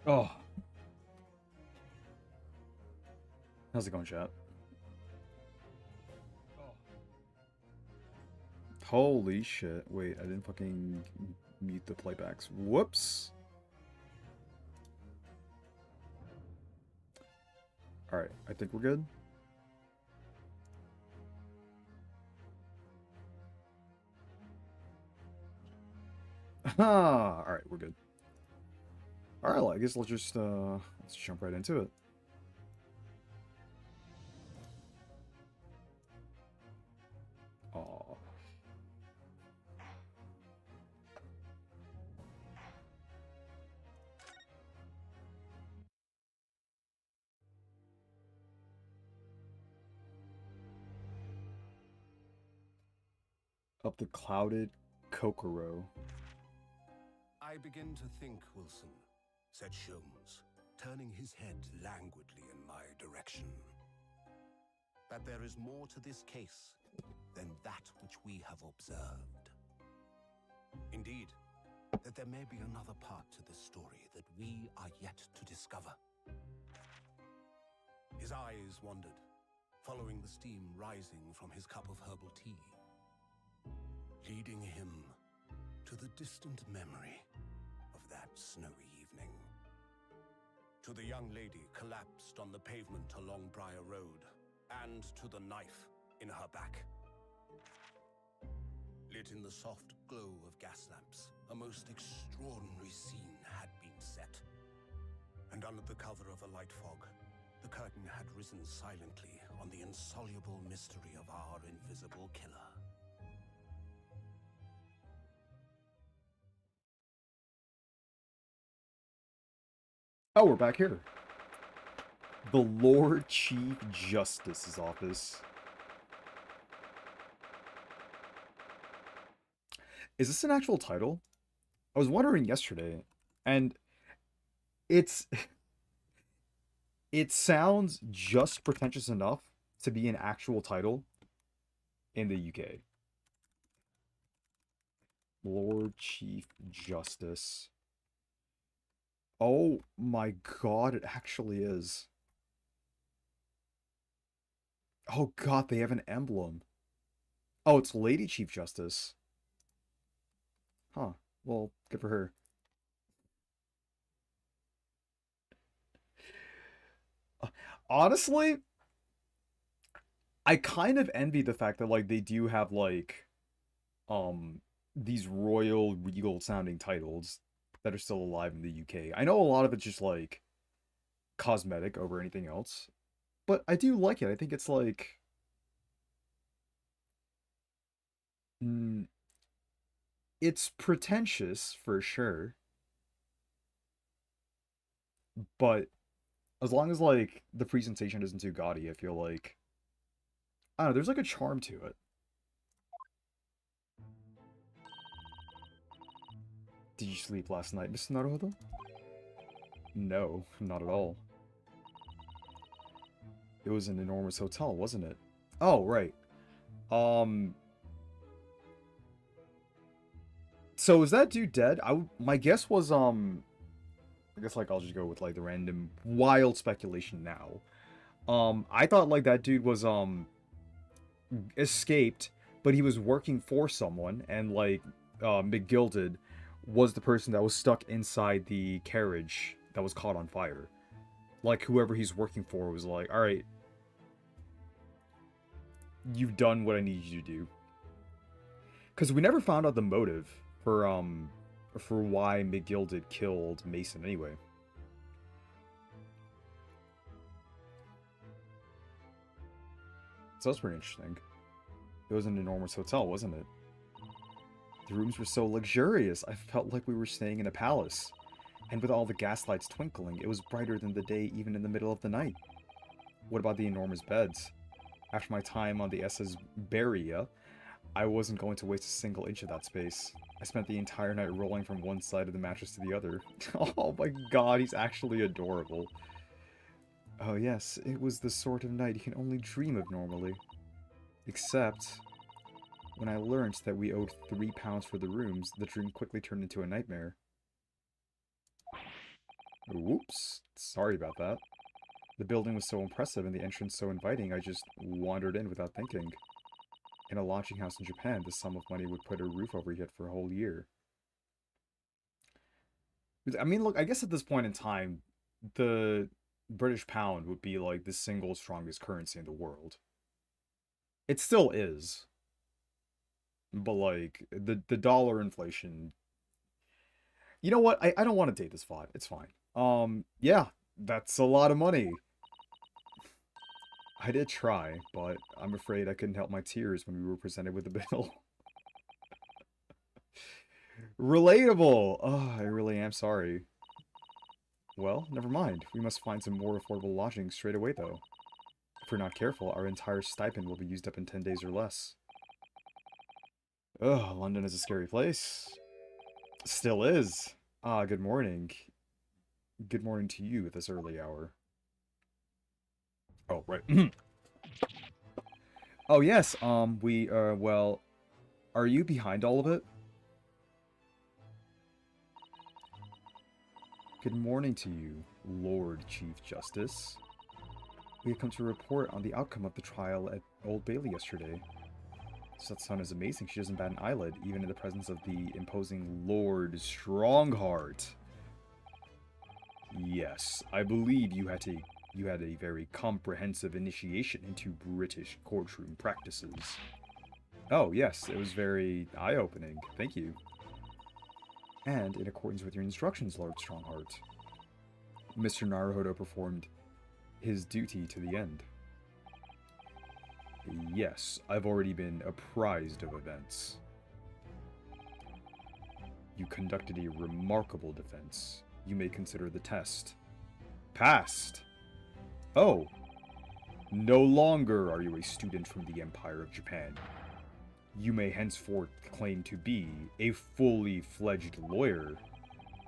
Oh, how's it going, chat? Holy shit. Wait, I didn't fucking mute the playbacks. Whoops. Alright, I think we're good. Ah, alright, we're good. Alright, well, I guess let's jump right into it. Aw. Up the clouded Kokoro. I begin to think, Wilson, said Sholmes, turning his head languidly in my direction, that there is more to this case than that which we have observed. Indeed, that there may be another part to this story that we are yet to discover. His eyes wandered, following the steam rising from his cup of herbal tea, leading him to the distant memory of that snowy evening. To the young lady collapsed on the pavement along Briar Road, and to the knife in her back. Lit in the soft glow of gas lamps, a most extraordinary scene had been set. And under the cover of a light fog, the curtain had risen silently on the insoluble mystery of our invisible killer. Oh, we're back here. The Lord Chief Justice's office. Is this an actual title? I was wondering yesterday, and it's it sounds just pretentious enough to be an actual title in the UK. Lord Chief Justice. Oh my god, it actually is. Oh god, they have an emblem. Oh, it's Lady Chief Justice. Huh. Well, good for her. Honestly, I kind of envy the fact that like they do have like um these royal regal sounding titles that are still alive in the UK. I know a lot of it's just like cosmetic over anything else, but I do like it. I think it's like mm, it's pretentious for sure, but as long as like the presentation isn't too gaudy, I feel like I don't know, there's like a charm to it. Did you sleep last night, Mr. Naruhodo? No, not at all. It was an enormous hotel, wasn't it? Oh, right. Um, so is that dude dead? My guess was I guess like I'll just go with like the random wild speculation now. I thought like that dude was escaped, but he was working for someone, and like McGilded was the person that was stuck inside the carriage that was caught on fire. Like whoever he's working for was like, all right, you've done what I need you to do. Because we never found out the motive for why McGilded killed Mason anyway. So that's pretty interesting. It was an enormous hotel, wasn't it? The rooms were so luxurious, I felt like we were staying in a palace. And with all the gaslights twinkling, it was brighter than the day even in the middle of the night. What about the enormous beds? After my time on the SS Beria, I wasn't going to waste a single inch of that space. I spent the entire night rolling from one side of the mattress to the other. Oh my god, he's actually adorable. Oh yes, it was the sort of night you can only dream of normally. Except, when I learned that we owed £3 for the rooms, the dream quickly turned into a nightmare. Whoops. Sorry about that. The building was so impressive and the entrance so inviting, I just wandered in without thinking. In a lodging house in Japan, the sum of money would put a roof over your head for a whole year. I mean, look, I guess at this point in time, the British pound would be like the single strongest currency in the world. It still is. But like the dollar inflation. You know what? I don't want to date this VOD. It's fine. Yeah, that's a lot of money. I did try, but I'm afraid I couldn't help my tears when we were presented with the bill. Relatable! Oh, I really am sorry. Well, never mind. We must find some more affordable lodging straight away, though. If we're not careful, our entire stipend will be used up in 10 days or less. Ugh, London is a scary place. Still is. Ah, good morning. Good morning to you at this early hour. Oh, right. Oh, yes, well, are you behind all of it? Good morning to you, Lord Chief Justice. We have come to report on the outcome of the trial at Old Bailey yesterday. Satsun is amazing. She doesn't bat an eyelid, even in the presence of the imposing Lord Strongheart. Yes, I believe you had a very comprehensive initiation into British courtroom practices. Oh, yes, it was very eye-opening. Thank you. And in accordance with your instructions, Lord Strongheart, Mr. Naruhodo performed his duty to the end. Yes, I've already been apprised of events. You conducted a remarkable defense. You may consider the test passed. Oh, no longer are you a student from the Empire of Japan. You may henceforth claim to be a fully fledged lawyer.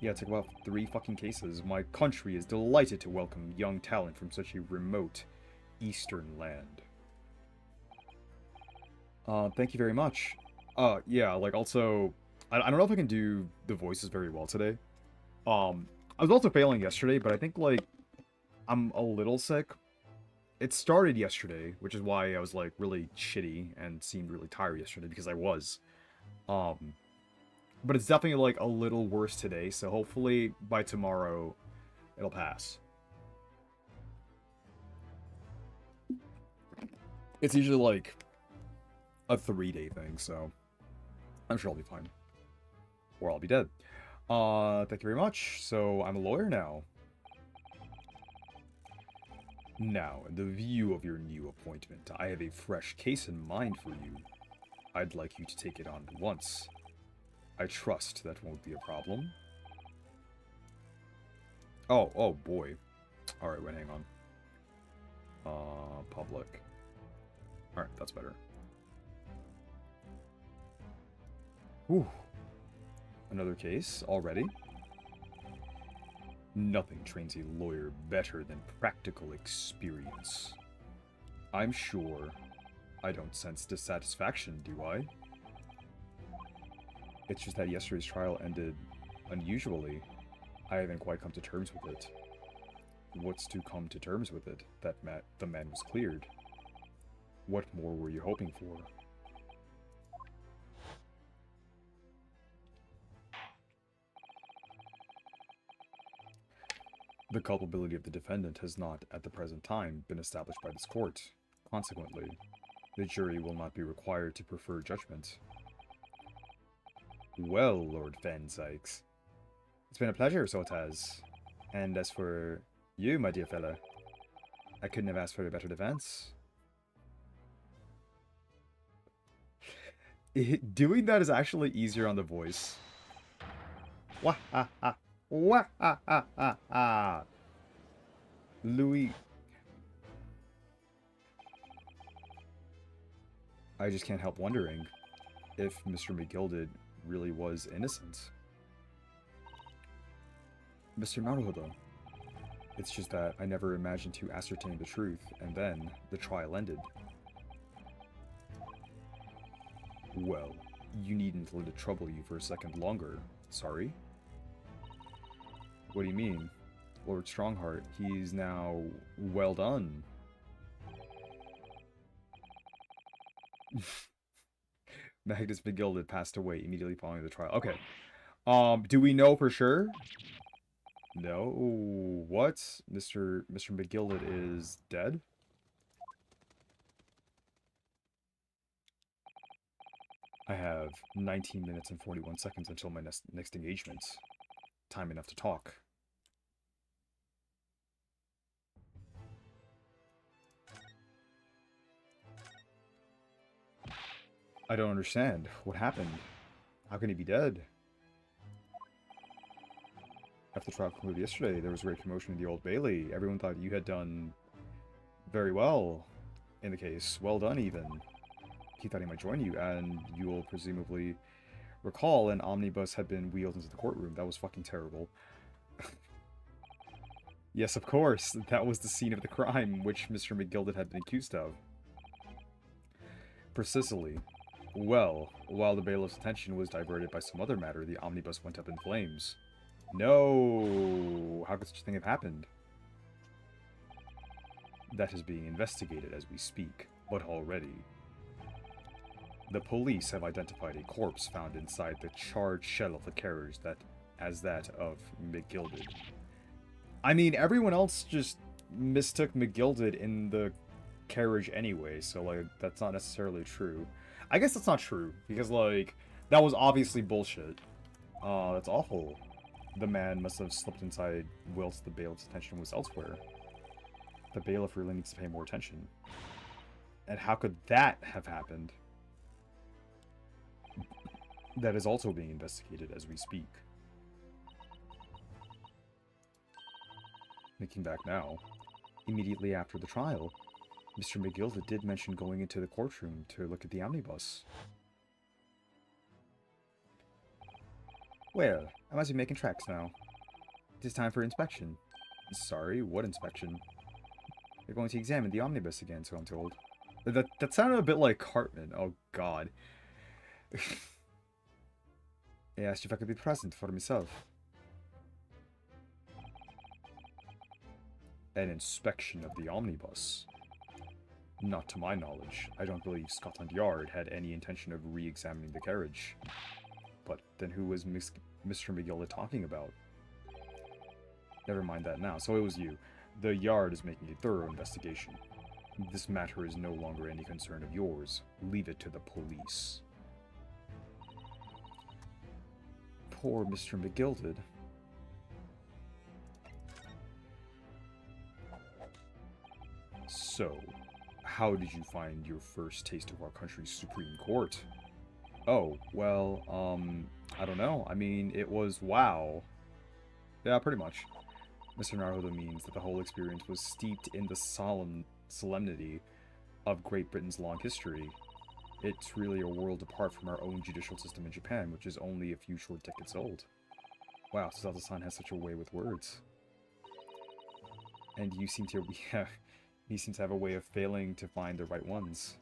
Yeah, it took about 3 fucking cases. My country is delighted to welcome young talent from such a remote eastern land. Thank you very much. Yeah, like, also, I don't know if I can do the voices very well today. I was also failing yesterday, but I think, like, I'm a little sick. It started yesterday, which is why I was, like, really shitty and seemed really tired yesterday, because I was. But it's definitely, like, a little worse today, so hopefully by tomorrow it'll pass. It's usually, like, a 3-day thing, so I'm sure I'll be fine. Or I'll be dead. Thank you very much. So, I'm a lawyer now. Now, in the view of your new appointment, I have a fresh case in mind for you. I'd like you to take it on at once. I trust that won't be a problem. Oh boy. Alright, wait, hang on. Public. Alright, that's better. Whew. Another case already? Nothing trains a lawyer better than practical experience. I'm sure I don't sense dissatisfaction, do I? It's just that yesterday's trial ended unusually. I haven't quite come to terms with it. What's to come to terms with it? That the man was cleared. What more were you hoping for? The culpability of the defendant has not, at the present time, been established by this court. Consequently, the jury will not be required to prefer judgment. Well, Lord Van Sykes, it's been a pleasure, so it has. And as for you, my dear fella, I couldn't have asked for a better defense. Doing that is actually easier on the voice. Wah ha ha. Wah ha ha ha ha. Louis. I just can't help wondering if Mr. McGilded really was innocent. Mr. Naruhodo. It's just that I never imagined to ascertain the truth, and then the trial ended. Well, you needn't let it trouble you for a second longer. Sorry? What do you mean? Lord Strongheart. He's now well done. Magnus McGilded passed away immediately following the trial. Okay. Do we know for sure? No. What? Mr. McGilded is dead? I have 19 minutes and 41 seconds until my next engagement. Time enough to talk. I don't understand. What happened? How can he be dead? After the trial concluded yesterday, there was great commotion in the Old Bailey. Everyone thought you had done very well in the case. Well done, even. He thought he might join you, and you will presumably recall an omnibus had been wheeled into the courtroom. That was fucking terrible. Yes, of course. That was the scene of the crime which Mr. McGilded had been accused of. Precisely. Well, while the bailiff's attention was diverted by some other matter, the omnibus went up in flames. No! How could such a thing have happened? That is being investigated as we speak, but already. The police have identified a corpse found inside the charred shell of the carriage as that of McGilded. I mean, everyone else just mistook McGilded in the carriage anyway, so, like, that's not necessarily true. I guess that's not true, because, like, that was obviously bullshit. That's awful. The man must have slipped inside whilst the bailiff's attention was elsewhere. The bailiff really needs to pay more attention. And how could that have happened? That is also being investigated as we speak. Thinking back now, immediately after the trial, Mr. McGilded did mention going into the courtroom to look at the omnibus. Well, I must be making tracks now. It is time for inspection. Sorry, what inspection? They're going to examine the omnibus again, so I'm told. That sounded a bit like Cartman. Oh, God. I asked if I could be present for myself. An inspection of the omnibus. Not to my knowledge. I don't believe Scotland Yard had any intention of re-examining the carriage. But then who was Mr. McGilded talking about? Never mind that now. So it was you. The Yard is making a thorough investigation. This matter is no longer any concern of yours. Leave it to the police. Poor Mr. McGilded. So, how did you find your first taste of our country's Supreme Court? Oh, well, I don't know. I mean, it was wow. Yeah, pretty much. Mr. Naruto means that the whole experience was steeped in the solemnity of Great Britain's long history. It's really a world apart from our own judicial system in Japan, which is only a few short decades old. Wow, Suzato-san has such a way with words. And you seem to he seems to have a way of failing to find the right ones.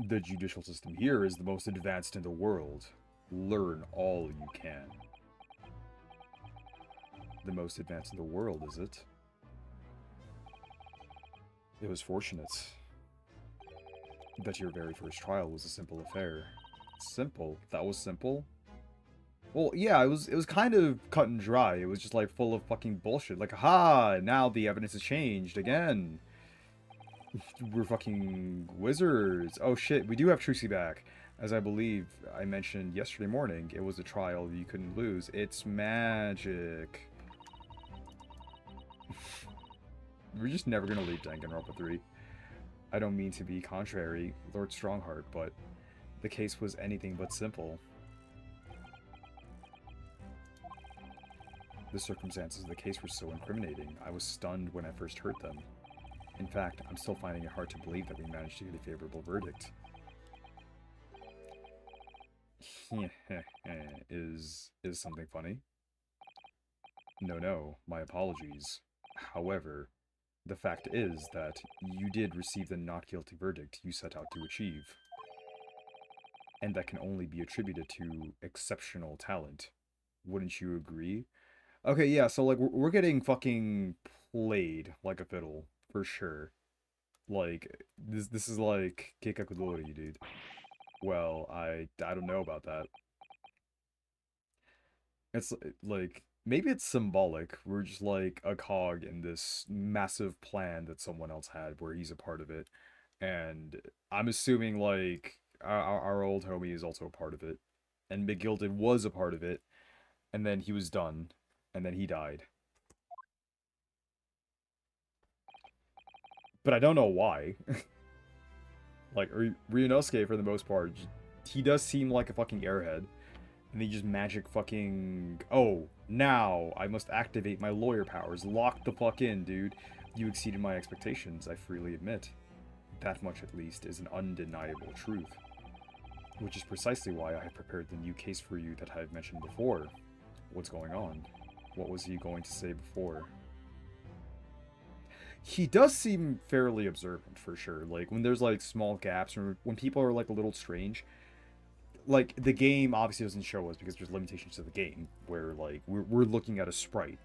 The judicial system here is the most advanced in the world. Learn all you can. The most advanced in the world, is it? It was fortunate that your very first trial was a simple affair. Simple? That was simple? Well, yeah, it was kind of cut and dry. It was just like full of fucking bullshit. Like, aha, now the evidence has changed again. We're fucking wizards. Oh shit, we do have Trucy back. As I believe I mentioned yesterday morning, it was a trial you couldn't lose. It's magic. We're just never gonna leave Danganronpa 3. I don't mean to be contrary, Lord Strongheart, but the case was anything but simple. The circumstances of the case were so incriminating, I was stunned when I first heard them. In fact, I'm still finding it hard to believe that we managed to get a favorable verdict. Is something funny? No, my apologies. However, the fact is that you did receive the not guilty verdict you set out to achieve. And that can only be attributed to exceptional talent. Wouldn't you agree? Okay, yeah, so like we're getting fucking played like a fiddle for sure. Like this is like Keikakudori, dude. Well, I don't know about that. It's like maybe it's symbolic. We're just like a cog in this massive plan that someone else had where he's a part of it. And I'm assuming like our old homie is also a part of it. And McGilded was a part of it, and then he was done, and then he died. But I don't know why. Like Ryunosuke, for the most part, he does seem like a fucking airhead. And he just magic fucking... Oh, now I must activate my lawyer powers. Lock the fuck in, dude. You exceeded my expectations, I freely admit. That much, at least, is an undeniable truth. Which is precisely why I have prepared the new case for you that I have mentioned before. What's going on? What was he going to say before? He does seem fairly observant, for sure. Like, when there's, like, small gaps, or when people are, like, a little strange, like, the game obviously doesn't show us because there's limitations to the game, where, like, we're looking at a sprite.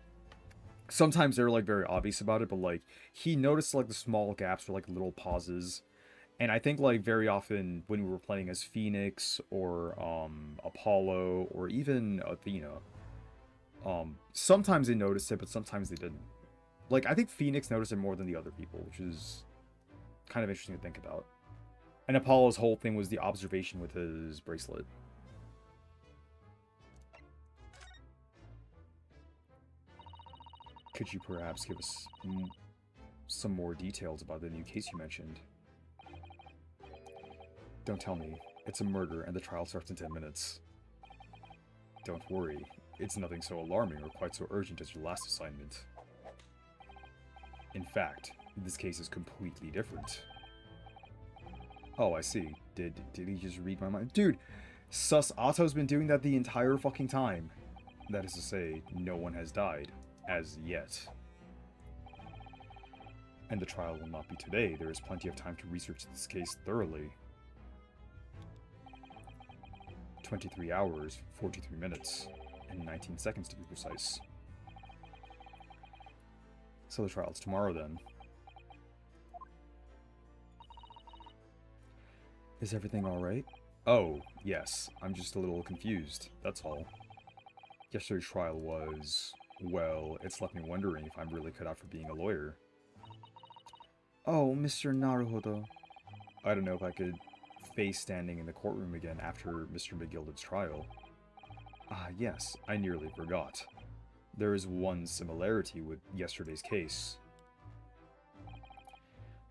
Sometimes they're, like, very obvious about it, but, like, he noticed, like, the small gaps or, like, little pauses. And I think, like, very often when we were playing as Phoenix or, Apollo or even Athena, sometimes they noticed it, but sometimes they didn't. Like, I think Phoenix noticed it more than the other people, which is kind of interesting to think about. And Apollo's whole thing was the observation with his bracelet. Could you perhaps give us some more details about the new case you mentioned? Don't tell me. It's a murder and the trial starts in 10 minutes. Don't worry. It's nothing so alarming or quite so urgent as your last assignment. In fact, this case is completely different. Oh, I see. Did he just read my mind? Dude, Sus Otto's been doing that the entire fucking time. That is to say, no one has died. As yet. And the trial will not be today. There is plenty of time to research this case thoroughly. 23 hours, 43 minutes, and 19 seconds to be precise. So the trial's tomorrow then. Is everything alright? Oh, yes. I'm just a little confused, that's all. Yesterday's trial was... well, it's left me wondering if I'm really cut out for being a lawyer. Oh, Mr. Naruhodo. I don't know if I could face standing in the courtroom again after Mr. McGilded's trial. Ah, yes, I nearly forgot. There is one similarity with yesterday's case.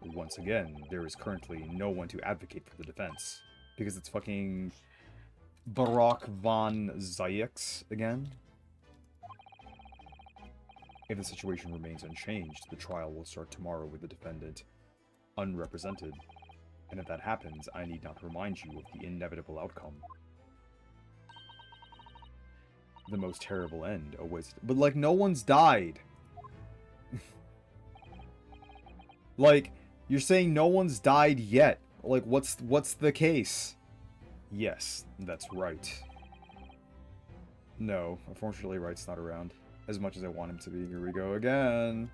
Once again, there is currently no one to advocate for the defense. Because it's fucking... Barak von Zayeks again? If the situation remains unchanged, the trial will start tomorrow with the defendant unrepresented. And if that happens, I need not remind you of the inevitable outcome. The most terrible end awaits. But, like, no one's died! Like, you're saying no one's died yet. Like, what's the case? Yes, that's right. No, unfortunately, Wright's not around. As much as I want him to be. Here we go again.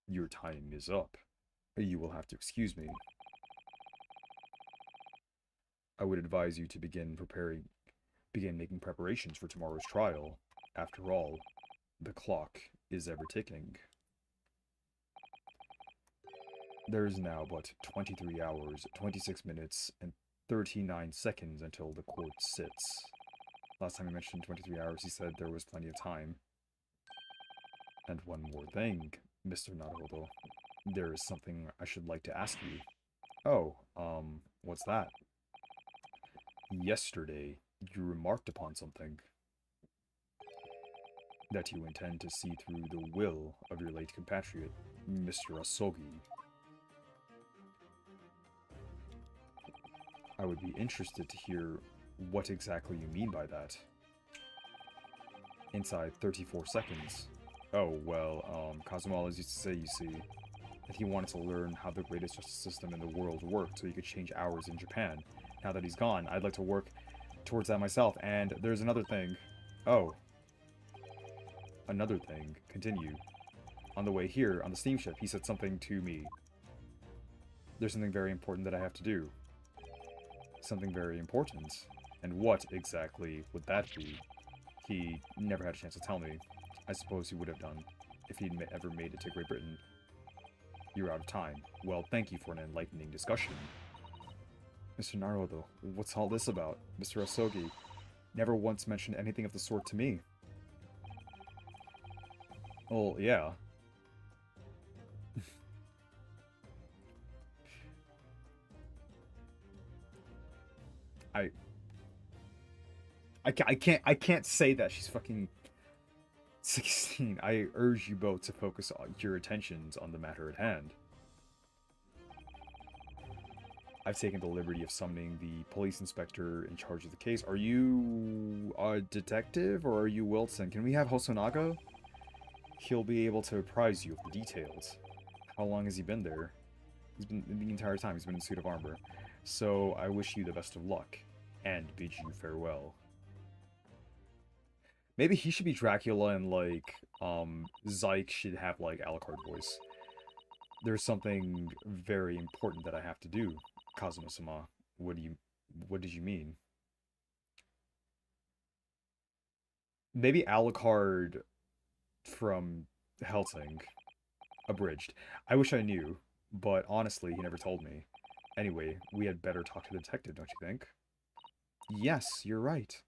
Your time is up. You will have to excuse me. I would advise you to begin making preparations for tomorrow's trial. After all, the clock is ever ticking. There is now but 23 hours, 26 minutes, and 39 seconds until the court sits. Last time he mentioned 23 hours, he said there was plenty of time. And one more thing, Mr. Naruhodo. There is something I should like to ask you. Oh, what's that? Yesterday, you remarked upon something. That you intend to see through the will of your late compatriot, Mr. Asogi. I would be interested to hear what exactly you mean by that. Inside 34 seconds. Oh, well, Kazumalas used to say, you see, that he wanted to learn how the greatest justice system in the world worked so he could change ours in Japan. Now that he's gone, I'd like to work towards that myself. And there's another thing. Oh. Another thing. Continue. On the way here, on the steamship, he said something to me. There's something very important that I have to do. Something very important. And what exactly would that be? He never had a chance to tell me. I suppose he would have done if he'd ever made it to Great Britain. You're out of time. Well, thank you for an enlightening discussion. Mr. Naruto, what's all this about? Mr. Asogi never once mentioned anything of the sort to me. Well, yeah. I can't say that she's fucking 16. I urge you both to focus your attentions on the matter at hand. I've taken the liberty of summoning the police inspector in charge of the case. Are you a detective or are you Wilson? Can we have Hosonaga? He'll be able to apprise you of the details. How long has he been there? He's been the entire time. He's been in a suit of armor. So I wish you the best of luck and bid you farewell. Maybe he should be Dracula and, like, Zyke should have, like, Alucard voice. There's something very important that I have to do, Kazuma-sama. What did you mean? Maybe Alucard from Helsing. Abridged. I wish I knew, but honestly, he never told me. Anyway, we had better talk to the detective, don't you think? Yes, you're right.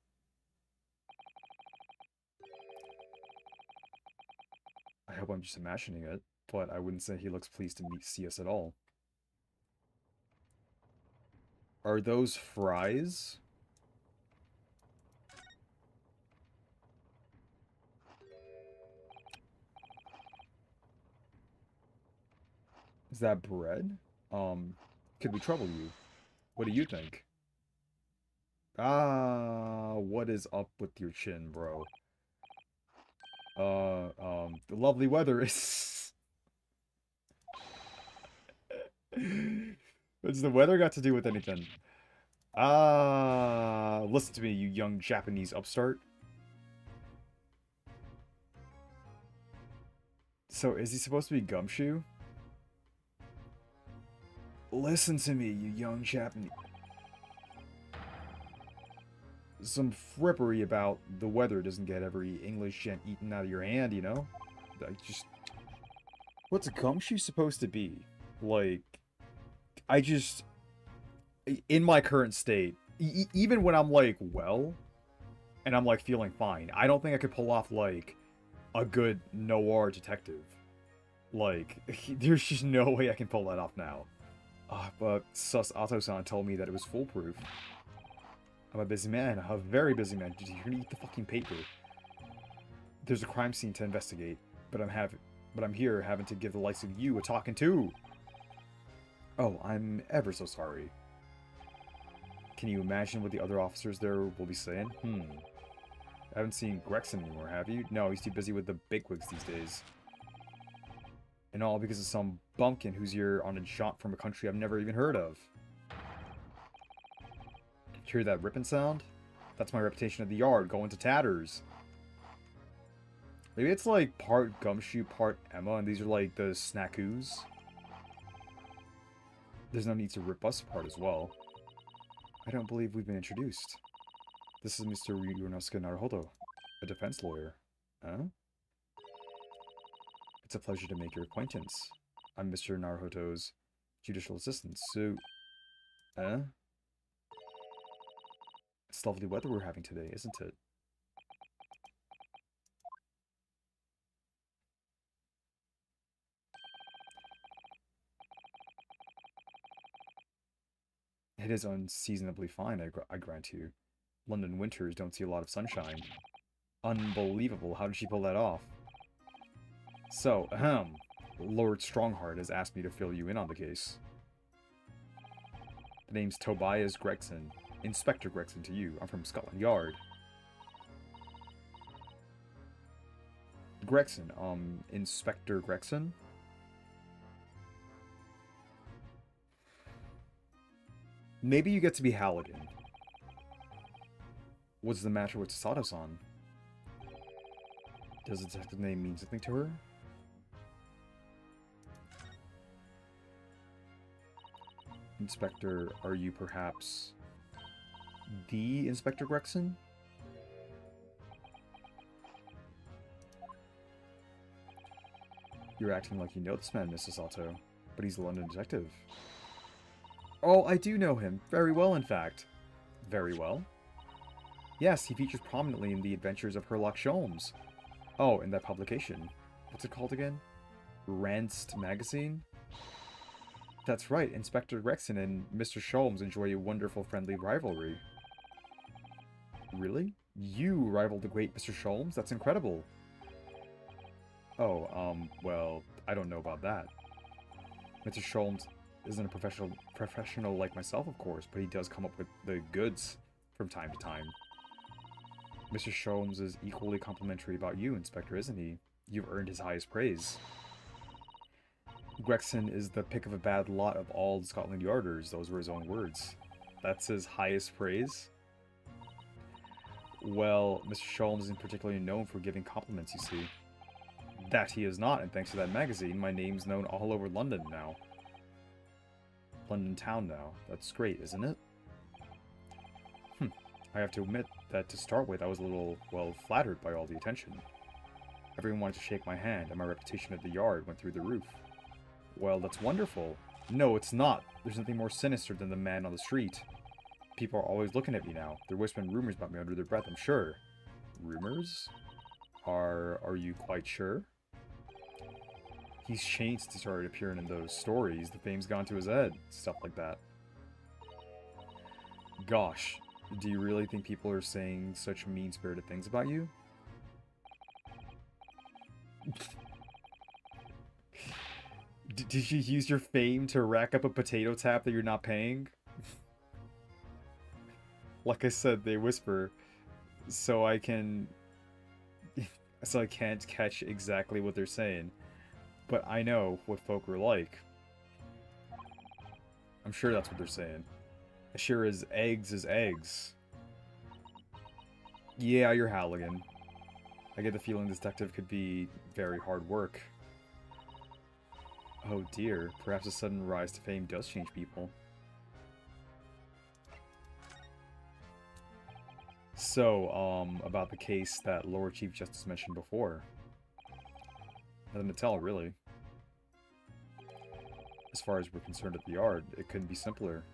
I hope I'm just imagining it, but I wouldn't say he looks pleased to see us at all. Are those fries? Is that bread? Could we trouble you? What do you think? Ah, what is up with your chin, bro? The lovely weather is... What's the weather got to do with anything? Ah, listen to me, you young Japanese upstart. So, is he supposed to be Gumshoe? Listen to me, you young Japanese... Some frippery about the weather doesn't get every English gent eaten out of your hand, you know? Like, just... What's a gumshoe supposed to be? Like, I just... In my current state, even when I'm, like, well, and I'm, like, feeling fine, I don't think I could pull off, like, a good noir detective. Like, there's just no way I can pull that off now. But Sus Ato-san told me that it was foolproof. I'm a busy man, a very busy man. You're gonna eat the fucking paper. There's a crime scene to investigate, but I'm here having to give the likes of you a talking to. Oh, I'm ever so sorry. Can you imagine what the other officers there will be saying? I haven't seen Gregson anymore, have you? No, he's too busy with the bigwigs these days. And all because of some bumpkin who's here on a jaunt from a country I've never even heard of. Hear that ripping sound? That's my reputation at the yard, going to tatters. Maybe it's like part Gumshoe, part Emma, and these are like the snackoos. There's no need to rip us apart as well. I don't believe we've been introduced. This is Mr. Ryunosuke Naruhodo, a defense lawyer. Huh? It's a pleasure to make your acquaintance. I'm Mr. Naruhodo's judicial assistant, so... It's lovely weather we're having today, isn't it? It is unseasonably fine, I grant you. London winters don't see a lot of sunshine. Unbelievable, how did she pull that off? So, Lord Strongheart has asked me to fill you in on the case. The name's Tobias Gregson. Inspector Gregson to you. I'm from Scotland Yard. Gregson, Inspector Gregson? Maybe you get to be Halligan. What's the matter with Sato-san? Does the detective name mean something to her? Inspector, are you perhaps the Inspector Gregson? You're acting like you know this man, Mrs. Sato, but he's a London detective. Oh, I do know him. Very well, in fact. Very well? Yes, he features prominently in the adventures of Sherlock Holmes. Oh, in that publication. What's it called again? Ranced Magazine? That's right, Inspector Gregson and Mr. Sholmes enjoy a wonderful friendly rivalry. Really? You rival the great Mr. Sholmes? That's incredible. Oh, well, I don't know about that. Mr. Sholmes isn't a professional like myself, of course, but he does come up with the goods from time to time. Mr. Sholmes is equally complimentary about you, Inspector, isn't he? You've earned his highest praise. Gregson is the pick of a bad lot of all the Scotland Yarders. Those were his own words. That's his highest praise? Well, Mr. Sholmes isn't particularly known for giving compliments, you see. That he is not, and thanks to that magazine, my name's known all over London now. London town now. That's great, isn't it? I have to admit that to start with, I was a little, well, flattered by all the attention. Everyone wanted to shake my hand, and my reputation at the Yard went through the roof. Well, that's wonderful. No, it's not. There's nothing more sinister than the man on the street. People are always looking at me now. They're whispering rumors about me under their breath, I'm sure. Rumors? Are you quite sure? He's changed since he started appearing in those stories. The fame's gone to his head. Stuff like that. Gosh, do you really think people are saying such mean-spirited things about you? Did you use your fame to rack up a potato tap that you're not paying? Like I said, they whisper, so I can't catch exactly what they're saying. But I know what folk are like. I'm sure that's what they're saying. As sure as eggs is eggs. Yeah, you're Halligan. I get the feeling this detective could be very hard work. Oh dear, perhaps a sudden rise to fame does change people. So, about the case that Lord Chief Justice mentioned before. Nothing to tell, really. As far as we're concerned at the Yard, it couldn't be simpler.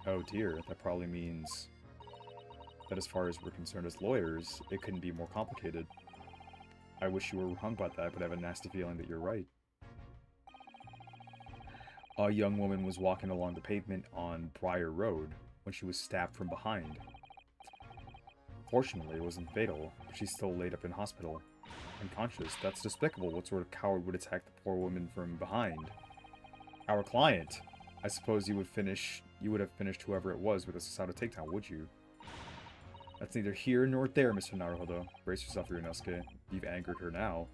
Oh dear, that probably means that as far as we're concerned as lawyers, it couldn't be more complicated. I wish you were wrong about that, but I have a nasty feeling that you're right. A young woman was walking along the pavement on Briar Road when she was stabbed from behind. Fortunately, it wasn't fatal, but she's still laid up in hospital. Unconscious. That's despicable. What sort of coward would attack the poor woman from behind? Our client. I suppose you would have finished whoever it was with a Sasato takedown, would you? That's neither here nor there, Mr. Naruhodo. Brace yourself, Ryunosuke. You've angered her now.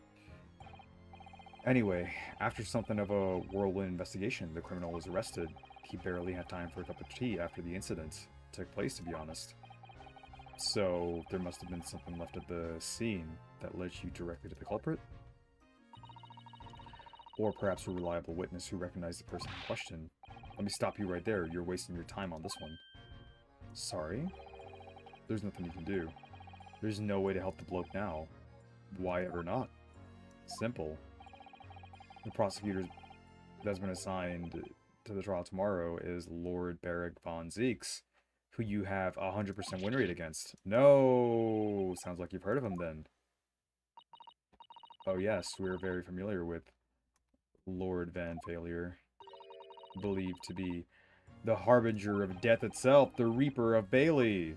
Anyway, after something of a whirlwind investigation, the criminal was arrested. He barely had time for a cup of tea after the incident took place, to be honest. So, there must have been something left at the scene that led you directly to the culprit? Or perhaps a reliable witness who recognized the person in question. Let me stop you right there. You're wasting your time on this one. Sorry? There's nothing you can do. There's no way to help the bloke now. Why ever not? Simple. The prosecutor that's been assigned to the trial tomorrow is Lord Barrick von Zeeks, who you have a 100% win rate against. No! Sounds like you've heard of him then. Oh yes, we're very familiar with Lord Van Failure. Believed to be the harbinger of death itself, the Reaper of Bailey.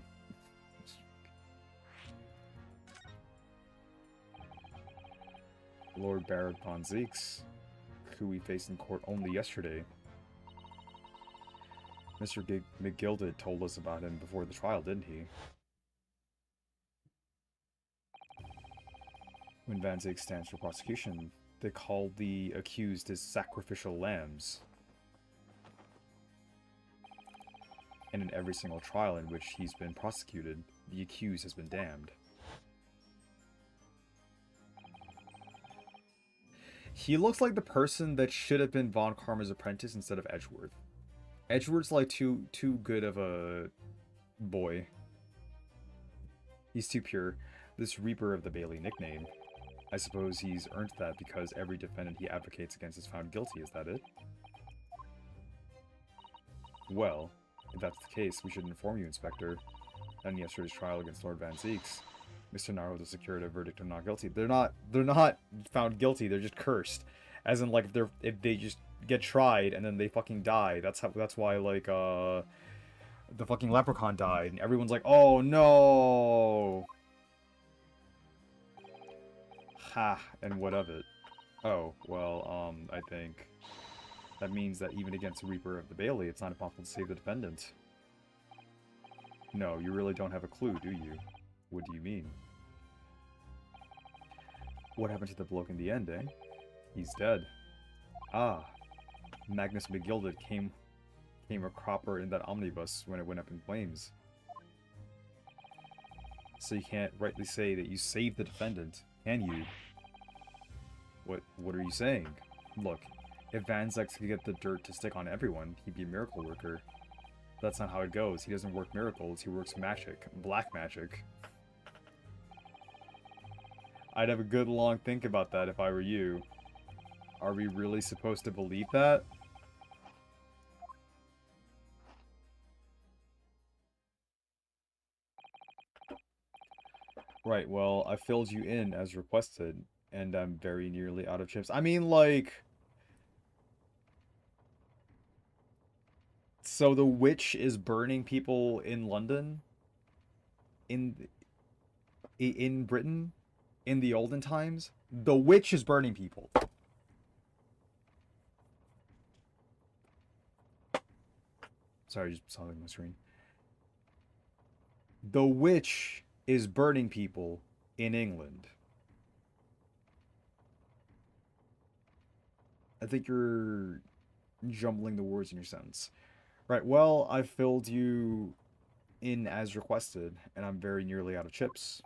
Lord Barrick von Zeeks, who we faced in court only yesterday. Mr. McGilded told us about him before the trial, didn't he? When Van Zeeks stands for prosecution, they call the accused as sacrificial lambs. And in every single trial in which he's been prosecuted, the accused has been damned. He looks like the person that should have been Von Karma's apprentice instead of Edgeworth. Edgeworth's like too good of a boy. He's too pure. This Reaper of the Bailey nickname. I suppose he's earned that because every defendant he advocates against is found guilty, is that it? Well, if that's the case, we should inform you, Inspector. In yesterday's trial against Lord Van Zeeks, Mr. Naruto secured a verdict of not guilty. They're not found guilty, they're just cursed. As in, like, if they just get tried and then they fucking die. That's why, like, the fucking leprechaun died, and everyone's like, oh no! Ha, and what of it? Oh, well, I think that means that even against a Reaper of the Bailey, it's not impossible to save the defendant. No, you really don't have a clue, do you? What do you mean? What happened to the bloke in the end, eh? He's dead. Ah, Magnus McGilded came a cropper in that omnibus when it went up in flames. So you can't rightly say that you saved the defendant, can you? What are you saying? Look, if Van Zex could get the dirt to stick on everyone, he'd be a miracle worker. That's not how it goes. He doesn't work miracles, he works magic. Black magic. I'd have a good long think about that if I were you. Are we really supposed to believe that? Right, well, I filled you in as requested, and I'm very nearly out of chips. I mean, like... So the witch is burning people in London? In Britain? In the olden times? The witch is burning people. Sorry, I just saw it on my screen. The witch is burning people in England. I think you're jumbling the words in your sentence. Right, well, I filled you in as requested, and I'm very nearly out of chips.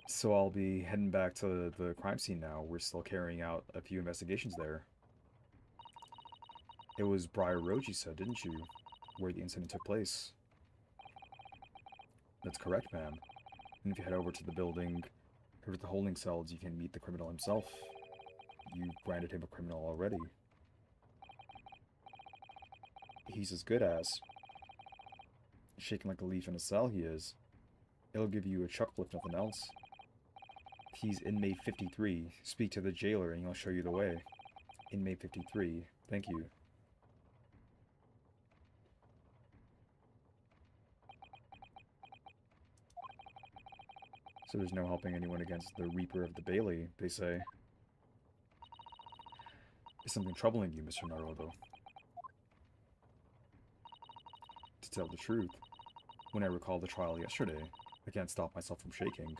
So I'll be heading back to the crime scene now. We're still carrying out a few investigations there. It was Briar Road, you said, didn't you? Where the incident took place. That's correct, ma'am. And if you head over to the building, over to the holding cells, you can meet the criminal himself. You branded him a criminal already. He's as good as. Shaking like a leaf in a cell, he is. It'll give you a chuckle if nothing else. He's inmate 53. Speak to the jailer and he'll show you the way. Inmate 53. Thank you. So there's no helping anyone against the Reaper of the Bailey, they say. Is something troubling you, Mr. Naruto? To tell the truth, when I recall the trial yesterday, I can't stop myself from shaking.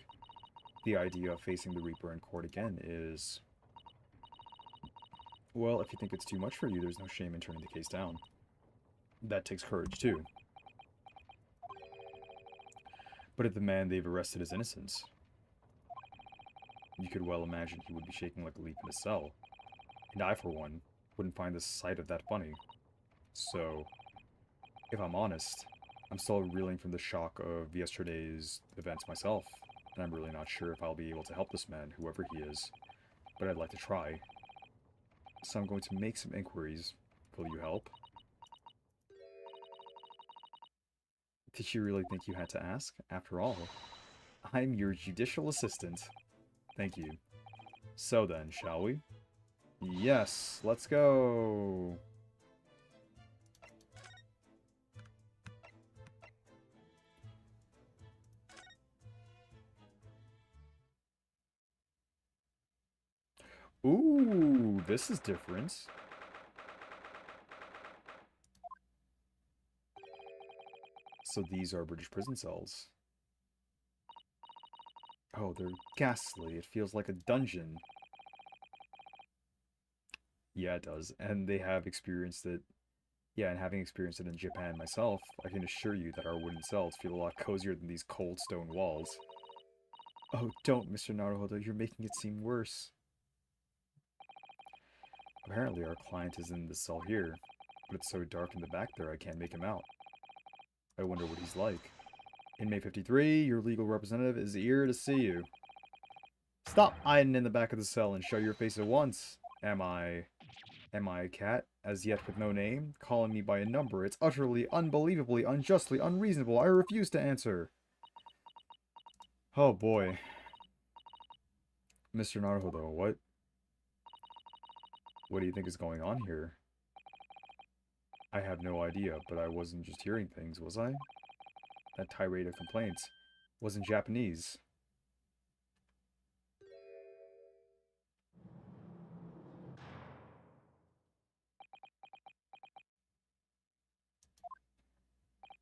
The idea of facing the Reaper in court again is... Well, if you think it's too much for you, there's no shame in turning the case down. That takes courage, too. But if the man they've arrested is innocent, you could well imagine he would be shaking like a leaf in a cell. And I, for one, wouldn't find the sight of that funny. So, if I'm honest, I'm still reeling from the shock of yesterday's events myself, and I'm really not sure if I'll be able to help this man, whoever he is. But I'd like to try. So I'm going to make some inquiries. Will you help? Did you really think you had to ask? After all, I'm your judicial assistant. Thank you. So then, shall we? Yes, let's go. Ooh, this is different. So these are British prison cells. Oh, they're ghastly. It feels like a dungeon. Yeah, it does. And they have experienced it Yeah, and having experienced it in Japan myself, I can assure you that our wooden cells feel a lot cozier than these cold stone walls. Oh, don't, Mr. Naruhodo, you're making it seem worse. Apparently our client is in this cell here, but it's so dark in the back there I can't make him out. I wonder what he's like. Inmate 53, your legal representative is here to see you. Stop hiding in the back of the cell and show your face at once. Am I a cat, as yet with no name? Calling me by a number. It's utterly, unbelievably, unjustly, unreasonable. I refuse to answer. Oh boy. Mr. Naruhodo, what do you think is going on here? I have no idea, but I wasn't just hearing things, was I? That tirade of complaints was in Japanese.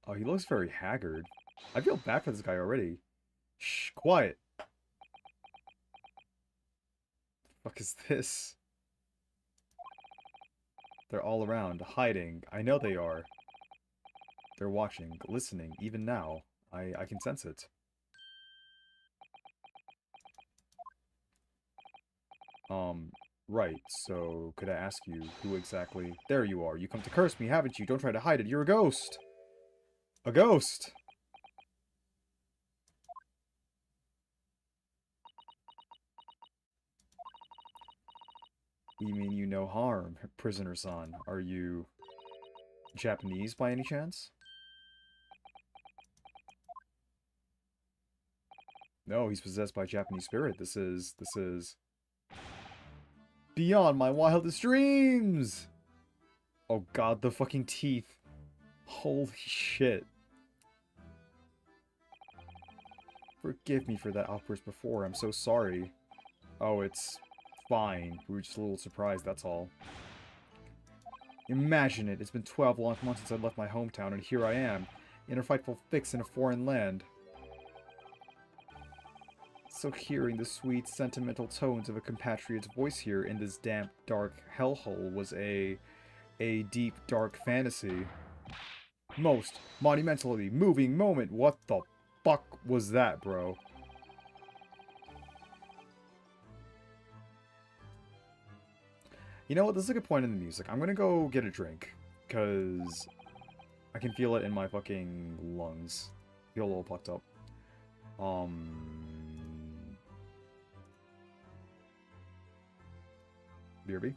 Oh, he looks very haggard. I feel bad for this guy already. Shh, quiet. Fuck is this? They're all around, hiding. I know they are. They're watching, listening, even now. I can sense it. Right, so could I ask you who exactly... There you are. You come to curse me, haven't you? Don't try to hide it. You're a ghost. A ghost! You mean you no harm, prisoner-san. Are you Japanese by any chance? No, he's possessed by Japanese spirit. This is beyond my wildest dreams! Oh god, the fucking teeth. Holy shit. Forgive me for that outburst before, I'm so sorry. Oh, it's fine. We were just a little surprised, that's all. Imagine it, it's been 12 long months since I left my hometown, and here I am, in a frightful fix in a foreign land. So hearing the sweet, sentimental tones of a compatriot's voice here in this damp, dark hellhole was a deep, dark fantasy. Most monumentally moving moment. What the fuck was that, bro? You know what? This is a good point in the music. I'm gonna go get a drink. Because I can feel it in my fucking lungs. Feel a little plucked up. BRB?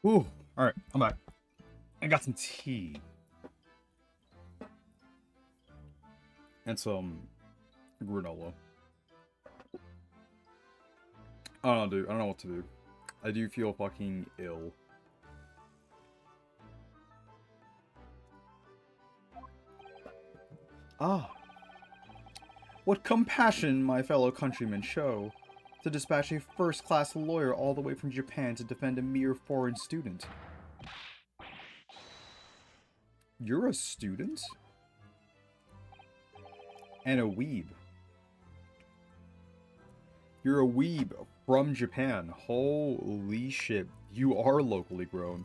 Ooh, alright, I'm back. I got some tea. And some granola. I don't know, dude. I don't know what to do. I do feel fucking ill. Ah. What compassion my fellow countrymen show to dispatch a first-class lawyer all the way from Japan to defend a mere foreign student. You're a student? And a weeb. You're a weeb from Japan. Holy shit. You are locally grown.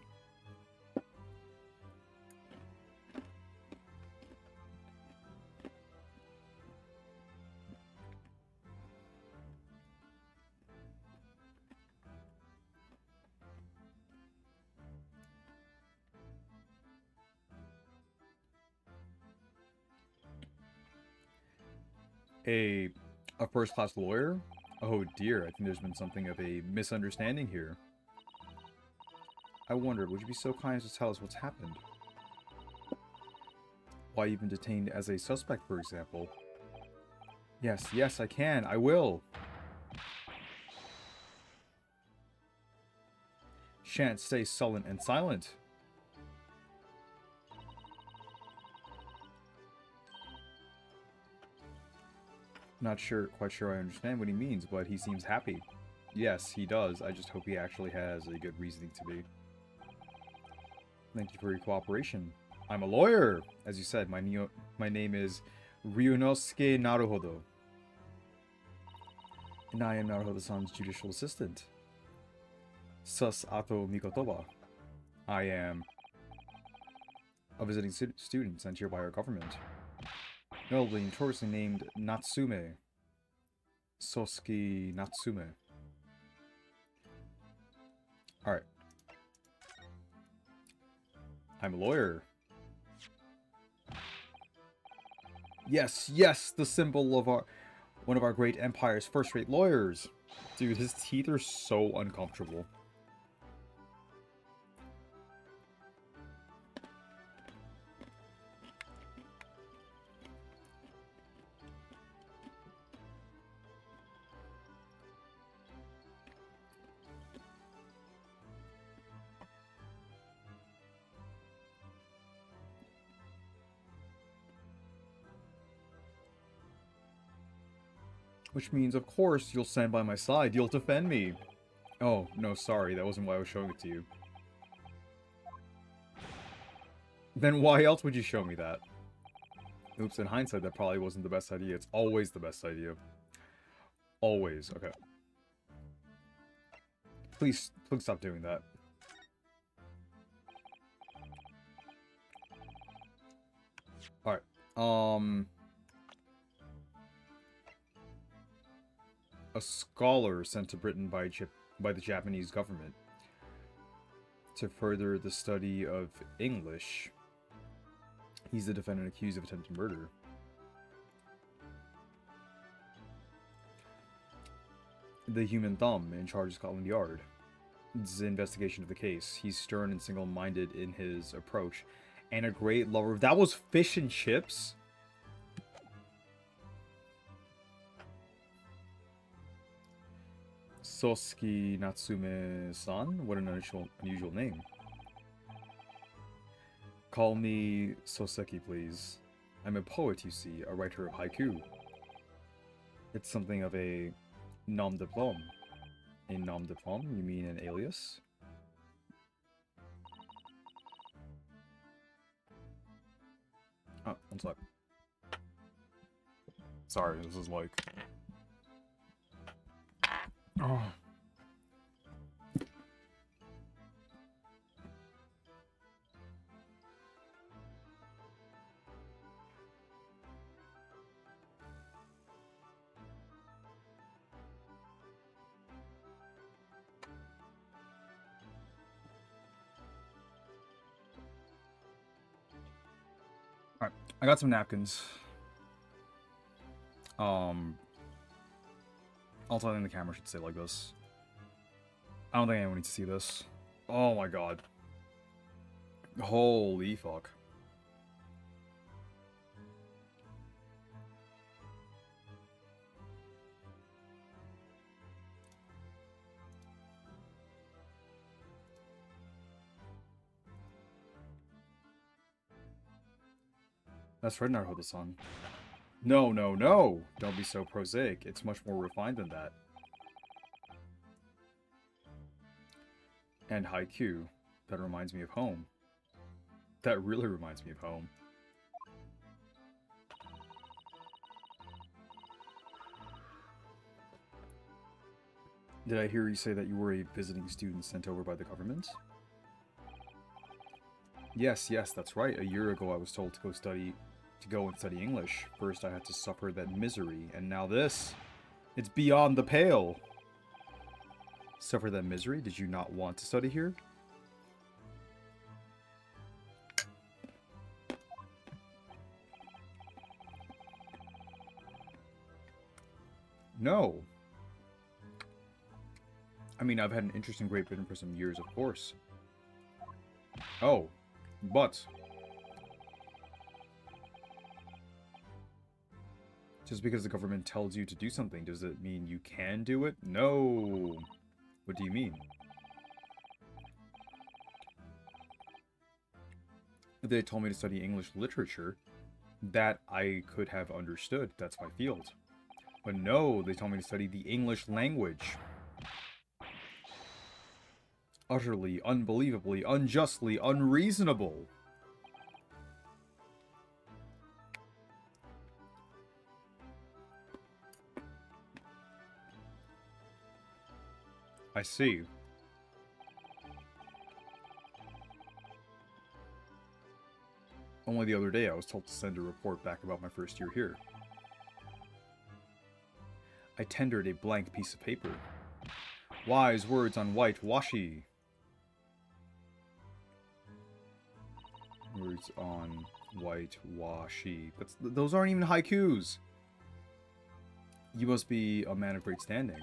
A first-class lawyer? Oh dear, I think there's been something of a misunderstanding here. I wonder, would you be so kind as to tell us what's happened? Why you've been detained as a suspect, for example? Yes, yes, I can. I will. Shan't stay sullen and silent. Not sure, quite sure I understand what he means, but he seems happy. Yes, he does. I just hope he actually has a good reasoning to be. Thank you for your cooperation. I'm a lawyer! As you said, my name is Ryunosuke Naruhodo. And I am Naruhodo-san's judicial assistant. Sus ato mikotoba. I am a visiting student sent here by our government. Notably and notoriously named Natsume. Sosuke Natsume. Alright. I'm a lawyer. Yes, yes, the symbol of one of our great empire's first-rate lawyers. Dude, his teeth are so uncomfortable. Which means, of course, you'll stand by my side. You'll defend me. Oh, no, sorry. That wasn't why I was showing it to you. Then why else would you show me that? Oops, in hindsight, that probably wasn't the best idea. It's always the best idea. Always. Okay. Please stop doing that. Alright. A scholar sent to Britain by the Japanese government to further the study of English. He's the defendant accused of attempted murder. The human thumb in charge of Scotland Yard. This is the investigation of the case. He's stern and single-minded in his approach, and a great lover. That was fish and chips? Sosuke Natsume-san? What an unusual name. Call me Soseki, please. I'm a poet, you see, a writer of haiku. It's something of a nom de plume. A nom de plume? You mean an alias? Oh, one sec. Sorry, this is like... Oh. Alright, I got some napkins. Also, I think the camera should stay like this. I don't think anyone needs to see this. Oh my god. Holy fuck. That's right, Naruto-san. No, no, no! Don't be so prosaic. It's much more refined than that. And haiku. That reminds me of home. That really reminds me of home. Did I hear you say that you were a visiting student sent over by the government? Yes, yes, that's right. A year ago I was told to go and study English. First I had to suffer that misery, and now this. It's beyond the pale. Suffer that misery? Did you not want to study here? No. I mean, I've had an interest in Great Britain for some years, of course. Oh, but just because the government tells you to do something, does it mean you can do it? No. What do you mean? If they told me to study English literature, that I could have understood. That's my field. But no, they told me to study the English language. Utterly, unbelievably, unjustly, unreasonable. I see. Only the other day I was told to send a report back about my first year here. I tendered a blank piece of paper. Wise words on white washi. Words on white washi. Those aren't even haikus. You must be a man of great standing.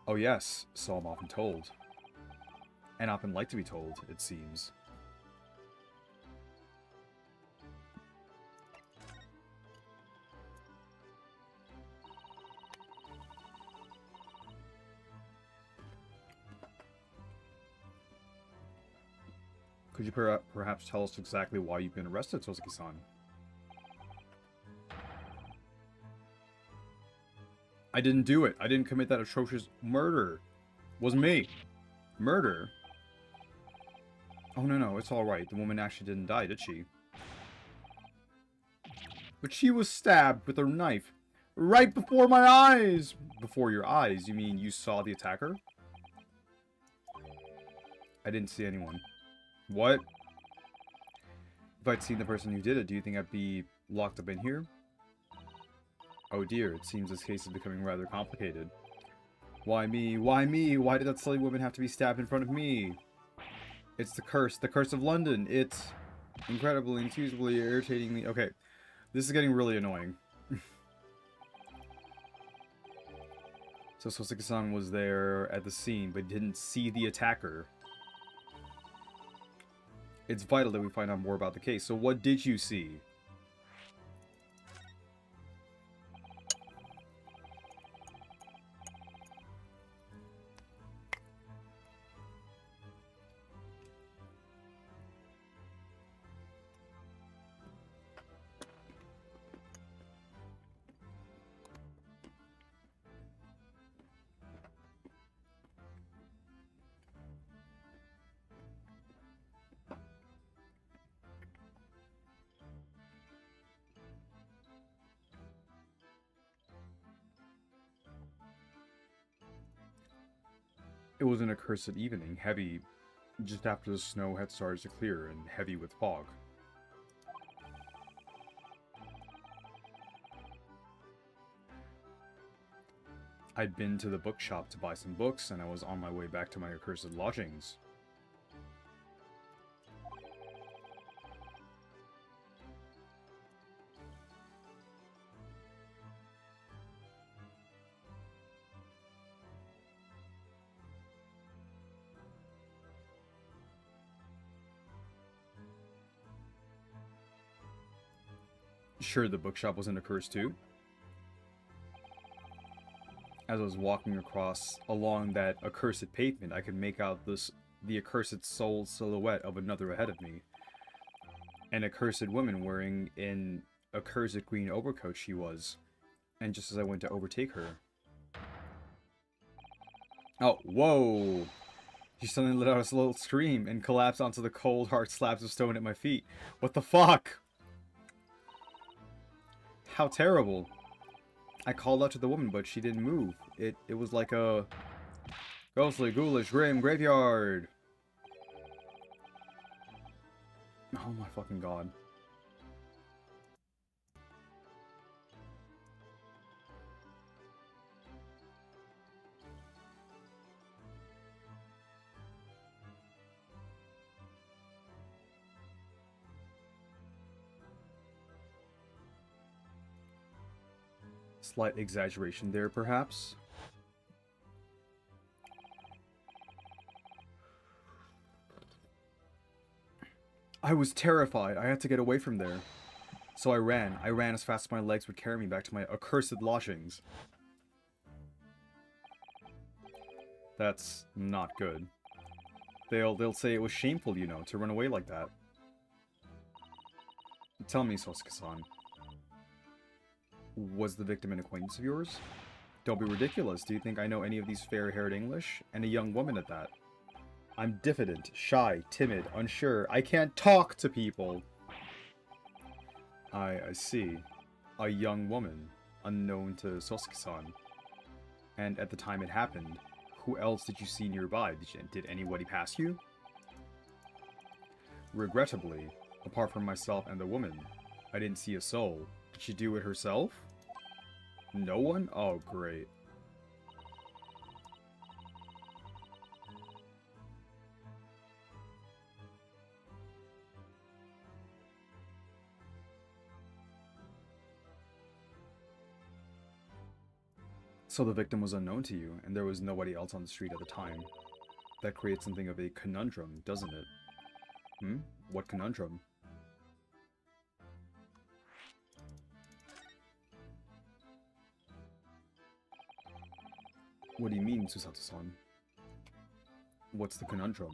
Oh yes, so I'm often told. And often like to be told, it seems. Could you perhaps tell us exactly why you've been arrested, Soseki-san? I didn't do it. I didn't commit that atrocious murder. Was me. Murder? Oh, no, no, it's alright. The woman actually didn't die, did she? But she was stabbed with her knife. Right before my eyes! Before your eyes? You mean you saw the attacker? I didn't see anyone. What? If I'd seen the person who did it, do you think I'd be locked up in here? Oh dear, it seems this case is becoming rather complicated. Why me? Why me? Why did that silly woman have to be stabbed in front of me? It's the curse of London. It's incredibly, inexcusably, irritatingly... Okay, this is getting really annoying. So Soseki-san was there at the scene, but didn't see the attacker. It's vital that we find out more about the case. So what did you see? It was an accursed evening, heavy, just after the snow had started to clear, and heavy with fog. I'd been to the bookshop to buy some books, and I was on my way back to my accursed lodgings. Sure, the bookshop wasn't a curse too. As I was walking along that accursed pavement, I could make out the accursed soul silhouette of another ahead of me. An accursed woman wearing an accursed green overcoat she was. And just as I went to overtake her... Oh, whoa! She suddenly let out a little scream and collapsed onto the cold, hard slabs of stone at my feet. What the fuck? How terrible. I called out to the woman, but she didn't move. It was like a ghostly, ghoulish, grim graveyard. Oh my fucking god. Slight exaggeration there, perhaps. I was terrified. I had to get away from there. So I ran. I ran as fast as my legs would carry me back to my accursed lodgings. That's not good. They'll say it was shameful, you know, to run away like that. Tell me, Sosuke-san. Was the victim an acquaintance of yours? Don't be ridiculous. Do you think I know any of these fair-haired English? And a young woman at that. I'm diffident, shy, timid, unsure. I can't talk to people. I see. A young woman, unknown to Sosuke-san. And at the time it happened, who else did you see nearby? Did anybody pass you? Regrettably, apart from myself and the woman, I didn't see a soul. Did she do it herself? No one? Oh, great. So the victim was unknown to you, and there was nobody else on the street at the time. That creates something of a conundrum, doesn't it? Hmm? What conundrum? What do you mean, Susato-san? What's the conundrum?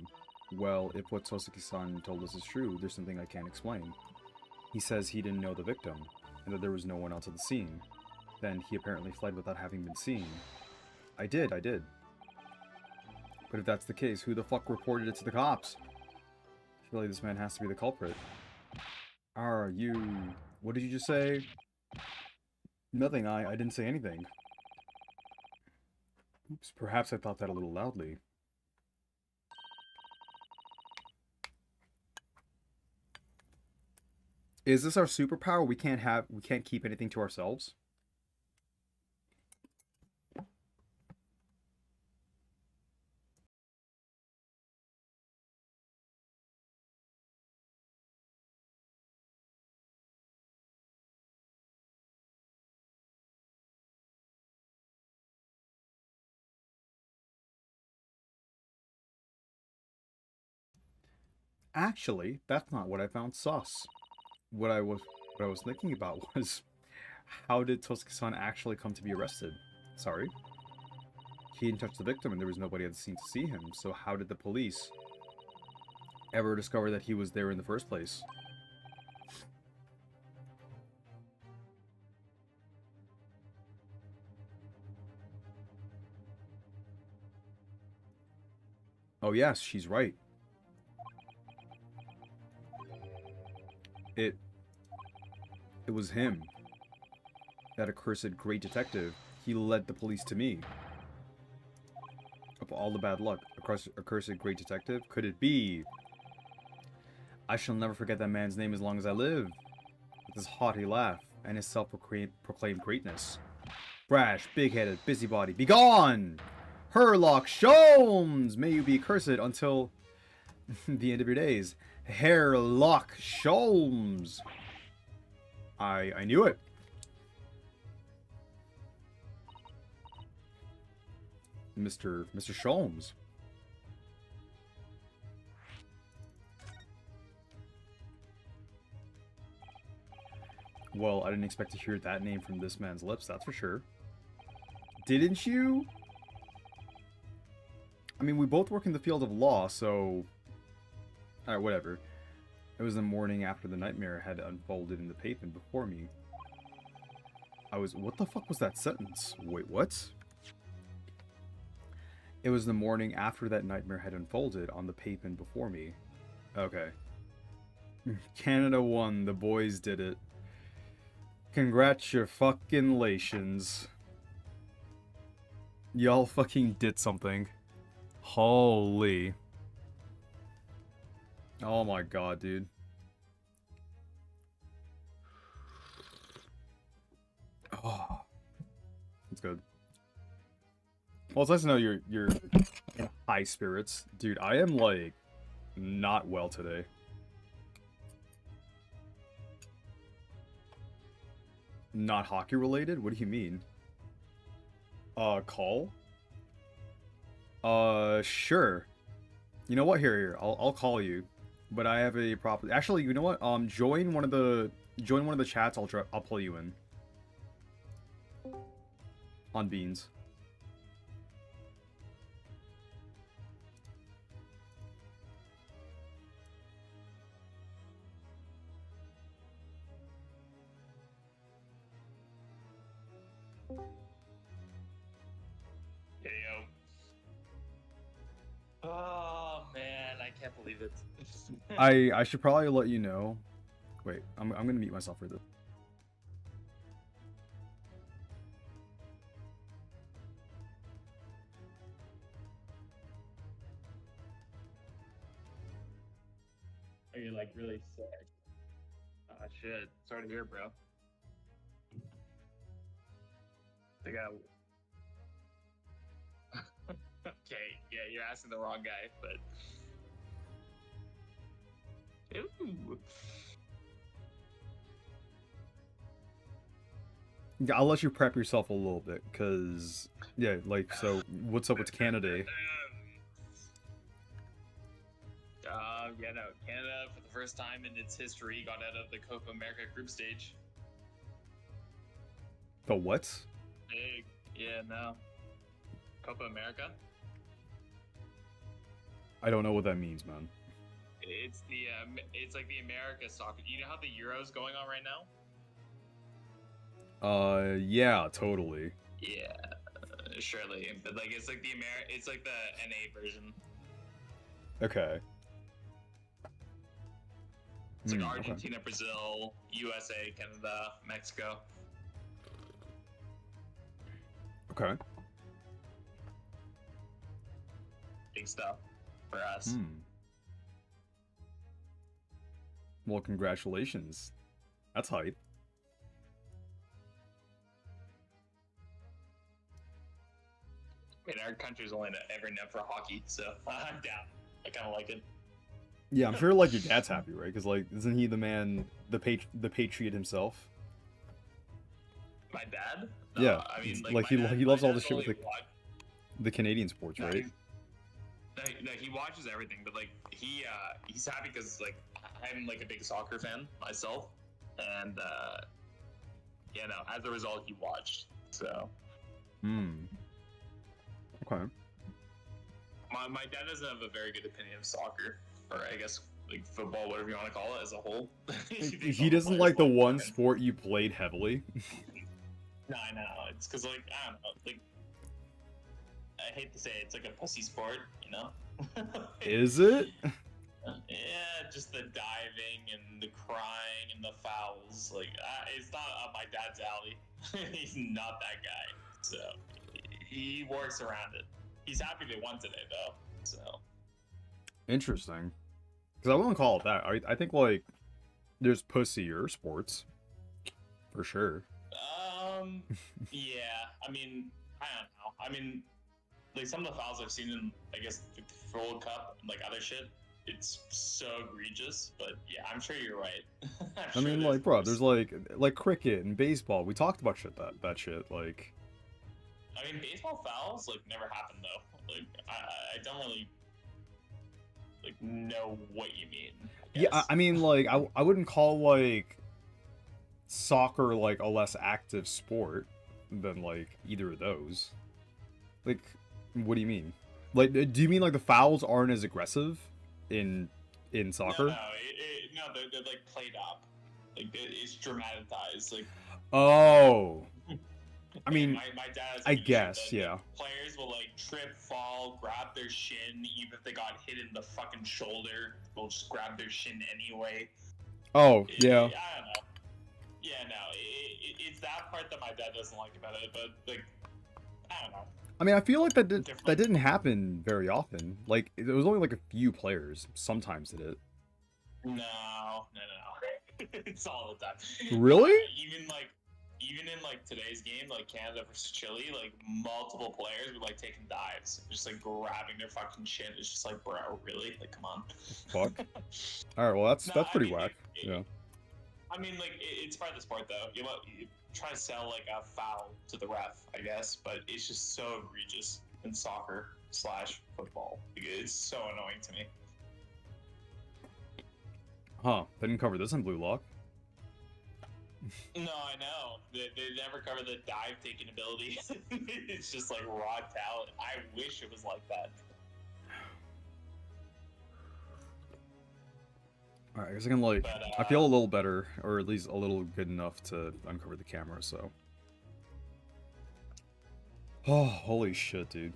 Well, if what Tosuke-san told us is true, there's something I can't explain. He says he didn't know the victim, and that there was no one else at the scene. Then he apparently fled without having been seen. I did. But if that's the case, who the fuck reported it to the cops? Surely this man has to be the culprit. Are you... What did you just say? Nothing, I didn't say anything. Oops, perhaps I thought that a little loudly. Is this our superpower? We can't keep anything to ourselves? Actually, that's not what I found sus. What I was thinking about was, how did Tosuke-san actually come to be arrested? Sorry? He didn't touch the victim and there was nobody at the scene to see him, so how did the police ever discover that he was there in the first place? Oh yes, she's right. It was him. That accursed great detective. He led the police to me. of all the bad luck. Accursed great detective? Could it be? I shall never forget that man's name as long as I live. With his haughty laugh and his self-proclaimed greatness. Brash, big-headed, busybody, begone! Herlock Sholmes! May you be cursed until the end of your days. Herlock Sholmes! I knew it. Mr. Sholmes. Well, I didn't expect to hear that name from this man's lips, that's for sure. Didn't you? I mean, we both work in the field of law, so... Alright, whatever. It was the morning after the nightmare had unfolded in the pavement before me. What the fuck was that sentence? Wait, what? It was the morning after that nightmare had unfolded on the pavement before me. Okay. Canada won. The boys did it. Congratulations. Y'all fucking did something. Holy. Oh my god, dude. Oh. That's good. Well, it's nice to know you're in high spirits. Dude, I am, like, not well today. Not hockey related? What do you mean? Call? Sure. You know what? Here. I'll call you. But I have a problem. Actually, you know what? Join one of the chats. I'll pull you in. On Beans. Oh man, I can't believe it. I should probably let you know. Wait, I'm gonna mute myself for this. Are you like really sick? Oh shit. Sorry to hear, bro. I got. Okay, yeah, you're asking the wrong guy, but. Ooh. I'll let you prep yourself a little bit, because, yeah, like, so, what's up with Canada? Yeah, no, Canada, for the first time in its history, got out of the Copa America group stage. The what? Big. Yeah, no. Copa America? I don't know what that means, man. It's like the America soccer. You know how the Euro's going on right now? Yeah, totally. Yeah, surely. But like, it's like it's like the NA version. Okay. It's like Argentina, okay. Brazil, USA, Canada, Mexico. Okay. Big stuff for us. Well, congratulations. That's hype. I mean, our country's only ever known for hockey, so I'm down. I kind of like it. Yeah, I'm sure, like, your dad's happy, right? Because, like, isn't he the man, the patriot himself? My dad? No, yeah, I mean, like he loves all the shit with the Canadian sports, right? No, he watches everything, but like he's happy because like I'm like a big soccer fan myself, and yeah, no, as a result, he watched. So. Okay. My dad doesn't have a very good opinion of soccer, or I guess like football, whatever you want to call it, as a whole. He doesn't like the one sport you played heavily. No, I know. It's because, like, I don't know. Like, I hate to say it, it's like a pussy sport, you know? Is it? Yeah, just the diving and the crying and the fouls. Like, it's not up my dad's alley. He's not that guy. So, he works around it. he's happy they won today though. So Interesting. Because I wouldn't call it that. I think, like, there's pussier sports. For sure. yeah. I mean, I don't know. I mean, like some of the fouls I've seen in, I guess, the World Cup and like other shit, it's so egregious. But yeah, I'm sure you're right. I mean, like, bro, there's like cricket and baseball. We talked about that shit. Like, I mean, baseball fouls like never happened though. Like, I don't really like know what you mean. yeah, I mean, like, I wouldn't call like soccer like a less active sport than like either of those. Like, what do you mean? Like, do you mean like the fouls aren't as aggressive in soccer? No, they're like played up. Like it's dramatized. Like Oh, I mean, my dad. I guess, yeah. Players will like trip, fall, grab their shin, even if they got hit in the fucking shoulder, they'll just grab their shin anyway. Oh, yeah. I don't know. Yeah, no, it's that part that my dad doesn't like about it, but like, I don't know. I mean, I feel like that didn't happen very often. Like, it was only like a few players sometimes did it. No. It's all the time. Really? Even in like today's game, like Canada versus Chile, like multiple players were like taking dives, just like grabbing their fucking shin. It's just like, bro, really? Like, come on. Fuck. All right, well that's pretty whack. Yeah. I mean, like it's part of the sport though. You try to sell like a foul to the ref, I guess, but it's just so egregious in soccer / football. It's so annoying to me. Huh? They didn't cover this in Blue Lock. No, I know. They never cover the dive taking ability. It's just like raw talent. I wish it was like that. Alright, I guess I can like... I feel a little better, or at least a little good enough to uncover the camera, so... Oh, holy shit, dude.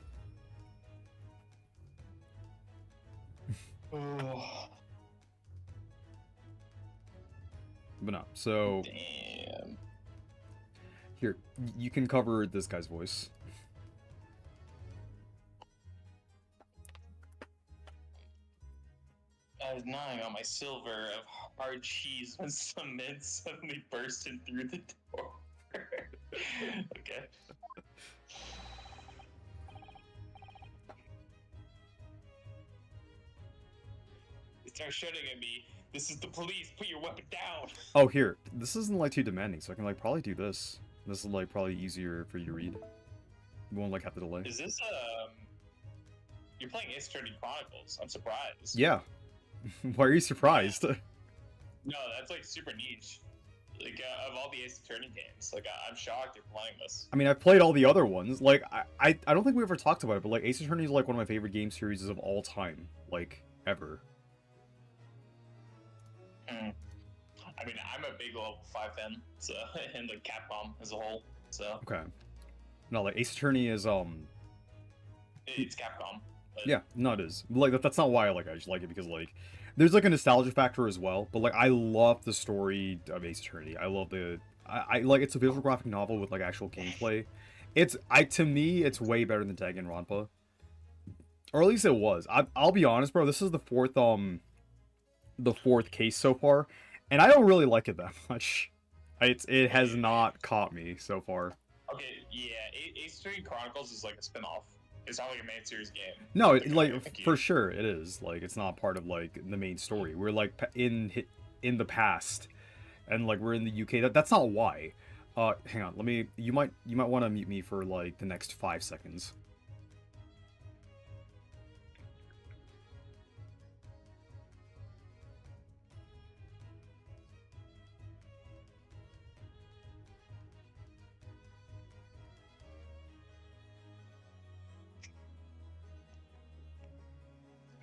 But no, so... Damn. Here, you can cover this guy's voice. I was gnawing on my silver of hard cheese when some men suddenly burst in through the door. Okay. They start shouting at me. This is the police. Put your weapon down. Oh, here. This isn't like too demanding, so I can like probably do this. This is like probably easier for you to read. You won't like have to delay. Is this You're playing Ace Attorney Chronicles. I'm surprised. Yeah. Why are you surprised? No, that's like super niche. Like of all the Ace Attorney games, like I'm shocked you're playing this. I mean, I've played all the other ones. Like, I don't think we ever talked about it, but like Ace Attorney is like one of my favorite game series of all time, like ever. I mean, I'm a big level 5 fan, so and like Capcom as a whole. So okay. No, like Ace Attorney is it's Capcom. But... Yeah, no, it is. Like that's not why I like it. I just like it because like there's like a nostalgia factor as well. But like I love the story of Ace Attorney. I love the I like it's a visual graphic novel with like actual gameplay. To me it's way better than Danganronpa. Or at least it was. I'll be honest, bro. This is the fourth case so far, and I don't really like it that much. It has not caught me so far. Okay, yeah, Ace Attorney Chronicles is like a spin-off. It's not like a main series game. No, for sure it is. Like it's not part of like the main story. We're like in the past, and like we're in the UK. That's not why. Hang on. You might want to mute me for like the next 5 seconds.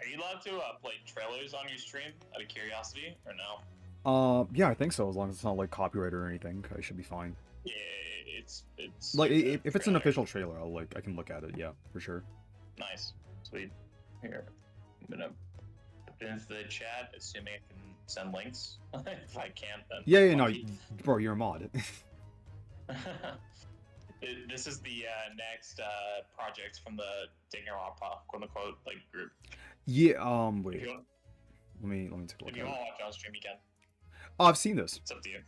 Are you allowed to play trailers on your stream out of curiosity, or no? Yeah, I think so. As long as it's not like copyright or anything, I should be fine. Yeah, it's like if it's an official trailer, I can look at it. Yeah, for sure. Nice, sweet. Here, I'm gonna put it into the chat, assuming I can send links. If I can't, then yeah, no, bro, you're a mod. This is the next project from the Danganronpa quote unquote like group. Yeah. If Wait. you want, Let me take a look if you at want it. to watch it on stream, you can. Oh, I've seen this. It's up to you.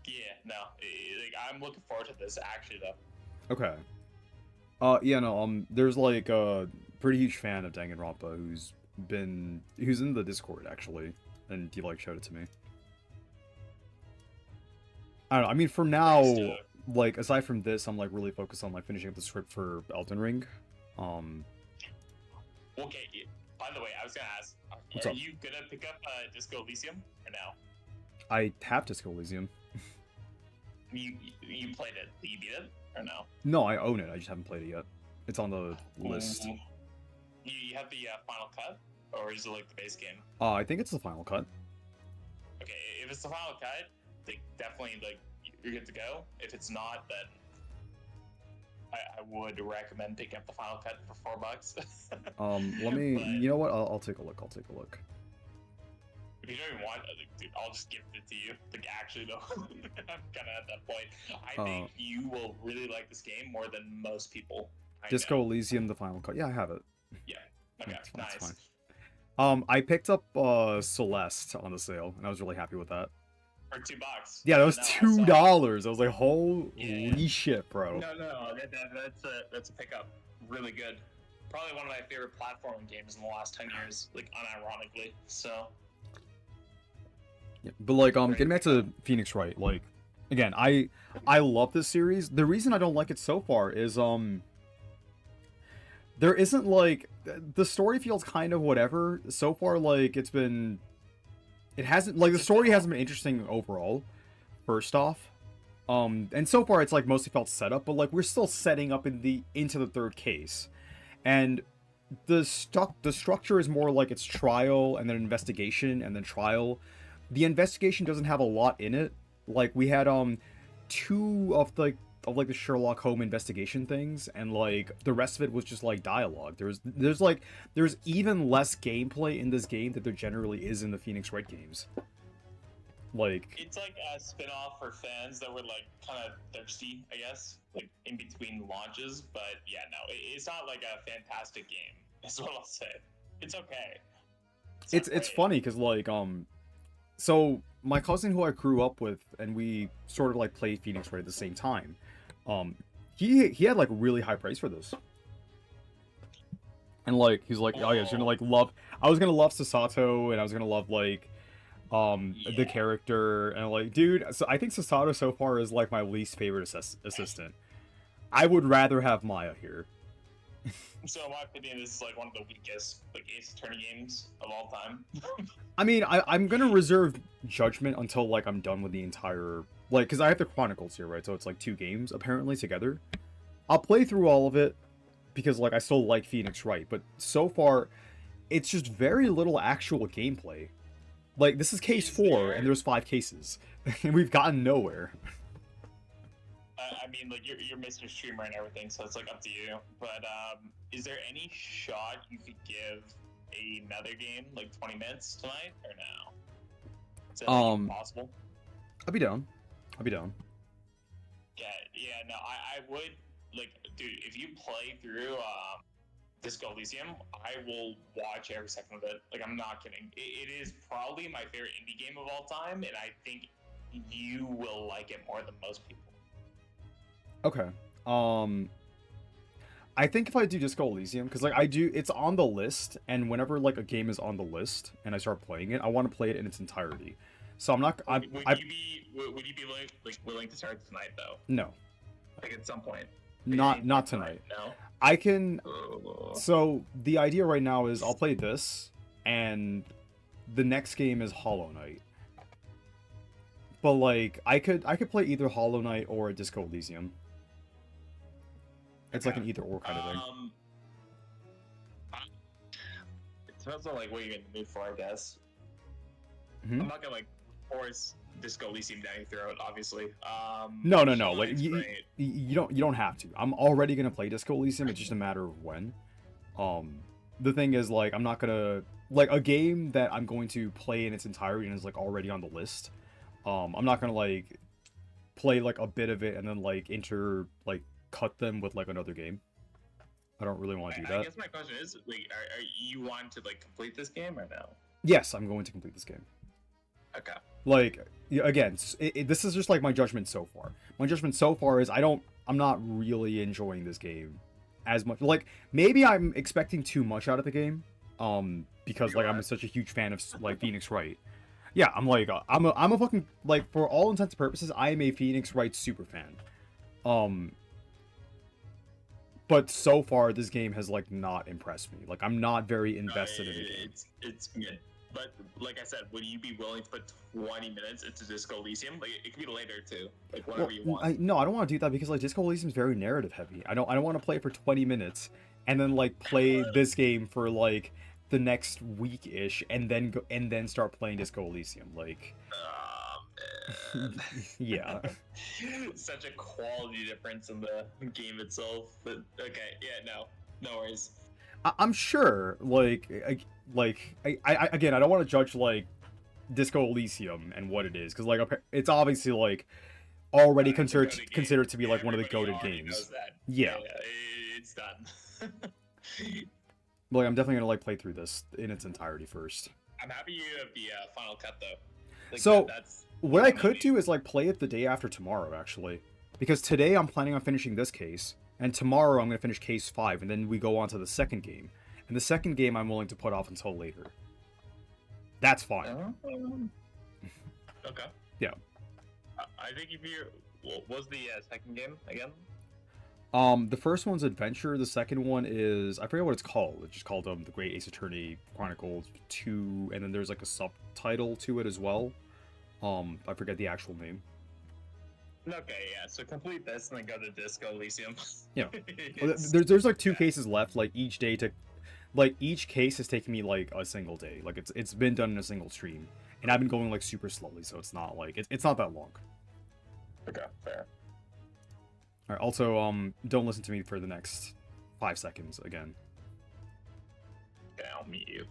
Yeah, no, like, I'm looking forward to this actually though. Okay. Yeah, no, there's like a pretty huge fan of Danganronpa who's in the Discord actually, and he like showed it to me. I don't know. I mean, for now, like aside from this, I'm like really focused on like finishing up the script for Elden Ring. Okay. By the way, I was gonna ask, What's are up? you gonna pick up Disco Elysium or no? I have Disco Elysium. You played it? Did you beat it or no? No, I own it. I just haven't played it yet. It's on the list. Ooh. You have the final cut, or is it like the base game? I think it's the final cut. Okay, if it's the final cut, like definitely like you're good to go. If it's not, then I would recommend picking up the final cut for $4. Let me. But You know what? I'll take a look. I'll take a look. if you don't even want, like, dude, I'll just give it to you. Like actually though, I'm kind of at that point. I think you will really like this game more than most people. Disco Elysium, the final cut. Yeah, I have it. Yeah. Okay. It's fine, Nice. it's I picked up Celeste on the sale, and I was really happy with that. For $2. Yeah, that was No, I saw it. $2. I was like, holy Yeah. shit, bro. No, that's a pickup. Really good. Probably one of my favorite platforming games in the last 10 years, like unironically. So Yeah, but like, getting back to Phoenix Wright, like, again, I love this series. The reason I don't like it so far is there isn't like the story feels kind of whatever so far. Like it hasn't like the story hasn't been interesting overall. First off, and so far it's like mostly felt set up, but like we're still setting up into the third case, and the structure is more like it's trial and then investigation and then trial. The investigation doesn't have a lot in it. Like we had two of the Sherlock Holmes investigation things, and like the rest of it was just like dialogue. There's even less gameplay in this game that there generally is in the Phoenix Wright games. Like it's like a spin-off for fans that were like kind of thirsty, I guess, like in between launches. But yeah, no, it's not like a fantastic game. Is what I'll say. It's okay. it's great. funny because like so my cousin who I grew up with and we sort of like played Phoenix Wright at the same time. He had like really high praise for this. And like he's like, oh yeah, it's gonna like love. I was gonna love Sasato, and I was gonna love like the character, and like, dude. So I think Sasato so far is like my least favorite assistant. I would rather have Maya here. So in my opinion, this is like one of the weakest like Ace Attorney games of all time. I mean, I'm gonna reserve judgment until like I'm done with the entire like, because I have the Chronicles here, right? So it's like 2 games apparently together. I'll play through all of it because like I still like Phoenix Wright, but so far it's just very little actual gameplay. Like this is case 4 and there's 5 cases and we've gotten nowhere. I mean, like you're Mr. Streamer and everything, so it's like up to you. But is there any shot you could give another game like 20 minutes tonight or no? Is that like, possible? I'll be down. Yeah, no, I would like, dude. If you play through Disco Elysium, I will watch every second of it. Like, I'm not kidding. It is probably my favorite indie game of all time, and I think you will like it more than most people. Okay. I think if I do Disco Elysium, because like it's on the list, and whenever like a game is on the list and I start playing it, I want to play it in its entirety. So I'm not. Would you be willing to start tonight though? No. Like at some point. Not tonight. No. I can. So the idea right now is I'll play this, and the next game is Hollow Knight. But like I could play either Hollow Knight or a Disco Elysium. It's like an either or kind of thing. It depends on like what you're in the mood for, I guess. Mm-hmm. I'm not gonna like force Disco Elysium down your throat, obviously. No. Like you don't have to. I'm already gonna play Disco Elysium. It's just a matter of when. The thing is, like, I'm not gonna like a game that I'm going to play in its entirety and is like already on the list. I'm not gonna like play like a bit of it and then like enter like cut them with like another game. I don't really want to do I that. guess my question is, like, are you wanting to like complete this game or no? Yes, I'm going to complete this game. Okay. Like, again, this is just like my judgment so far. My judgment so far is I'm not really enjoying this game as much. Like, maybe I'm expecting too much out of the game, because like I'm such a huge fan of like Phoenix Wright. Yeah, I'm like I'm a fucking, like, for all intents and purposes, I am a Phoenix Wright super fan. But so far this game has like not impressed me. Like, I'm not very invested in the game. It's good. But like I said, would you be willing to put 20 minutes into Disco Elysium? Like, it could be later too, like whatever you want. No, I don't want to do that because like Disco Elysium is very narrative heavy. I don't want to play it for 20 minutes and then like play this game for like the next week ish and then start playing Disco Elysium. Like, Man. yeah. Such a quality difference in the game itself. But okay, yeah, no worries. I'm sure. Like, I again, I don't want to judge like Disco Elysium and what it is because like it's obviously like already considered to be like one of the goated games. Yeah. It's done. Like, I'm definitely gonna like play through this in its entirety first. I'm happy you have the final cut though. Like, So that's what I could do is like play it the day after tomorrow, actually, because today I'm planning on finishing this case, and tomorrow I'm gonna finish case 5, and then we go on to the second game. And the second game I'm willing to put off until later. That's fine. Okay. Yeah. I think if you what was the second game again? The first one's Adventure. The second one is, I forget what it's called. It's just called The Great Ace Attorney Chronicles 2, and then there's like a subtitle to it as well. I forget the actual name. Okay, yeah. So complete this and then go to Disco Elysium. Yeah. There's like 2 cases left. Like each case has taken me like a single day. Like it's been done in a single stream, and I've been going like super slowly, so it's not like it's not that long. Okay, fair. All right. Also, don't listen to me for the next 5 seconds again. Okay, I'll meet you.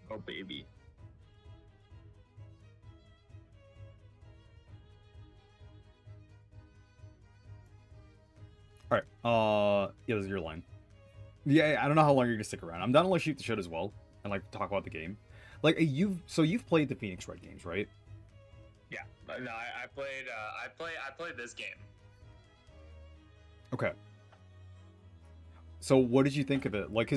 Oh, baby. All right. Yeah, this is your line. Yeah, I don't know how long you're gonna stick around. I'm down to like shoot the shit as well and like talk about the game. Like, you've played the Phoenix Wright games, right? Yeah. No, I played this game. Okay. So what did you think of it? Like,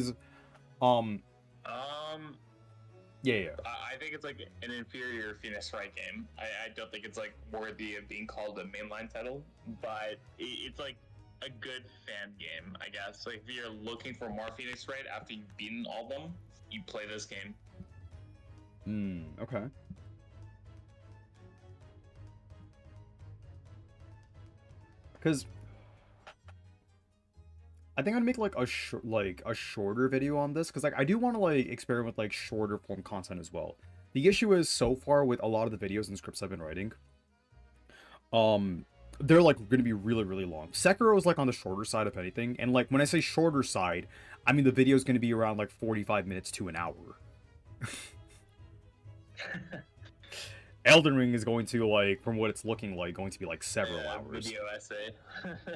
yeah. I think it's like an inferior Phoenix Wright game. I don't think it's like worthy of being called a mainline title, but it's like a good fan game, I guess. Like, if you're looking for more Phoenix Wright after you've beaten all of them, you play this game. Okay. Because I think I'd make like a shorter video on this, because like I do want to like experiment with like shorter form content as well. The issue is, so far with a lot of the videos and scripts I've been writing, they're like going to be really, really long. Sekiro is like on the shorter side of anything, and like when I say shorter side, I mean the video is going to be around like 45 minutes to an hour. Elden Ring is going to, like, from what it's looking like, going to be like several hours. Video essay.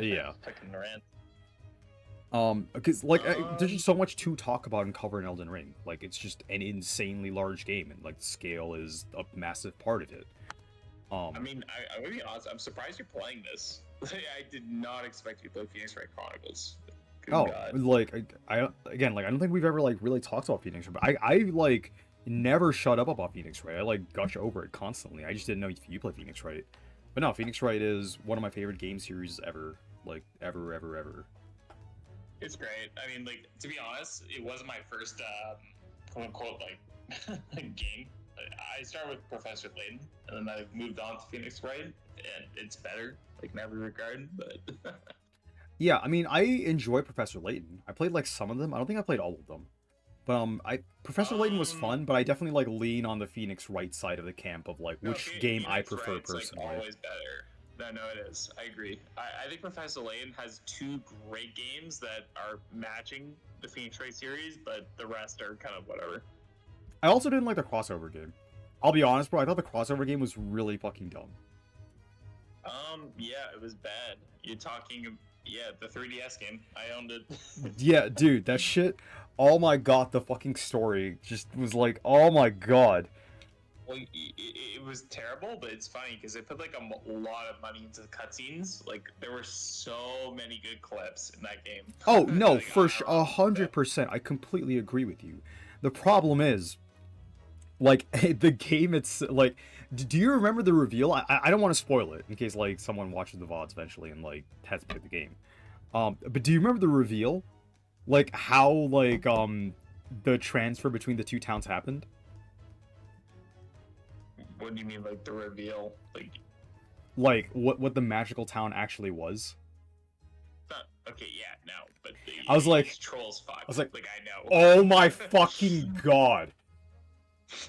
Yeah. Fucking rant. Because like there's just so much to talk about and cover in Elden Ring. Like, it's just an insanely large game, and like the scale is a massive part of it. I mean, I'm gonna be honest. I'm surprised you're playing this. I did not expect you to play Phoenix Wright Chronicles. Good God. Like I again, like I don't think we've ever like really talked about Phoenix Wright, but I like never shut up about Phoenix Wright. I like gush over it constantly. I just didn't know if you play Phoenix Wright. But no, Phoenix Wright is one of my favorite game series ever. Like, ever. It's great. I mean, like, to be honest, it wasn't my first quote unquote like game. I started with Professor Layton, and then I moved on to Phoenix Wright, and it's better, like, in every regard. But yeah, I mean, I enjoy Professor Layton. I played like some of them. I don't think I played all of them. But Professor Layton was Um, fun, but I definitely like lean on the Phoenix Wright side of the camp of like no, which game I Phoenix prefer Wright's like personally. always better. No, it is. I agree. I think Professor Layton has two great games that are matching the Phoenix Wright series, but the rest are kind of whatever. I also didn't like the crossover game. I'll be honest, bro. I thought the crossover game was really fucking dumb. Yeah, it was bad. You're talking, yeah, the 3DS game. I owned it. Yeah, dude, that shit. Oh my god, the fucking story just was like, oh my god. Well, it was terrible, but it's funny because they put like a lot of money into the cutscenes. Like there were so many good clips in that game. Oh no, Like for sure, IRL. 100%. I completely agree with you. The problem is, like, the game. It's like, do you remember the reveal? I don't want to spoil it in case like someone watches the VODs eventually and like has to play the game. But do you remember the reveal? Like how like the transfer between the two towns happened? What do you mean, like the reveal? Like what the magical town actually was? Not, okay, yeah, no, but I was like, it's trolls fuck. I was like, I know. oh my fucking god.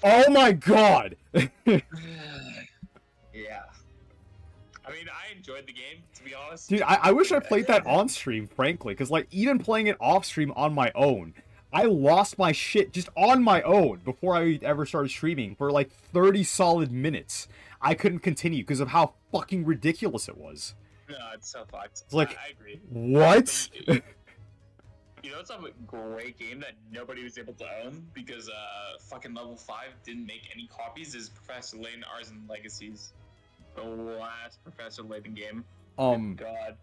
Oh my god. Yeah. I mean, I enjoyed the game, to be honest. Dude, I wish I played that on stream, frankly, because like even playing it off stream on my own, I lost my shit just on my own before I ever started streaming for like 30 solid minutes. I couldn't continue because of how fucking ridiculous it was. No, it's so fucked. It's like, I agree. what? You know, it's a great game that nobody was able to own because fucking Level 5 didn't make any copies. Is Professor Layton Ars and Legacies. The last Professor Layton game. Good God.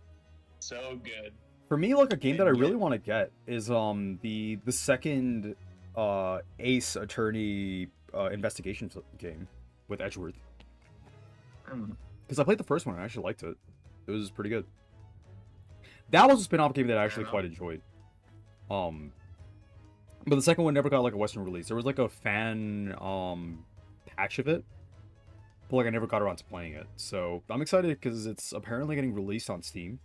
So good. For me, like a game that I really want to get is the second Ace Attorney investigation game with Edgeworth. Because I played the first one and I actually liked it. It was pretty good. That was a spin-off game that I actually quite enjoyed. But the second one never got like a Western release. There was like a fan patch of it, but like I never got around to playing it. So I'm excited because it's apparently getting released on Steam.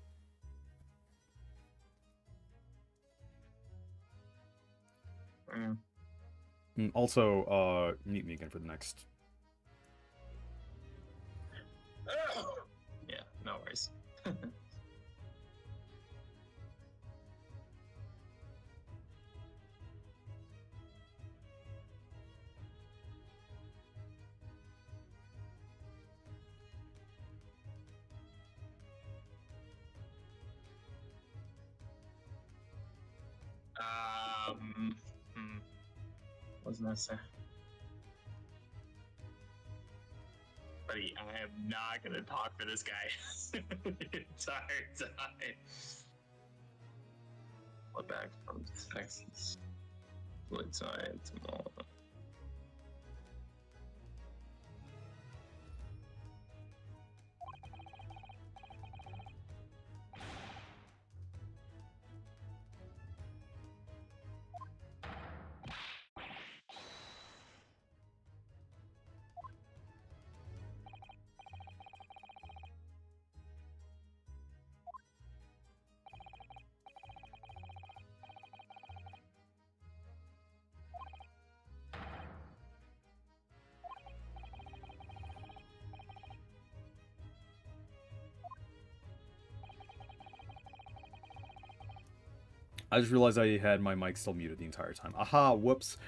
And also, mute me again for the next. Yeah, no worries. What was I gonna say? Buddy, I am not gonna talk for this guy the entire time. What back from Texas? Woodside tomorrow. I just realized I had my mic still muted the entire time. Aha, whoops.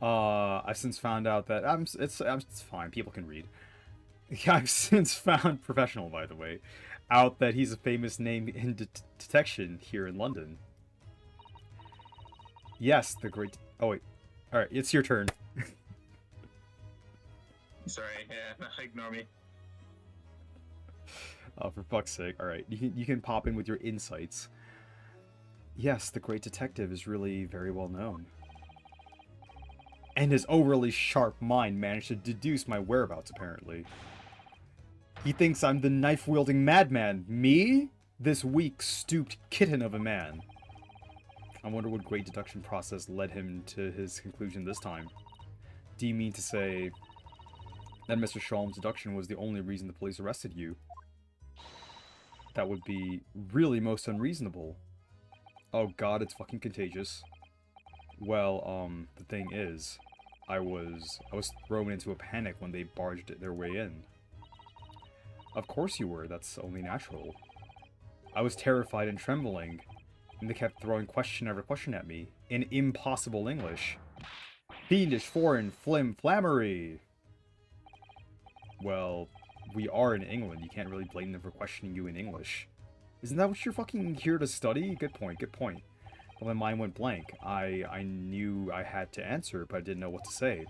I've since found out that it's fine. People can read. I've since found professional, by the way, out that he's a famous name in detection here in London. Yes, the great. Oh wait, all right, it's your turn. Sorry, yeah, ignore me. Oh, for fuck's sake! All right, you can pop in with your insights. Yes, the great detective is really very well known. And his overly sharp mind managed to deduce my whereabouts, apparently. He thinks I'm the knife-wielding madman. Me? This weak, stooped kitten of a man. I wonder what great deduction process led him to his conclusion this time. Do you mean to say that Mr. Shalom's deduction was the only reason the police arrested you? That would be really most unreasonable. Oh god, it's fucking contagious. Well, the thing is, I was thrown into a panic when they barged their way in. Of course you were, that's only natural. I was terrified and trembling, and they kept throwing question after question at me, in impossible English. Fiendish, foreign, flammery! Well, we are in England, you can't really blame them for questioning you in English. Isn't that what you're fucking here to study? Good point, good point. But my mind went blank. I knew I had to answer, but I didn't know what to say.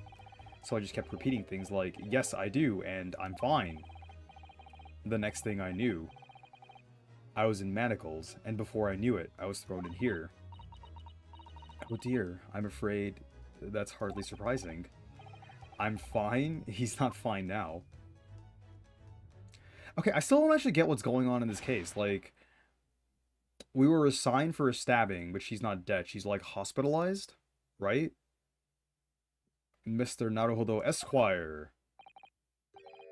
So I just kept repeating things like, yes, I do, and I'm fine. The next thing I knew, I was in manacles, and before I knew it, I was thrown in here. Oh dear, I'm afraid that's hardly surprising. I'm fine? He's not fine now. Okay, I still don't actually get what's going on in this case. Like, we were assigned for a stabbing, but she's not dead. She's, like, hospitalized, right? Mr. Naruhodo Esquire.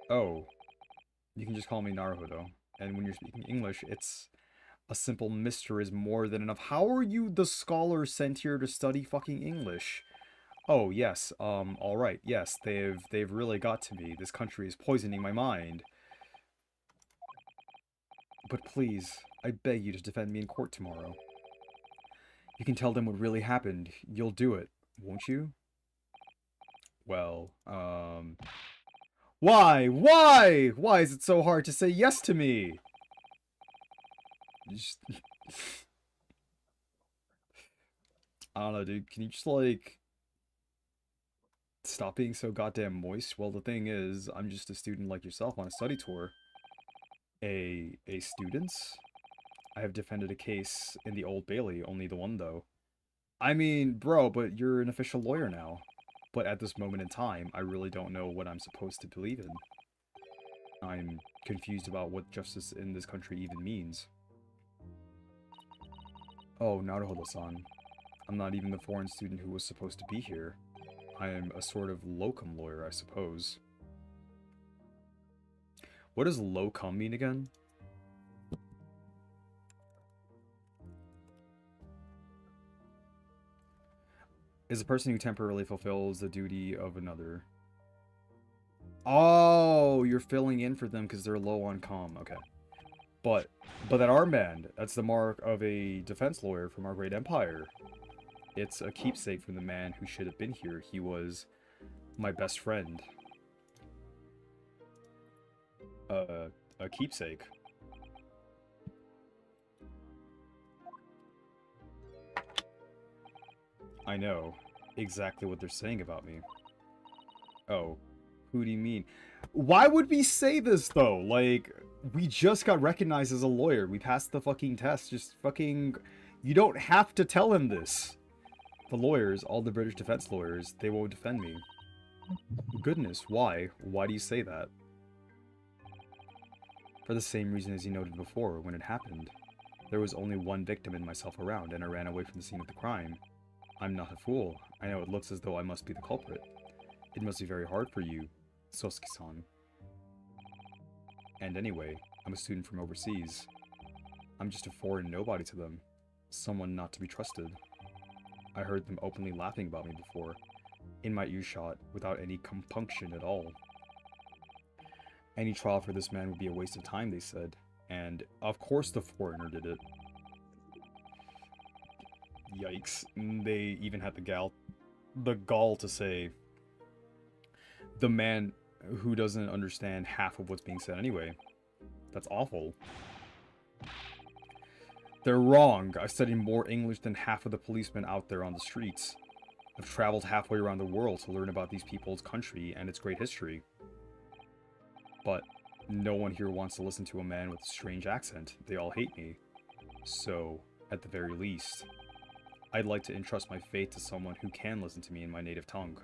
Oh. You can just call me Naruhodo. And when you're speaking English, it's a simple Mr. is more than enough. How are you the scholar sent here to study fucking English? Oh, yes, alright, yes, they've really got to me. This country is poisoning my mind. But please, I beg you to defend me in court tomorrow. You can tell them what really happened. You'll do it, won't you? Well, Why? Why? Why is it so hard to say yes to me? Just... I don't know, dude. Can you just, like... stop being so goddamn moist? Well, the thing is, I'm just a student like yourself on a study tour. A student? I have defended a case in the Old Bailey, only the one, though. I mean, bro, but you're an official lawyer now. But at this moment in time, I really don't know what I'm supposed to believe in. I'm confused about what justice in this country even means. Oh, Naruhodo-san. I'm not even the foreign student who was supposed to be here. I am a sort of locum lawyer, I suppose. What does locum mean again? Is a person who temporarily fulfills the duty of another. Oh, you're filling in for them because they're low on comm. Okay. But that armband, that's the mark of a defense lawyer from our great empire. It's a keepsake from the man who should have been here. He was my best friend. A keepsake. I know exactly what they're saying about me. Oh, who do you mean? Why would we say this, though? Like, we just got recognized as a lawyer. We passed the fucking test. Just fucking... You don't have to tell him this. The lawyers, all the British defense lawyers, they won't defend me. Goodness, why? Why do you say that? For the same reason as you noted before, when it happened. There was only one victim and myself around, and I ran away from the scene of the crime. I'm not a fool. I know it looks as though I must be the culprit. It must be very hard for you, Sosuke-san. And anyway, I'm a student from overseas. I'm just a foreign nobody to them. Someone not to be trusted. I heard them openly laughing about me before, in my earshot, without any compunction at all. Any trial for this man would be a waste of time, they said. And, of course the foreigner did it. Yikes. They even had the gall to say, the man who doesn't understand half of what's being said anyway. That's awful. They're wrong. I studied more English than half of the policemen out there on the streets. I've traveled halfway around the world to learn about these people's country and its great history. But no one here wants to listen to a man with a strange accent. They all hate me. So, at the very least, I'd like to entrust my fate to someone who can listen to me in my native tongue.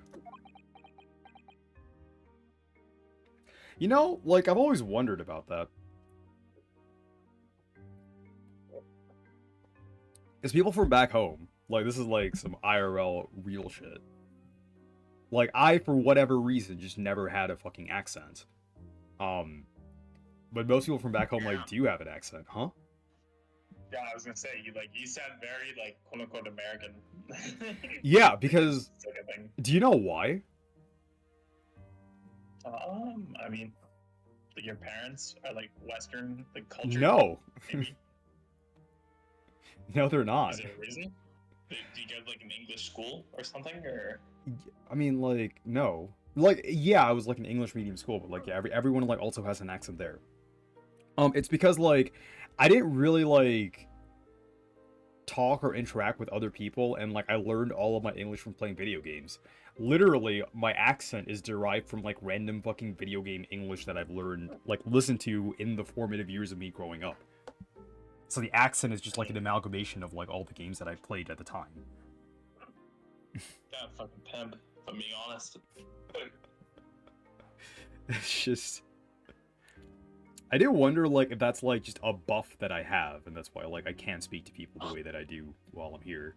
You know, like, I've always wondered about that. Because people from back home, like, this is like some IRL real shit. Like, I, for whatever reason, just never had a fucking accent. But most people from back home, like, do have an accent, huh? Yeah, I was gonna say you sound very like quote unquote American. Yeah, because It's like a thing. do you know why? I mean, like your parents are like Western like culture. No. Maybe. No, they're not. Is there a reason? Do you go to like an English school or something, or? I mean, like, no. Like, yeah, I was like an English medium school, but like, yeah, everyone like also has an accent there. It's because like I didn't really like talk or interact with other people, and like I learned all of my English from playing video games. Literally, my accent is derived from like random fucking video game English that I've learned, like listened to in the formative years of me growing up. So the accent is just like an amalgamation of like all the games that I played at the time. Yeah, fucking pimp. If I'm being honest. It's just I do wonder like if that's like just a buff that I have, and that's why like I can't speak to people the way that I do while I'm here.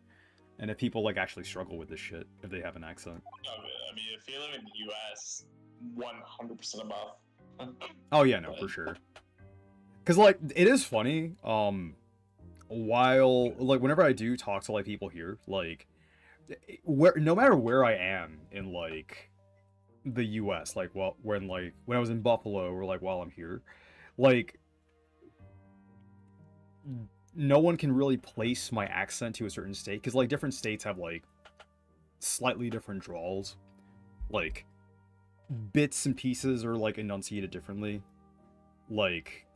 And if people like actually struggle with this shit if they have an accent. I mean, if you live in the U.S., 100% a buff. Oh yeah, no, for sure. Cause like it is funny, while like whenever I do talk to like people here, like where no matter where I am in like the US, like when I was in Buffalo or like while I'm here, like no one can really place my accent to a certain state because like different states have like slightly different drawls, like bits and pieces are like enunciated differently. Like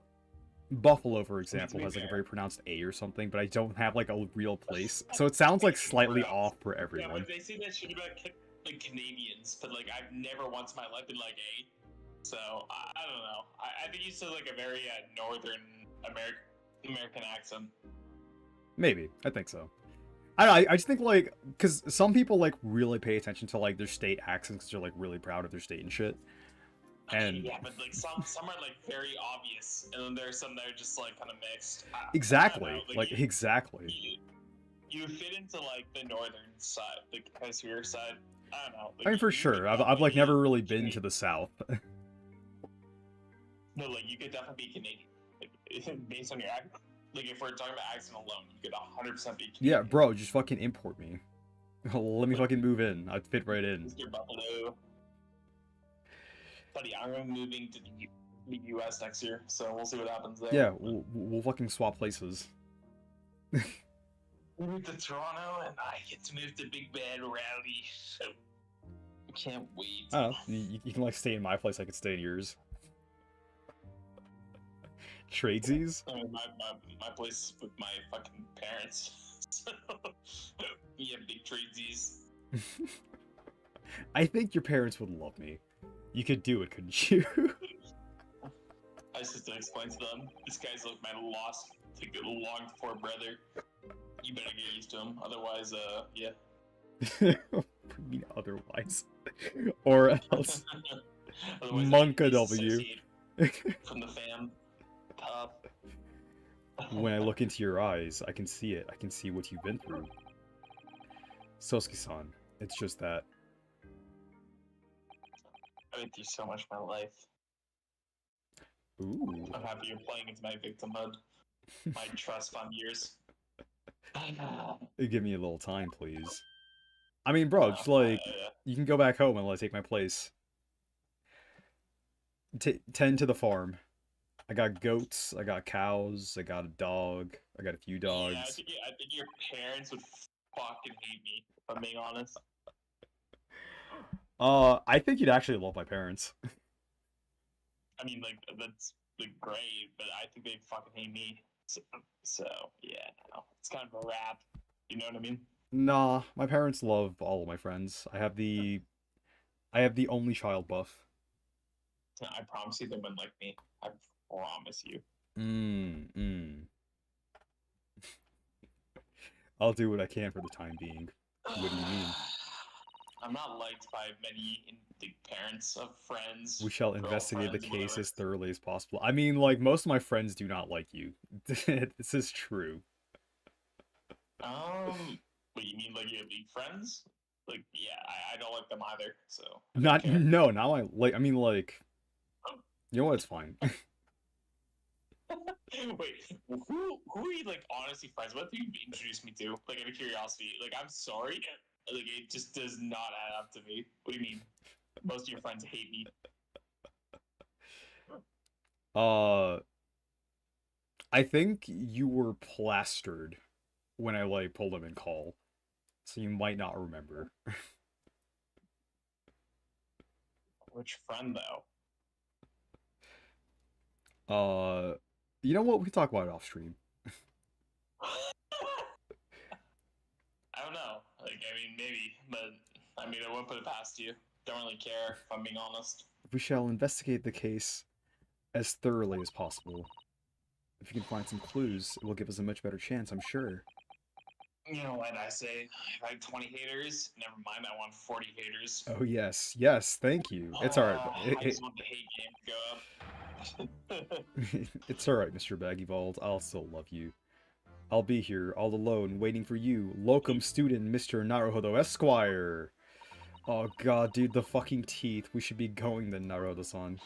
Buffalo, for example, has like a very pronounced A or something, but I don't have like a real place, so it sounds like slightly off for Yeah, everyone. but they say that shit about like Canadians, but like I've never once in my life been like A. So I don't know. I think you said like a very northern American accent. Maybe I think so. I don't know, I just think like because some people like really pay attention to like their state accents because they're like really proud of their state and shit. And yeah, but like some are like very obvious, and then there's some that are just like kind of mixed. exactly, I don't know, like exactly. You fit into like the northern side, like hemisphere side. I don't know. Like, I mean, for you sure. could I've like never really been Canadian. to the South. No, like you could definitely be Canadian. Like, based on your accent. Like if we're talking about accent alone, you could 100% be Canadian. Yeah, bro, just fucking import me. Let me fucking move in. I'd fit right in. Mr. Buffalo. Buddy, I'm moving to the U.S. next year, so we'll see what happens there. Yeah, we'll fucking swap places. We moved to Toronto, and I get to move to Big Bad Rowdy. So I can't wait. I don't know. You can like stay in my place. I could stay in yours. Tradesies? I mean, my place with my fucking parents. So, yeah, big tradesies. I think your parents would love me. You could do it, couldn't you? I just have to explain to them, this guy's like my lost, like long for brother. You better get used to him, otherwise, yeah. I mean, otherwise. Or else. Otherwise, Monka he's W. associated from the fam. Tough. When I look into your eyes, I can see it. I can see what you've been through. Sosuke-san, it's just that. I went through so much in my life. Ooh. I'm happy you're playing into my victimhood. My trust fund years. Give me a little time, please. I mean, bro, just like, you can go back home and like take my place. Tend to the farm. I got goats, I got cows, I got a dog, I got a few dogs. Yeah, I think your parents would fucking hate me, if I'm being honest. I think you'd actually love my parents. I mean, like, that's like, great, but I think they'd fucking hate me. So yeah, no, it's kind of a wrap. You know what I mean? Nah, my parents love all of my friends. I have the only child buff. I promise you they wouldn't like me. I promise you. I'll do what I can for the time being. What do you mean? I'm not liked by many the parents of friends. We shall investigate the girlfriends, case whatever. as thoroughly as possible. I mean, like, most of my friends do not like you. This is true. What you mean, like you have big friends? Like, yeah, I don't like them either. So Not, care. no, now I like, I mean, like, you know what, it's fine. Wait, who are you like honestly friends with? Who you introduced me to? Like out of curiosity. Like I'm sorry. Like it just does not add up to me. What do you mean? Most of your friends hate me. Uh, I think you were plastered when I like pulled him in call, so you might not remember. Which friend though? Uh, you know what? We can talk about it off stream. I don't know. Like I mean maybe, but I mean I wouldn't put it past you. Don't really care if I'm being honest. We shall investigate the case as thoroughly as possible. If you can find some clues, it will give us a much better chance, I'm sure. You know what I say? If I had 20 haters, never mind. I want 40 haters. Oh yes, yes, thank you. It's alright. I just want the hate game to go up. It's alright, Mr. Baggyvold. I'll still love you. I'll be here, all alone, waiting for you, locum student Mr. Naruhodo Esquire. Oh god, dude, the fucking teeth. We should be going then, Naruhodo-san.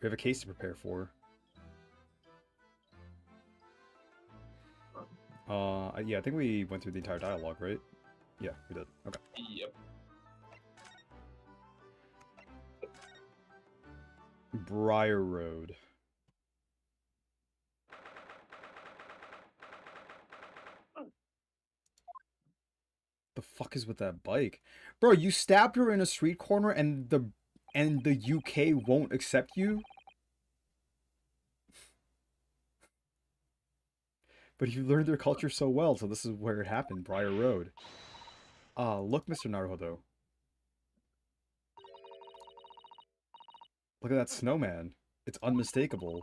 We have a case to prepare for. Yeah, I think we went through the entire dialogue, right? Yeah, we did. Okay. Yep. Briar Road. The fuck is with that bike? Bro, you stabbed her in a street corner and the UK won't accept you? But you learned their culture so well, so this is where it happened, Briar Road. Look, Mr. Naruhodo. Look at that snowman. It's unmistakable.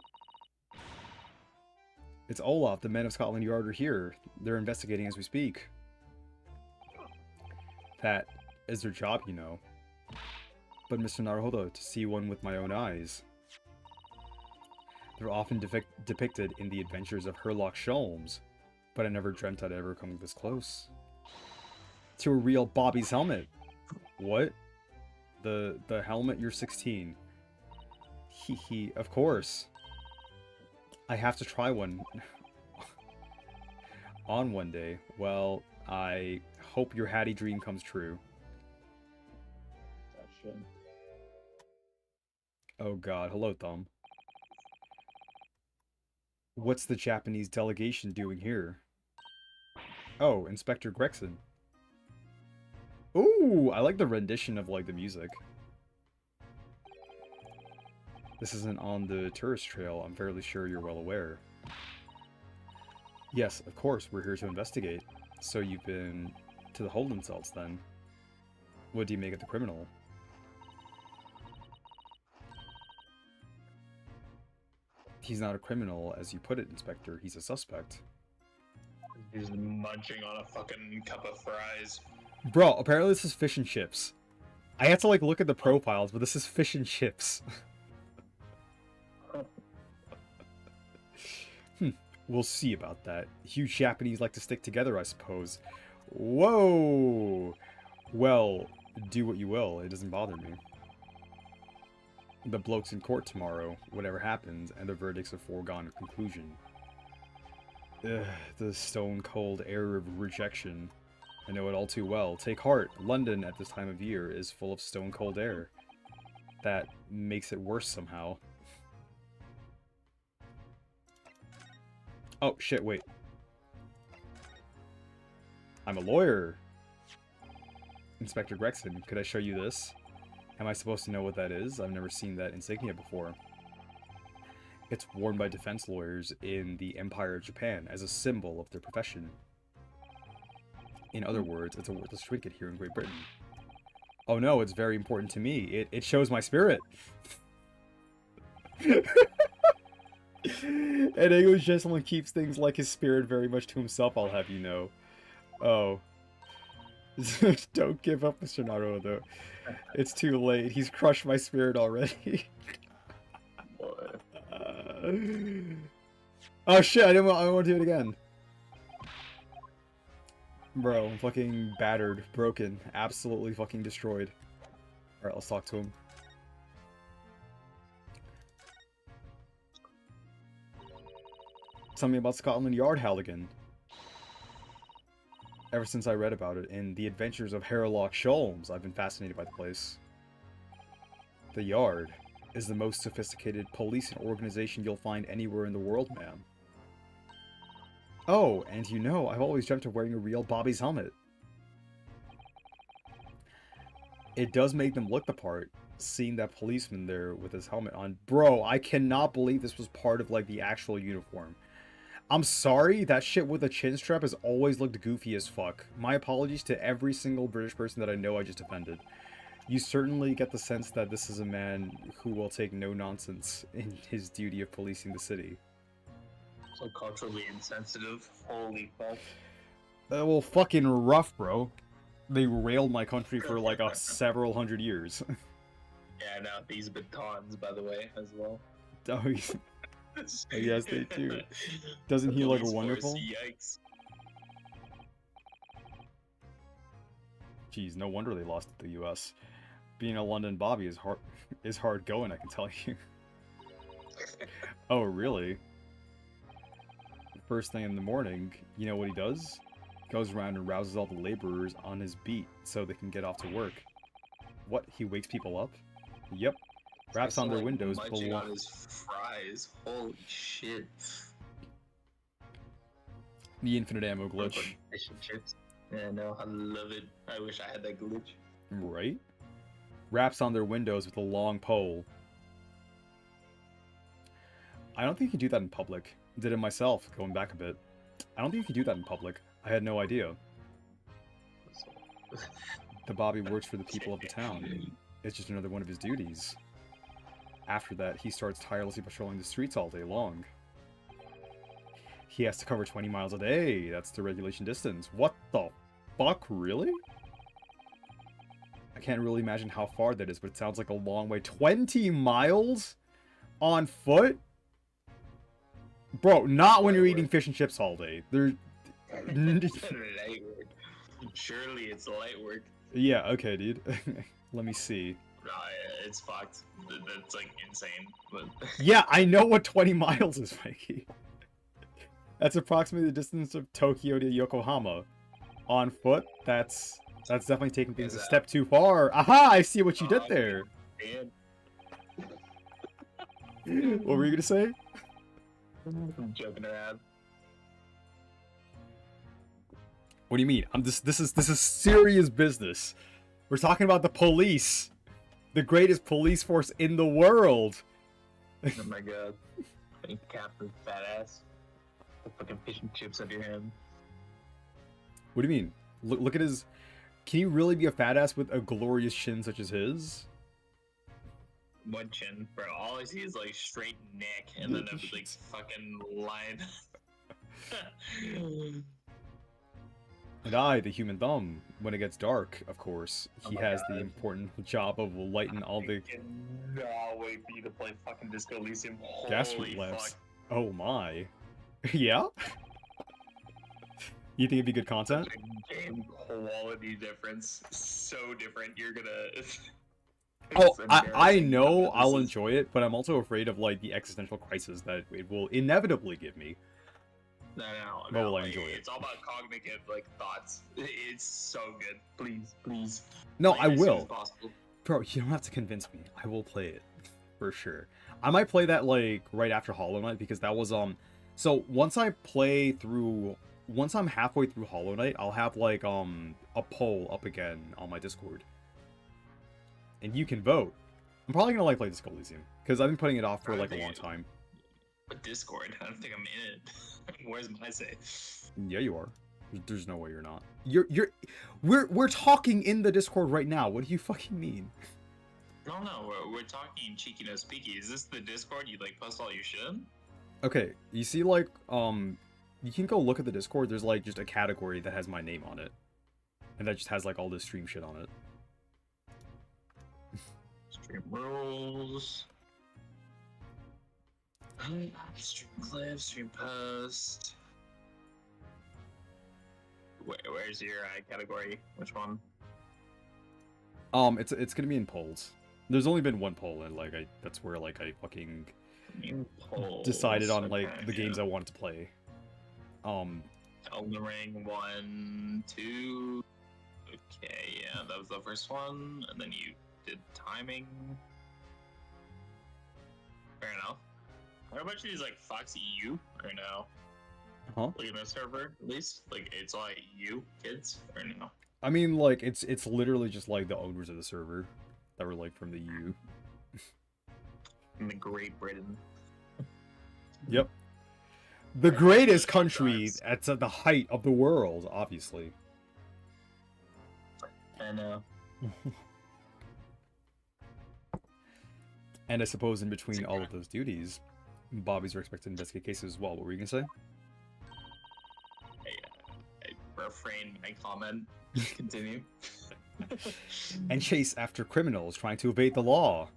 It's Olaf, the men of Scotland Yard are here. They're investigating as we speak. That is their job, you know. But Mr. Naruhodo, to see one with my own eyes. They're often depicted in the adventures of Herlock Sholmes, but I never dreamt I'd ever come this close. To a real Bobby's helmet. What? The helmet? You're 16. Hee, of course. I have to try one on one day. Well, I hope your Hattie dream comes true. Gotcha. Oh god, hello, Thumb. What's the Japanese delegation doing here? Oh, Inspector Gregson. Ooh, I like the rendition of, like, the music. This isn't on the tourist trail, I'm fairly sure you're well aware. Yes, of course, we're here to investigate. So you've been to the holding cells, then? What do you make of the criminal? He's not a criminal, as you put it, Inspector. He's a suspect. He's munching on a fucking cup of fries. Bro, apparently this is fish and chips. I had to, like, look at the profiles, but this is fish and chips. We'll see about that. You Japanese like to stick together, I suppose. Whoa! Well, do what you will. It doesn't bother me. The bloke's in court tomorrow, whatever happens, and the verdict's a foregone conclusion. Ugh, the stone-cold air of rejection. I know it all too well. Take heart. London at this time of year is full of stone-cold air. That makes it worse somehow. Oh, shit, wait. I'm a lawyer. Inspector Gregson, could I show you this? Am I supposed to know what that is? I've never seen that insignia before. It's worn by defense lawyers in the Empire of Japan as a symbol of their profession. In other words, it's a worthless trinket here in Great Britain. Oh no, it's very important to me. It shows my spirit. An English gentleman keeps things like his spirit very much to himself, I'll have you know. Oh. Don't give up, Mr. Naruto. It's too late. He's crushed my spirit already. Oh shit, I don't want to do it again. Bro, I'm fucking battered, broken, absolutely fucking destroyed. Alright, let's talk to him. Something about Scotland Yard Halligan. Ever since I read about it in The Adventures of Harlock Sholmes, I've been fascinated by the place. The Yard is the most sophisticated policing organization you'll find anywhere in the world, man. Oh, and you know, I've always dreamt of wearing a real Bobby's helmet. It does make them look the part, seeing that policeman there with his helmet on. Bro, I cannot believe this was part of, like, the actual uniform. I'm sorry, that shit with a chin strap has always looked goofy as fuck. My apologies to every single British person that I know I just offended. You certainly get the sense that this is a man who will take no nonsense in his duty of policing the city. So culturally insensitive. Holy fuck. Well, fucking rough, bro. They railed my country for like several hundred years. Yeah, no, these batons, by the way, as well. Oh, yes, they do. Doesn't he look wonderful? Yikes. Jeez, no wonder they lost to the U.S. Being a London Bobby is hard going, I can tell you. Oh, really? First thing in the morning, you know what he does? Goes around and rouses all the laborers on his beat so they can get off to work. What? He wakes people up? Yep. Raps on their windows munching on his fries. Holy shit. The infinite ammo glitch. Fish and chips. Yeah, no, I love it. I wish I had that glitch. Right? Raps on their windows with a long pole. I don't think you can do that in public. Did it myself, going back a bit. I don't think you can do that in public. I had no idea. The Bobby works for the people of the town. It's just another one of his duties. After that, he starts tirelessly patrolling the streets all day long. He has to cover 20 miles a day. That's the regulation distance. What the fuck, really? I can't really imagine how far that is, but it sounds like a long way. 20 miles? On foot? Bro, not when you're eating fish and chips all day. They're... Light work. Surely it's light work. Yeah, okay, dude. Let me see. No, yeah, it's fucked. That's like insane. But Yeah, I know what 20 miles is, Mikey. That's approximately the distance of Tokyo to Yokohama. On foot, that's definitely taking things a step too far. Aha, I see what you did there. What were you gonna say? I'm joking around. What do you mean? This is serious business. We're talking about the police. The greatest police force in the world. Oh my god. Fucking captain, fat ass. The fucking fish and chips up your hand. What do you mean? Look at his... Can he really be a fat ass with a glorious chin such as his? One chin, bro. All I see is like straight neck and then a like fucking line. And I, the human thumb, when it gets dark, of course, he has the important job of lighting all the... I cannot wait for you to play fucking Disco Elysium. gas Holy lamps. fuck. Oh my. Yeah? You think it'd be good content? Game quality difference. So different. You're gonna... Oh, It's I embarrassing. know This I'll is- enjoy it, but I'm also afraid of, like, the existential crisis that it will inevitably give me. No, But will I like, enjoy it? It's all about cognitive, like, thoughts. It's so good. Please, please. No, Play I it as soon as will. possible. Bro, you don't have to convince me. I will play it. For sure. I might play that, like, right after Hollow Knight, because that was, So, once I'm halfway through Hollow Knight, I'll have, like, a poll up again on my Discord. And you can vote. I'm probably gonna, like, play Disco Elysium, because I've been putting it off for, like, a long time. But Discord, I don't think I'm in it. Where's my say? Yeah, you are. There's no way you're not. We're talking in the Discord right now. What do you fucking mean? No, we're talking cheeky no speaky. Is this the Discord you, like, post all your shit in? Okay, you see, like, you can go look at the Discord. There's, like, just a category that has my name on it. And that just has, like, all this stream shit on it. Stream rules. Stream clips, stream post. Where's your category? Which one? It's gonna be in polls. There's only been one poll, and, like, that's where, like, I fucking decided on like Okay, the games yeah. I wanted to play. Elden Ring 1, 2. Okay, yeah, that was the first one, and then you did timing. Fair enough. Are a bunch of these like Fox EU or no? Huh? Like in a server, at least? Like it's all EU kids or no? I mean, like it's literally just like the owners of the server that were like from the EU. In the Great Britain. Yep. The greatest That country sucks. at the height of the world, obviously. I know. And I suppose in between all of those duties, Bobbies are expected to investigate cases as well. What were you gonna say? I refrain my comment. Continue. And chase after criminals trying to evade the law.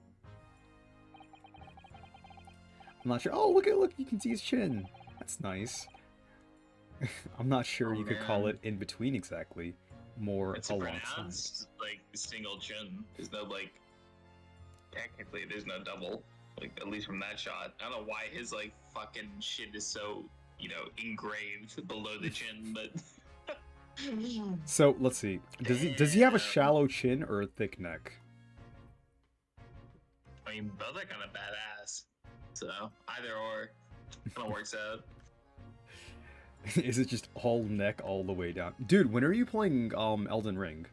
I'm not sure. Oh, look! You can see his chin. That's nice. I'm not sure Oh, you could call man. it in between exactly. More It's alongside. pronounced like single chin. There's no like. Technically, there's no double. Like at least from that shot. I don't know why his like fucking shit is so engraved below the chin, but. So let's see. Does he have a Damn. shallow chin or a thick neck? I mean, both are kind of badass. So either or, kind of works out. Is it just all neck all the way down? Dude, when are you playing Elden Ring?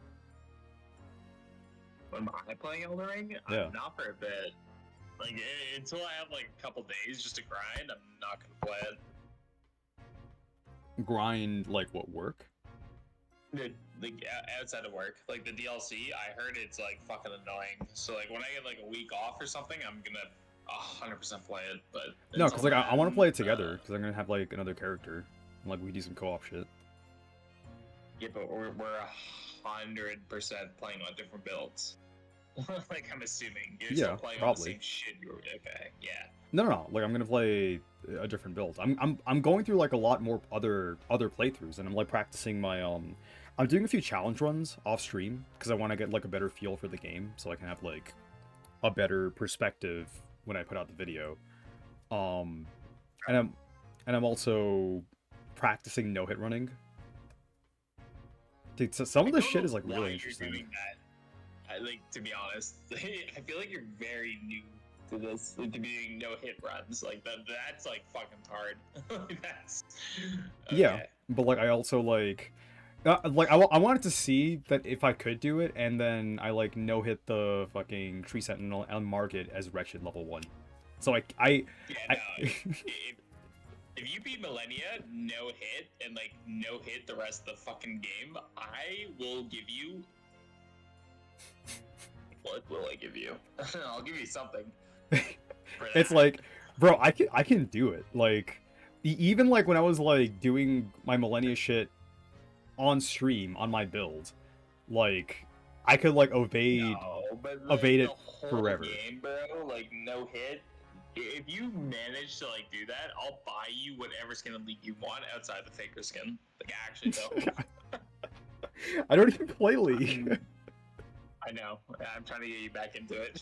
When am I playing Elden Ring? Yeah. I'm not for a bit. Like until I have like a couple days just to grind, I'm not gonna play it. Grind like what, work? Dude, like outside of work, like the DLC, I heard it's like fucking annoying. So like when I get like a week off or something, I'm gonna 100% play it. But No, until because like I want to then, play it together because I'm gonna have like another character. And, like we do some co-op shit. Yeah, but we're 100% playing on different builds. Like I'm assuming you're Yeah, still playing on the probably. same shit. Okay, yeah. No. Like I'm gonna play a different build. I'm going through like a lot more other playthroughs, and I'm like practicing my I'm doing a few challenge runs off stream because I want to get like a better feel for the game, so I can have like a better perspective when I put out the video. And I'm also practicing no hit running. Dude, so some of I the don't shit know is like why really you're interesting. doing that. Like to be honest, I feel like you're very new to this, to doing no hit runs. Like that's like fucking hard. That's Yeah, okay. but like I also like I wanted to see that if I could do it, and then I like no hit the fucking tree sentinel and mark it as wretched level 1. So Yeah, I no. If you beat Millennia no hit and like no hit the rest of the fucking game, I will give you. What will I give you? I'll give you something. For it's that. like, bro, I can do it. Like even like when I was like doing my Millennia shit on stream on my build, like I could like evade No, but like, evade the it whole forever. game, bro, like no hit. If you manage to like do that, I'll buy you whatever skin of League you want outside the Faker skin. Like actually, though. I don't even play League. I know. I'm trying to get you back into it.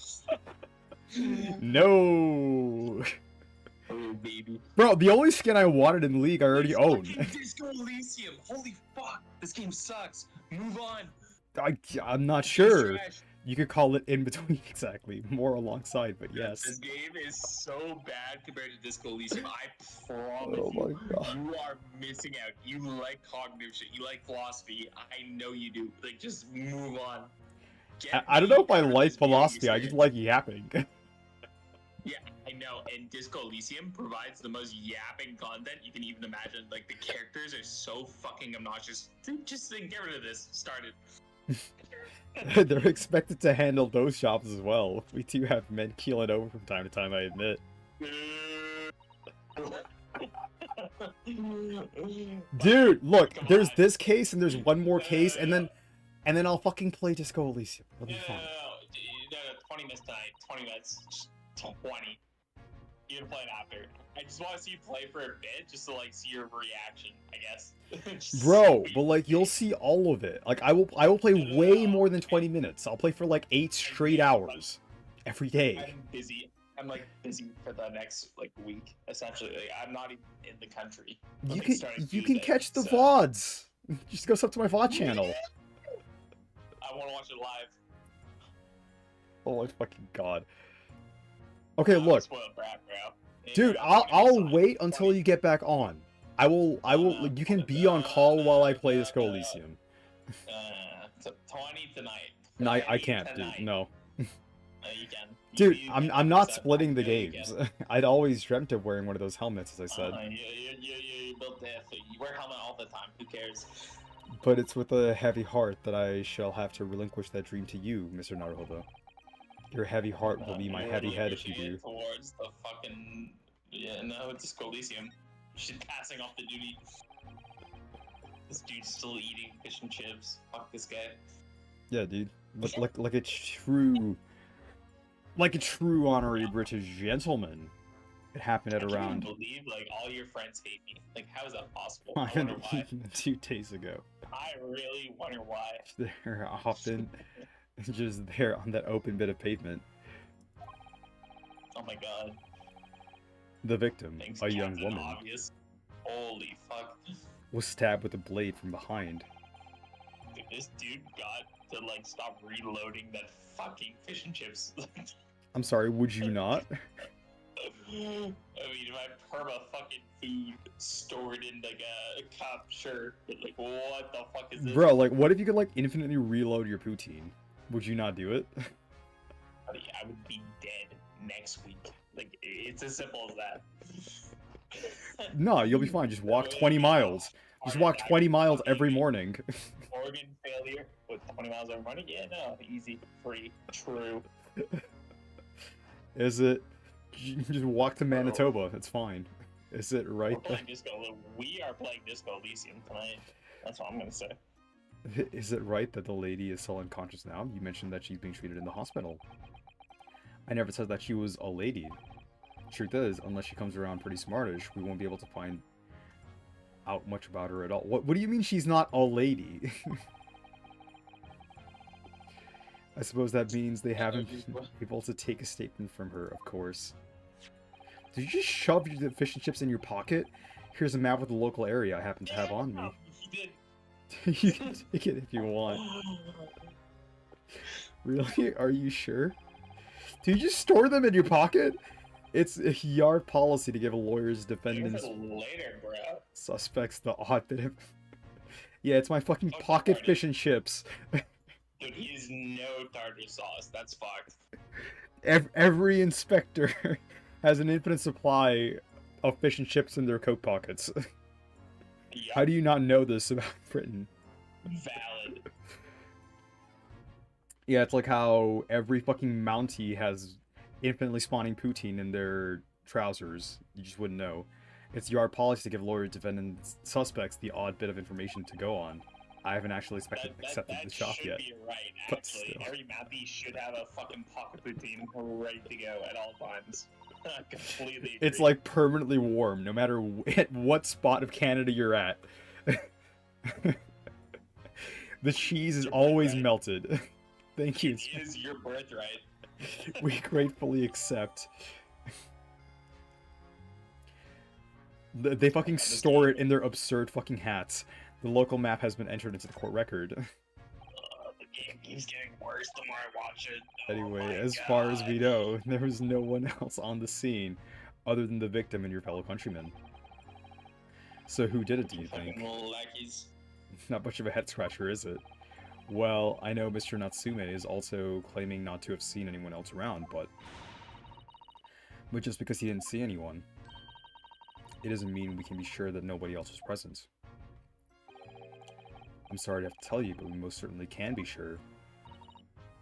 No. Oh baby. Bro, the only skin I wanted in League I already It's own. fucking Disco Elysium. Holy fuck! This game sucks. Move on. I'm not This game's sure. trash. You could call it in between exactly, more alongside, but yes. This game is so bad compared to Disco Elysium. I promise Oh my god. you are missing out. You like cognitive shit. You like philosophy. I know you do. Like, just move on. I don't know if I Get out of like this video philosophy, I just experience. like yapping. Yeah, I know. And Disco Elysium provides the most yapping content you can even imagine. Like, the characters are so fucking obnoxious. Just get rid of this. Start it. They're expected to handle those shops as well. We do have men keeling over from time to time, I admit. Dude, look, Come there's on. this case and there's one more case, and then I'll fucking play Disco Elysium. It'll be fun. No, 20 minutes tonight. 20 minutes. Just 20. You can play it after. I just want to see you play for a bit, just to like see your reaction, I guess. Just Bro, so but like you'll see all of it. Like I will play way more than 20 minutes. I'll play for like 8 straight hours every day. I'm busy. I'm like busy for the next like week. Essentially, like, I'm not even in the country. You Like, can starting you can Tuesday, catch the so- VODs. Just go sub to my VOD channel. I want to watch it live. Oh my fucking god. Okay, I'm a look, spoiled brat, bro. You dude, know, I'll 20 wait until 20 you get back on. I will. You can be on call while I play Disco Elysium. So 20 tonight. No, I 20 can't, dude. tonight. No, You can. dude, You I'm can, I'm not 100%. splitting the I know you games. can. I'd always dreamt of wearing one of those helmets, as I said, You built this. You wear helmet all the time. Who cares? but it's with a heavy heart that I shall have to relinquish that dream to you, Mr. Naruhodo. Your heavy heart will be my You're heavy head if you relinquishing do. it towards the fucking no, it's Disco Elysium. She's passing off the duty. This dude's still eating fish and chips. Fuck this guy. Yeah, dude. Like a true honorary British gentleman. It happened at I can't even around. believe like all your friends hate me. Like how is that possible? I I wonder haven't why. eaten 2 days ago. I really wonder why. They're often just there on that open bit of pavement. Oh my god. The victim, Thanks, a young Captain woman, Obvious. Holy fuck. was stabbed with a blade from behind. Dude, this dude got to like stop reloading that fucking fish and chips. I'm sorry, would you not? I mean, my perma fucking food stored in like a cup, sure. But like, what the fuck is this? Bro, like, what if you could, like, infinitely reload your poutine? Would you not do it? Buddy, I would be dead next week. Like, it's as simple as that. No, you'll be fine. Just walk 20 miles. Just walk 20 miles every morning. Organ failure with 20 miles every morning? Yeah, no, easy, free, true. Is it? Just walk to Manitoba. It's fine. Is it We're right? playing Disco. We are playing Disco Elysium tonight. That's what I'm gonna say. Is it right that the lady is still unconscious now? You mentioned that she's being treated in the hospital. I never said that she was a lady. Truth is, unless she comes around pretty smartish, we won't be able to find out much about her at all. What do you mean she's not a lady? I suppose that means they haven't been able to take a statement from her, of course. Did you just shove the fish and chips in your pocket? Here's a map of the local area I happen to have on me. He did. You can take it if you want. Really? Are you sure? Do you just store them in your pocket? It's a yard policy to give lawyers, defendants, Later, bro. suspects the odd bit of... Yeah, it's my fucking Oh, pocket sorry. fish and chips. Dude, he's no tartar sauce. That's fucked. Every inspector has an infinite supply of fish and chips in their coat pockets. Yeah, How do you not know this about Britain? valid. Yeah, it's like how every fucking Mountie has infinitely spawning poutine in their trousers. You just wouldn't know. It's yard policy to give lawyers, defendants, suspects the odd bit of information to go on. I haven't actually accepted the shop should yet. be right, but actually. still. Every Mappy should have a fucking pocket poutine ready to go at all times. I completely agree. It's like permanently warm, no matter at what spot of Canada you're at. The cheese is Your always birthright. melted. Thank you. It is your birthright. We gratefully accept. They fucking store it in their absurd fucking hats. The local map has been entered into the court record. The game keeps getting worse the more I watch it. Anyway, Oh my as far as we God. know, there was no one else on the scene other than the victim and your fellow countrymen. So who did it, do you Fucking think? little lackeys. Not much of a head scratcher, is it? Well, I know Mr. Natsume is also claiming not to have seen anyone else around, but just because he didn't see anyone, it doesn't mean we can be sure that nobody else was present. I'm sorry to have to tell you, but we most certainly can be sure.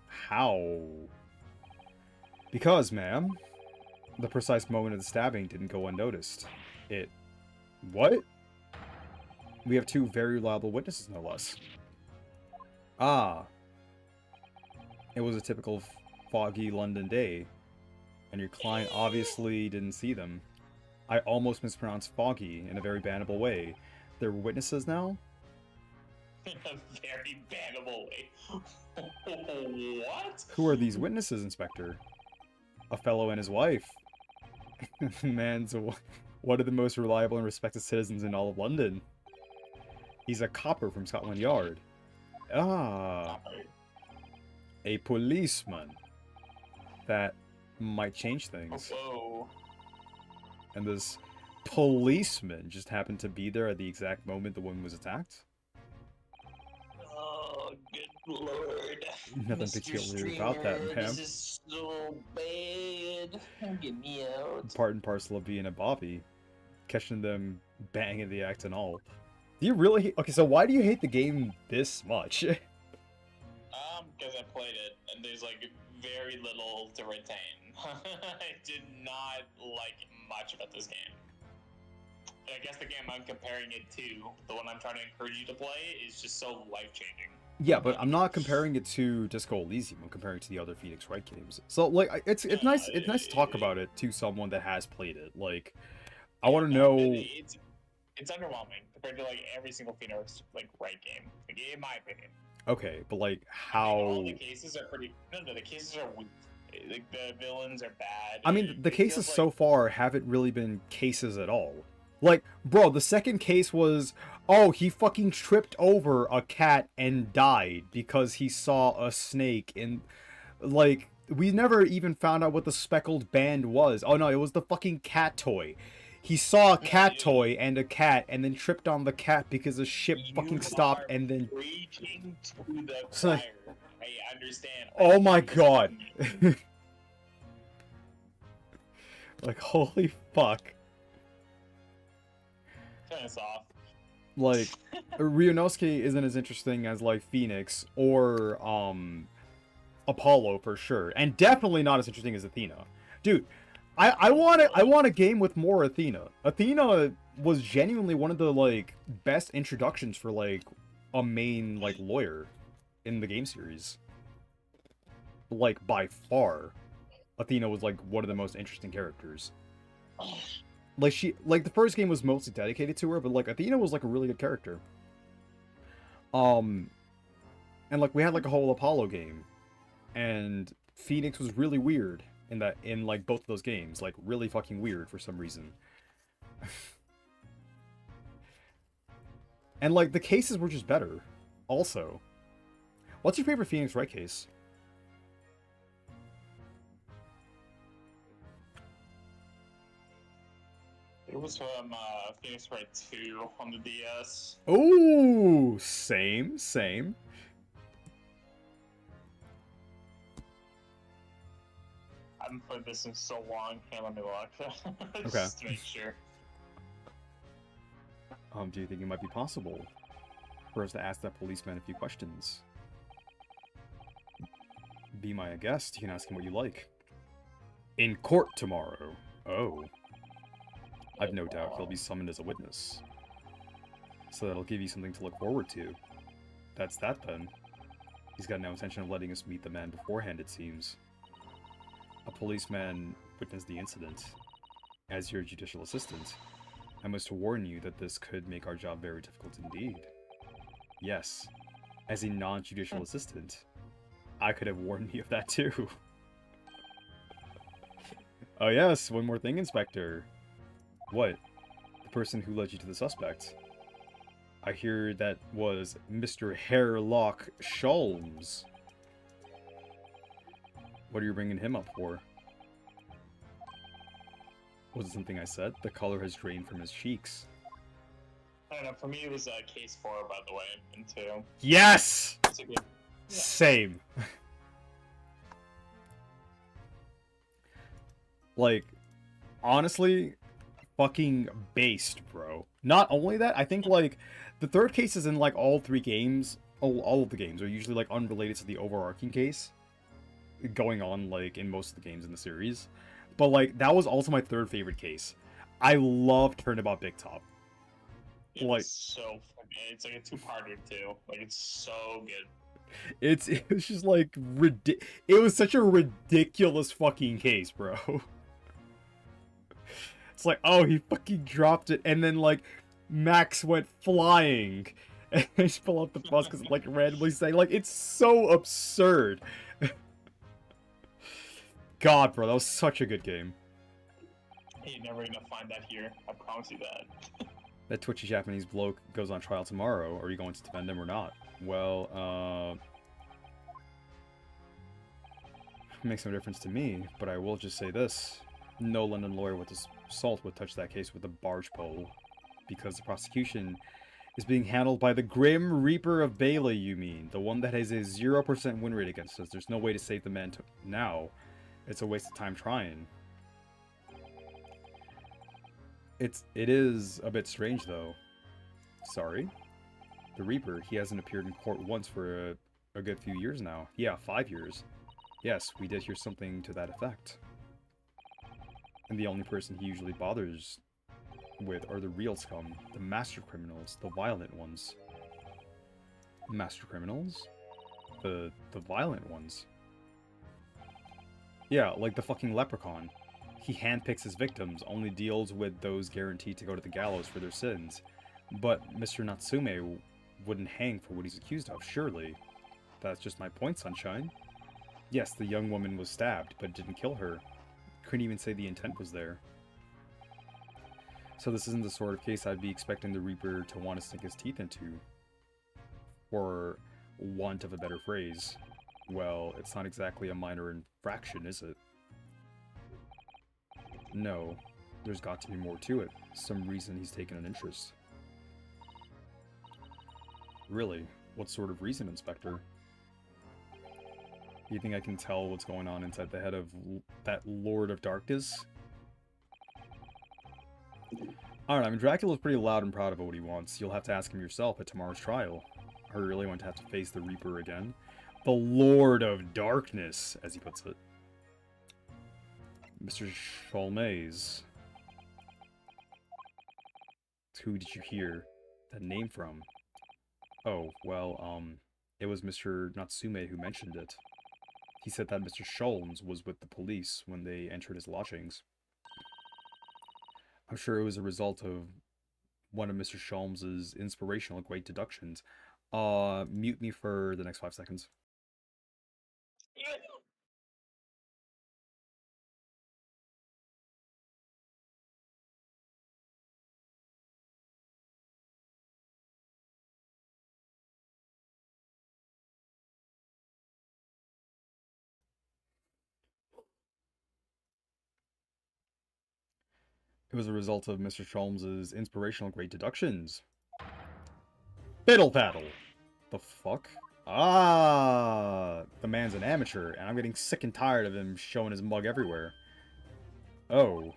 How? Because, ma'am, the precise moment of the stabbing didn't go unnoticed. It... What? We have two very reliable witnesses, no less. Ah. It was a typical foggy London day, and your client obviously didn't see them. I almost mispronounced foggy in a very bannable way. They're witnesses now? A very bannable way. What? Who are these witnesses, Inspector? a fellow and his wife. Man's one of the most reliable and respected citizens in all of London. He's a copper from Scotland Yard. Ah, a policeman. That might change things. Whoa. And this policeman just happened to be there at the exact moment the woman was attacked. Oh, good lord. Nothing Mr. peculiar about that, Streamer, ma'am. This is so bad. Get me out. Part and parcel of being a Bobby. Catching them banging the act and all. Do you really... Okay, so why do you hate the game this much? Because I played it, and there's like very little to retain. I did not like much about this game. I guess the game I'm comparing it to, the one I'm trying to encourage you to play, is just so life-changing. Yeah, but I'm not comparing it to Disco Elysium. I'm comparing it to the other Phoenix Wright games. So, like, it's nice to talk about it to someone that has played it. Like, I want to know... It's underwhelming compared to, like, every single Phoenix, like, Wright game. Like, in my opinion. Okay, but, like, how... All the cases are pretty... No, the cases are weak. Like, the villains are bad. I mean, the It cases feels like... so far haven't really been cases at all. Like, bro, the second case was, oh, he fucking tripped over a cat and died because he saw a snake in... Like, we never even found out what the speckled band was. Oh, no, it was the fucking cat toy. He saw a cat toy and a cat and then tripped on the cat because the ship fucking stopped and then... Reaching to the So- choir. I understand. Oh my god. Like, holy fuck. Turn this off. Like, Ryunosuke isn't as interesting as, like, Phoenix or, Apollo for sure. And definitely not as interesting as Athena. Dude, I want a game with more Athena. Athena was genuinely one of the, like, best introductions for, like, a main, like, lawyer in the game series. Like, by far. Athena was, like, one of the most interesting characters. Like, the first game was mostly dedicated to her, but, like, Athena was, like, a really good character. And, like, we had, like, a whole Apollo game. And Phoenix was really weird in, like, both of those games. Like, really fucking weird for some reason. And, like, the cases were just better. Also. What's your favorite Phoenix Wright case? It was from Phoenix Wright 2 on the DS. Ooh, same. I haven't played this in so long. Can't let me look. Okay. Just to make sure. Do you think it might be possible for us to ask that policeman a few questions? Be my guest. You can ask him what you like. In court tomorrow. Oh. I've no doubt he'll be summoned as a witness. So that'll give you something to look forward to. That's that then. He's got no intention of letting us meet the man beforehand, it seems. A policeman witnessed the incident. As your judicial assistant, I must warn you that this could make our job very difficult indeed. Yes, as a non-judicial assistant, I could have warned you of that too. Oh yes, one more thing, Inspector. What? The person who led you to the suspect. I hear that was Mr. Hairlock Sholmes. What are you bringing him up for? Was it something I said? The color has drained from his cheeks. I don't know, for me it was case 4, by the way, and 2. Yes! It's a good... Same. Like, honestly, fucking based, bro. Not only that, I think, like, the third case is in, like, all three games. All of the games are usually, like, unrelated to the overarching case going on, like, in most of the games in the series. But, like, that was also my third favorite case. I love Turnabout Big Top. It's Like, so fucking... It's like a 2-parter, too. Like, it's so good. it was just, like, it was such a ridiculous fucking case, bro. It's like, oh, he fucking dropped it, and then, like, Max went flying, and they just pull out the bus because, like, randomly saying, like, it's so absurd. god, bro, that was such a good game. You're never gonna find that here. I promise you that. That twitchy Japanese bloke goes on trial tomorrow. Are you going to defend him or not? Well, makes no difference to me, but I will just say this. No London lawyer with assault would touch that case with a barge pole. Because the prosecution is being handled by the Grim Reaper of Bailey, you mean? The one that has a 0% win rate against us. There's no way to save the man now. It's a waste of time trying. It is a bit strange, though. Sorry? The Reaper, he hasn't appeared in court once for a good few years now. Yeah, 5 years. Yes, we did hear something to that effect. And the only person he usually bothers with are the real scum, the master criminals, the violent ones. Master criminals? The violent ones. Yeah, like the fucking leprechaun. He handpicks his victims, only deals with those guaranteed to go to the gallows for their sins. But Mr. Natsume wouldn't hang for what he's accused of, surely. That's just my point, sunshine. Yes, the young woman was stabbed, but didn't kill her. Couldn't even say the intent was there. So this isn't the sort of case I'd be expecting the Reaper to want to sink his teeth into. For want of a better phrase. Well, it's not exactly a minor infraction, is it? No, there's got to be more to it. Some reason he's taken an interest. Really? What sort of reason, Inspector? You think I can tell what's going on inside the head of that Lord of Darkness? I don't know, I mean, Dracula's pretty loud and proud of what he wants. You'll have to ask him yourself at tomorrow's trial. I really want to have to face the Reaper again. The Lord of Darkness, as he puts it. Mr. Chalmers. Who did you hear that name from? Oh, well, it was Mr. Natsume who mentioned it. He said that Mr. Sholmes was with the police when they entered his lodgings. I'm sure it was a result of one of Mr. Sholmes' inspirational great deductions. Mute me for the next 5 seconds. It was a result of Mr. Sholmes' inspirational great deductions. Fiddle paddle! The fuck? Ah! The man's an amateur, and I'm getting sick and tired of him showing his mug everywhere. Oh.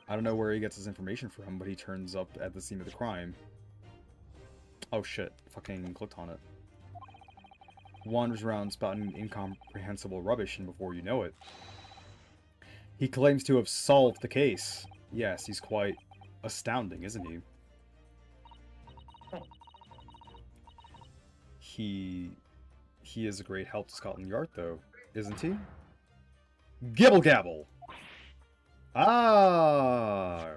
I don't know where he gets his information from, but he turns up at the scene of the crime. Oh shit. Fucking clicked on it. Wanders around spouting incomprehensible rubbish, and before you know it, he claims to have solved the case. Yes, he's quite astounding, isn't he? He is a great help to Scotland Yard, though, isn't he? Gibble gabble! Ah!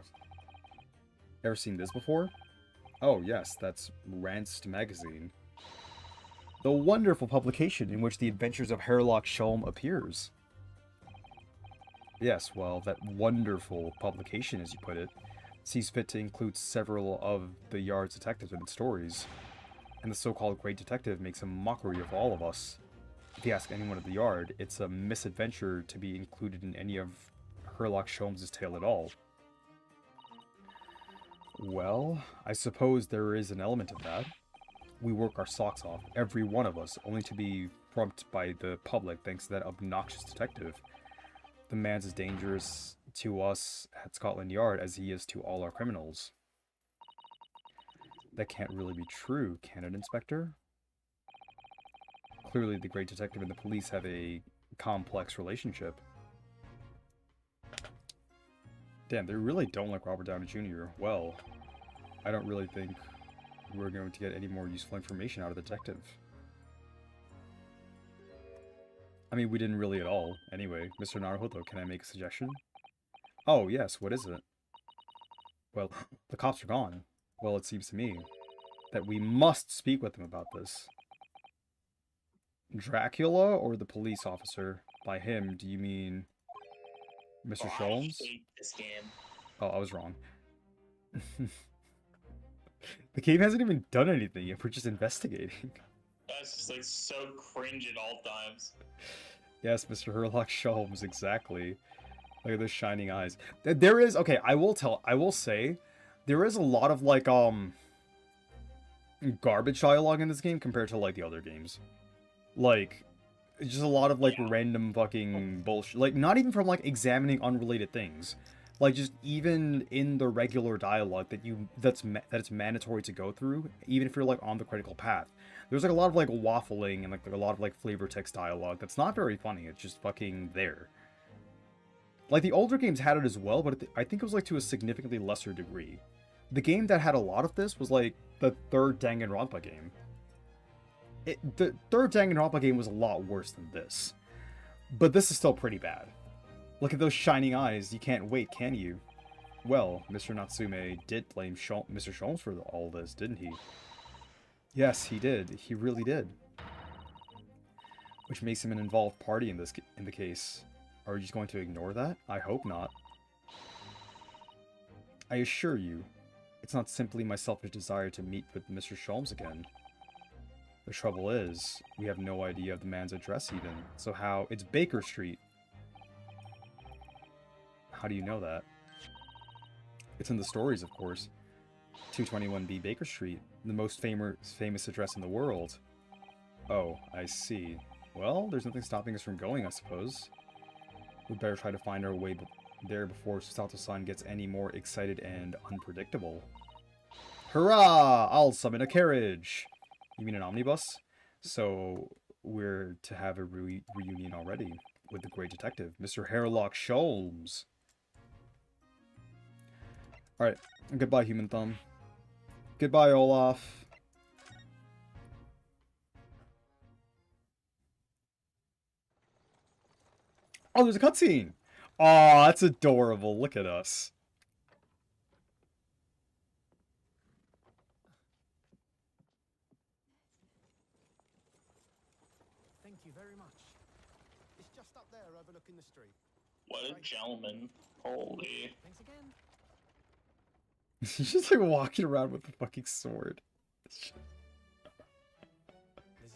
Ever seen this before? Oh, yes, that's Ranced Magazine. The wonderful publication in which the adventures of Herlock Sholm appears. Yes, well, that wonderful publication, as you put it, sees fit to include several of the Yard's detectives in its stories. And the so-called Great Detective makes a mockery of all of us. If you ask anyone at the Yard, it's a misadventure to be included in any of Herlock Sholmes' tale at all. Well, I suppose there is an element of that. We work our socks off, every one of us, only to be trumped by the public thanks to that obnoxious detective. The man's as dangerous to us at Scotland Yard as he is to all our criminals. That can't really be true, can it, Inspector? Clearly, the great detective and the police have a complex relationship. Damn, they really don't like Robert Downey Jr. Well, I don't really think we're going to get any more useful information out of the detective. I mean, we didn't really at all. Anyway, Mr. Naruhodo, can I make a suggestion? Oh, yes, what is it? Well, the cops are gone. Well, it seems to me that we must speak with them about this. Dracula or the police officer? By him, do you mean Mr. Oh, I Sholmes? hate this game. Oh, I was wrong. The game hasn't even done anything yet. We're just investigating. That's just like so cringe at all times. Yes, Mr. Herlock Sholmes, exactly. Look at those shining eyes. There is, okay, I will say, there is a lot of, like, garbage dialogue in this game compared to, like, the other games. Like, it's just a lot of, like, random fucking bullshit. Like, not even from, like, examining unrelated things. Like, just even in the regular dialogue that it's mandatory to go through, even if you're, like, on the critical path. There's, like, a lot of, like, waffling and, like, a lot of, like, flavor text dialogue that's not very funny. It's just fucking there. Like, the older games had it as well, but I think it was, like, to a significantly lesser degree. The game that had a lot of this was, like, the third Danganronpa game. The third Danganronpa game was a lot worse than this. But this is still pretty bad. Look at those shining eyes. You can't wait, can you? Well, Mr. Natsume did blame Mr. Sholmes for all this, didn't he? Yes, he did. He really did. Which makes him an involved party in the case. Are you just going to ignore that? I hope not. I assure you, it's not simply my selfish desire to meet with Mr. Sholmes again. The trouble is, we have no idea of the man's address even, so how... It's Baker Street. How do you know that? It's in the stories, of course. 221B Baker Street, the most famous address in the world. Oh, I see. Well, there's nothing stopping us from going, I suppose. We'd better try to find our way there before Susato-san gets any more excited and unpredictable. Hurrah! I'll summon a carriage! You mean an omnibus? So, we're to have a reunion already with the great detective, Mr. Herlock Sholmes. Alright, goodbye, Human Thumb. Goodbye, Olaf. Oh, there's a cutscene! Aw, that's adorable. Look at us. Thank you very much. It's just up there overlooking the street. What a gentleman. Holy. Thanks again. He's just like walking around with the fucking sword. This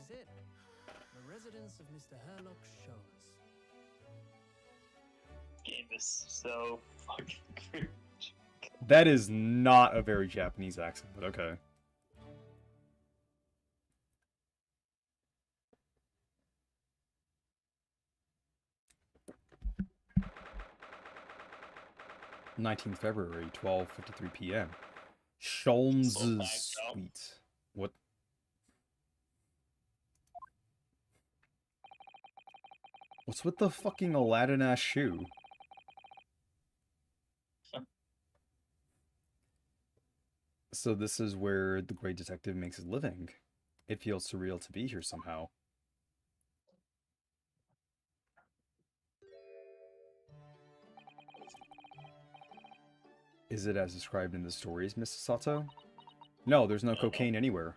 is it. The residence of Mr. Herlock Sholmes. Game is so fucking cringe. That is not a very Japanese accent, but okay. February 19th, 12:53 p.m. Sholmes' suite. What? What's with the fucking Aladdin-ass shoe? So this is where the great detective makes his living. It feels surreal to be here somehow. Is it as described in the stories, Mrs. Sato? No, there's no cocaine anywhere.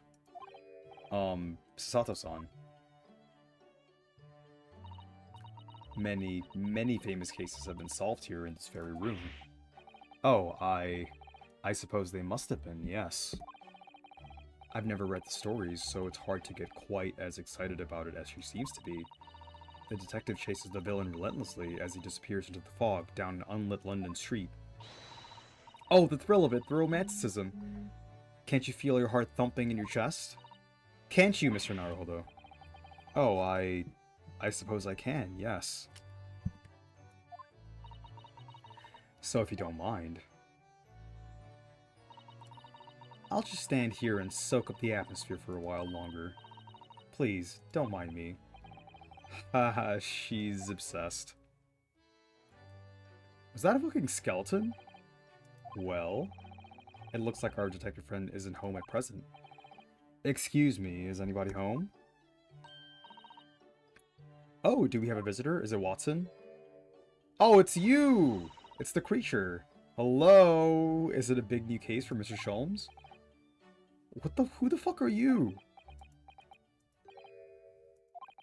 Sato-san. Many famous cases have been solved here in this very room. Oh, I suppose they must have been, yes. I've never read the stories, so it's hard to get quite as excited about it as she seems to be. The detective chases the villain relentlessly as he disappears into the fog down an unlit London street. Oh, the thrill of it, the romanticism. Can't you feel your heart thumping in your chest? Can't you, Mr. Naruhodo? Oh, I suppose I can, yes. So if you don't mind, I'll just stand here and soak up the atmosphere for a while longer. Please, don't mind me. Haha, she's obsessed. Was that a fucking skeleton? Well, it looks like our detective friend isn't home at present. Excuse me, is anybody home? Oh, do we have a visitor? Is it Watson? Oh, it's you! It's the creature. Hello? Is it a big new case for Mr. Sholmes? Who the fuck are you?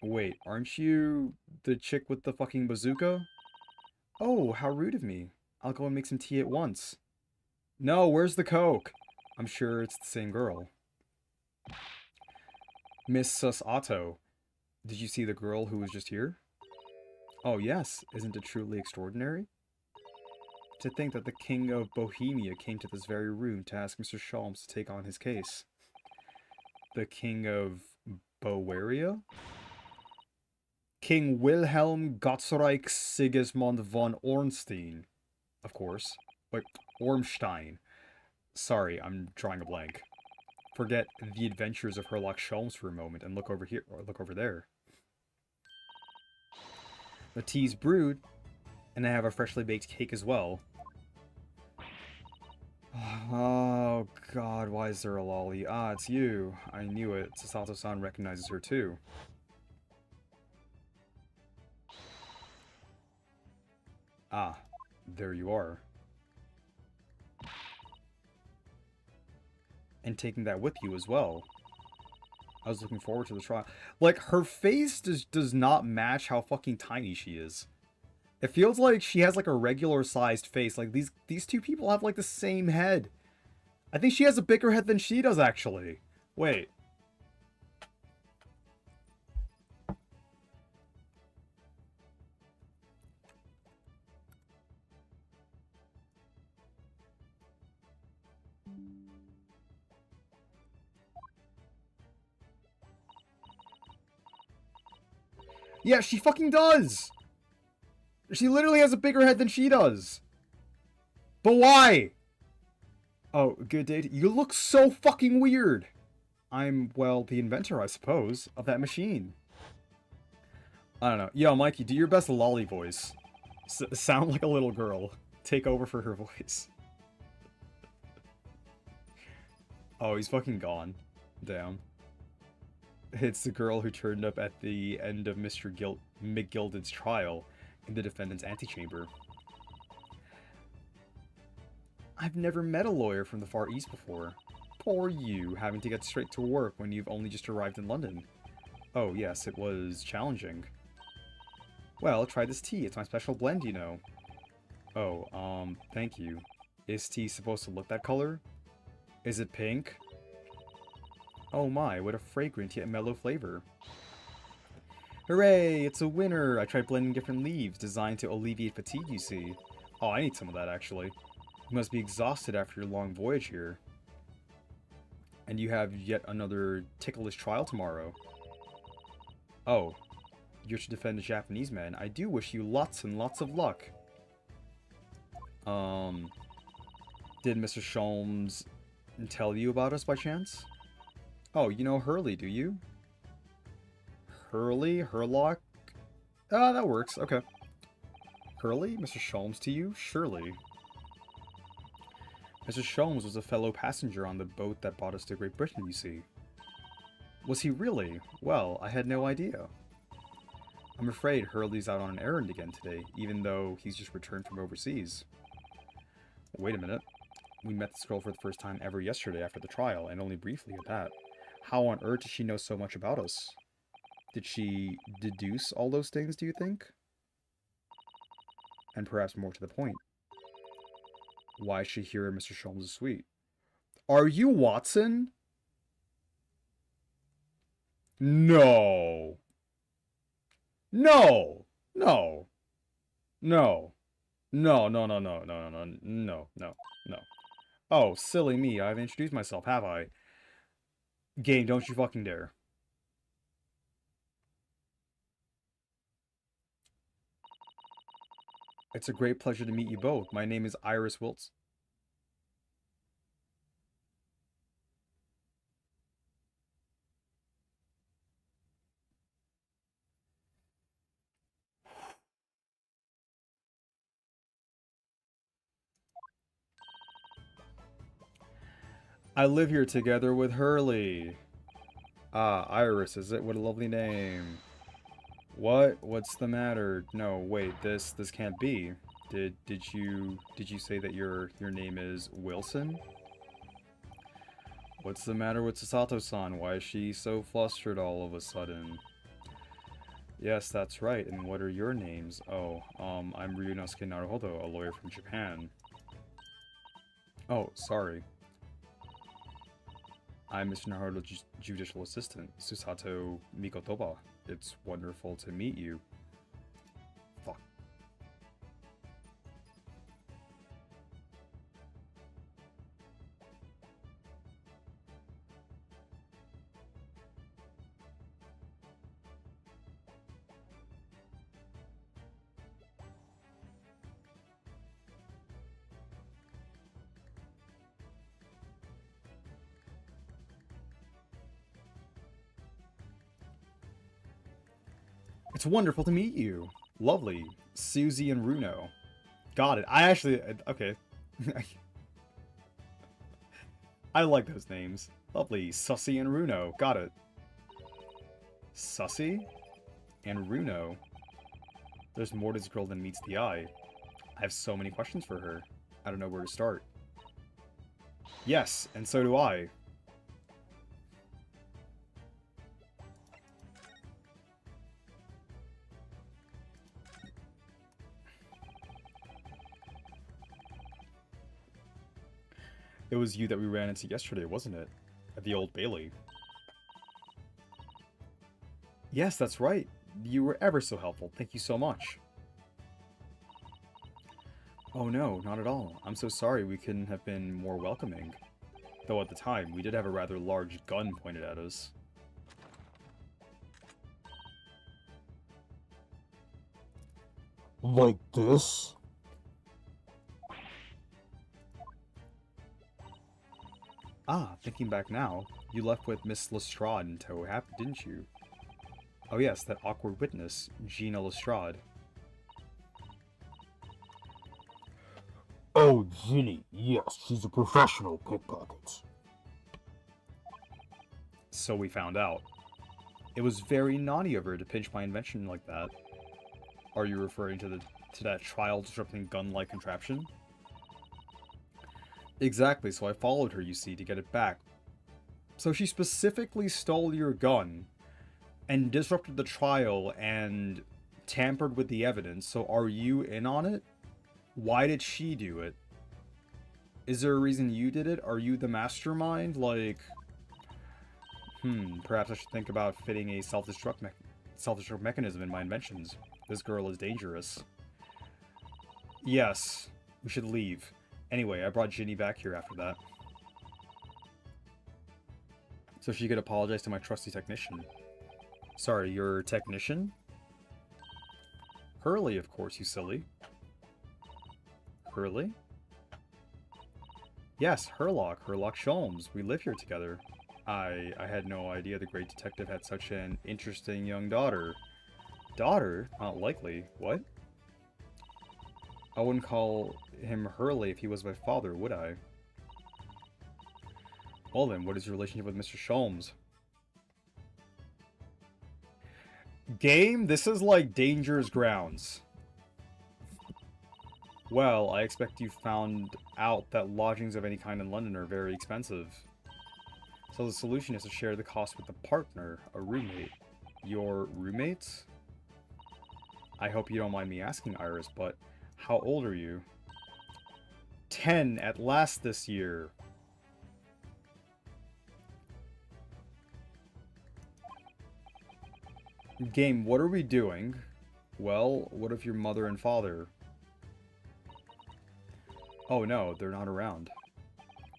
Wait, aren't you the chick with the fucking bazooka? Oh, how rude of me. I'll go and make some tea at once. No, where's the Coke? I'm sure it's the same girl. Miss Sus Otto, did you see the girl who was just here? Oh yes, isn't it truly extraordinary? To think that the King of Bohemia came to this very room to ask Mr. Sholmes to take on his case. The King of Bowaria? King Wilhelm Gottsreich Sigismund von Ornstein. Of course. Wait, Ormstein. Sorry, I'm drawing a blank. Forget the adventures of Herlock Sholmes for a moment and look over here, or look over there. The tea's brewed, and I have a freshly baked cake as well. Oh god, why is there a lolly? Ah, it's you. I knew it. Sasato-san recognizes her too. Ah, there you are. And taking that with you as well. I was looking forward to the trial. Like, her face does not match how fucking tiny she is. It feels like she has like a regular sized face. Like these two people have like the same head. I think she has a bigger head than she does actually. Wait. Yeah, she fucking does! She literally has a bigger head than she does. But why? Oh, good day. You look so fucking weird. I'm, well, the inventor, I suppose, of that machine. I don't know. Yo, Mikey, do your best lolly voice. Sound like a little girl. Take over for her voice. Oh, he's fucking gone. Damn. It's the girl who turned up at the end of Mr. McGilded's trial in the defendant's antechamber. I've never met a lawyer from the Far East before. Poor you, having to get straight to work when you've only just arrived in London. Oh, yes, it was challenging. Well, try this tea. It's my special blend, you know. Oh, thank you. Is tea supposed to look that color? Is it pink? Oh my, what a fragrant yet mellow flavor. Hooray, it's a winner! I tried blending different leaves, designed to alleviate fatigue, you see. Oh, I need some of that, actually. You must be exhausted after your long voyage here. And you have yet another ticklish trial tomorrow. Oh, you're to defend a Japanese man. I do wish you lots and lots of luck. Did Mr. Sholmes tell you about us by chance? Oh, you know Hurley, do you? Hurley? Herlock? Ah, that works. Okay. Hurley? Mr. Sholmes to you? Surely. Mr. Sholmes was a fellow passenger on the boat that brought us to Great Britain, you see. Was he really? Well, I had no idea. I'm afraid Hurley's out on an errand again today, even though he's just returned from overseas. Wait a minute. We met this girl for the first time ever yesterday after the trial, and only briefly at that. How on earth does she know so much about us? Did she deduce all those things, do you think? And perhaps more to the point, why is she here in Mr. Sholmes' suite? Are you Watson? No. No. No. No. No, no, no, no, no, no, no, no, no, no. Oh, silly me, I've introduced myself, have I? Game, don't you fucking dare. It's a great pleasure to meet you both. My name is Iris Wilts. I live here together with Hurley. Ah, Iris, is it? What a lovely name. What? What's the matter? No, wait, this can't be. Did you say that your name is Wilson? What's the matter with Sasato-san? Why is she so flustered all of a sudden? Yes, that's right. And what are your names? Oh, I'm Ryunosuke Naruhodo, a lawyer from Japan. Oh, sorry. I'm Mr. Naruhodo's judicial assistant, Susato Mikotoba. It's wonderful to meet you. Fuck. It's wonderful to meet you. Lovely. Susie and Runo. Got it. I actually... Okay. I like those names. Lovely. Sussy and Runo. Got it. Sussy and Runo. There's more to this girl than meets the eye. I have so many questions for her. I don't know where to start. Yes, and so do I. It was you that we ran into yesterday, wasn't it? At the Old Bailey. Yes, that's right. You were ever so helpful. Thank you so much. Oh no, not at all. I'm so sorry we couldn't have been more welcoming. Though at the time, we did have a rather large gun pointed at us. Like this? Ah, thinking back now, you left with Miss Lestrade in tow, didn't you? Oh yes, that awkward witness, Gina Lestrade. Oh, Ginny, yes, she's a professional pickpocket. So we found out. It was very naughty of her to pinch my invention like that. Are you referring to that trial-disrupting gun-like contraption? Exactly, so I followed her, you see, to get it back. So she specifically stole your gun, and disrupted the trial, and tampered with the evidence, so are you in on it? Why did she do it? Is there a reason you did it? Are you the mastermind? Like... perhaps I should think about fitting a self-destruct mechanism in my inventions. This girl is dangerous. Yes, we should leave. Anyway, I brought Ginny back here after that. So she could apologize to my trusty technician. Sorry, your technician? Hurley, of course, you silly. Hurley? Yes, Herlock Sholmes. We live here together. I had no idea the great detective had such an interesting young daughter. Daughter? Not likely. What? I wouldn't call him Hurley if he was my father, would I? Well then, what is your relationship with Mr. Sholmes? Game? This is like dangerous grounds. Well, I expect you found out that lodgings of any kind in London are very expensive. So the solution is to share the cost with a partner, a roommate. Your roommates? I hope you don't mind me asking, Iris, but how old are you? 10 at last this year. Game, what are we doing? Well, what if your mother and father? Oh no, they're not around.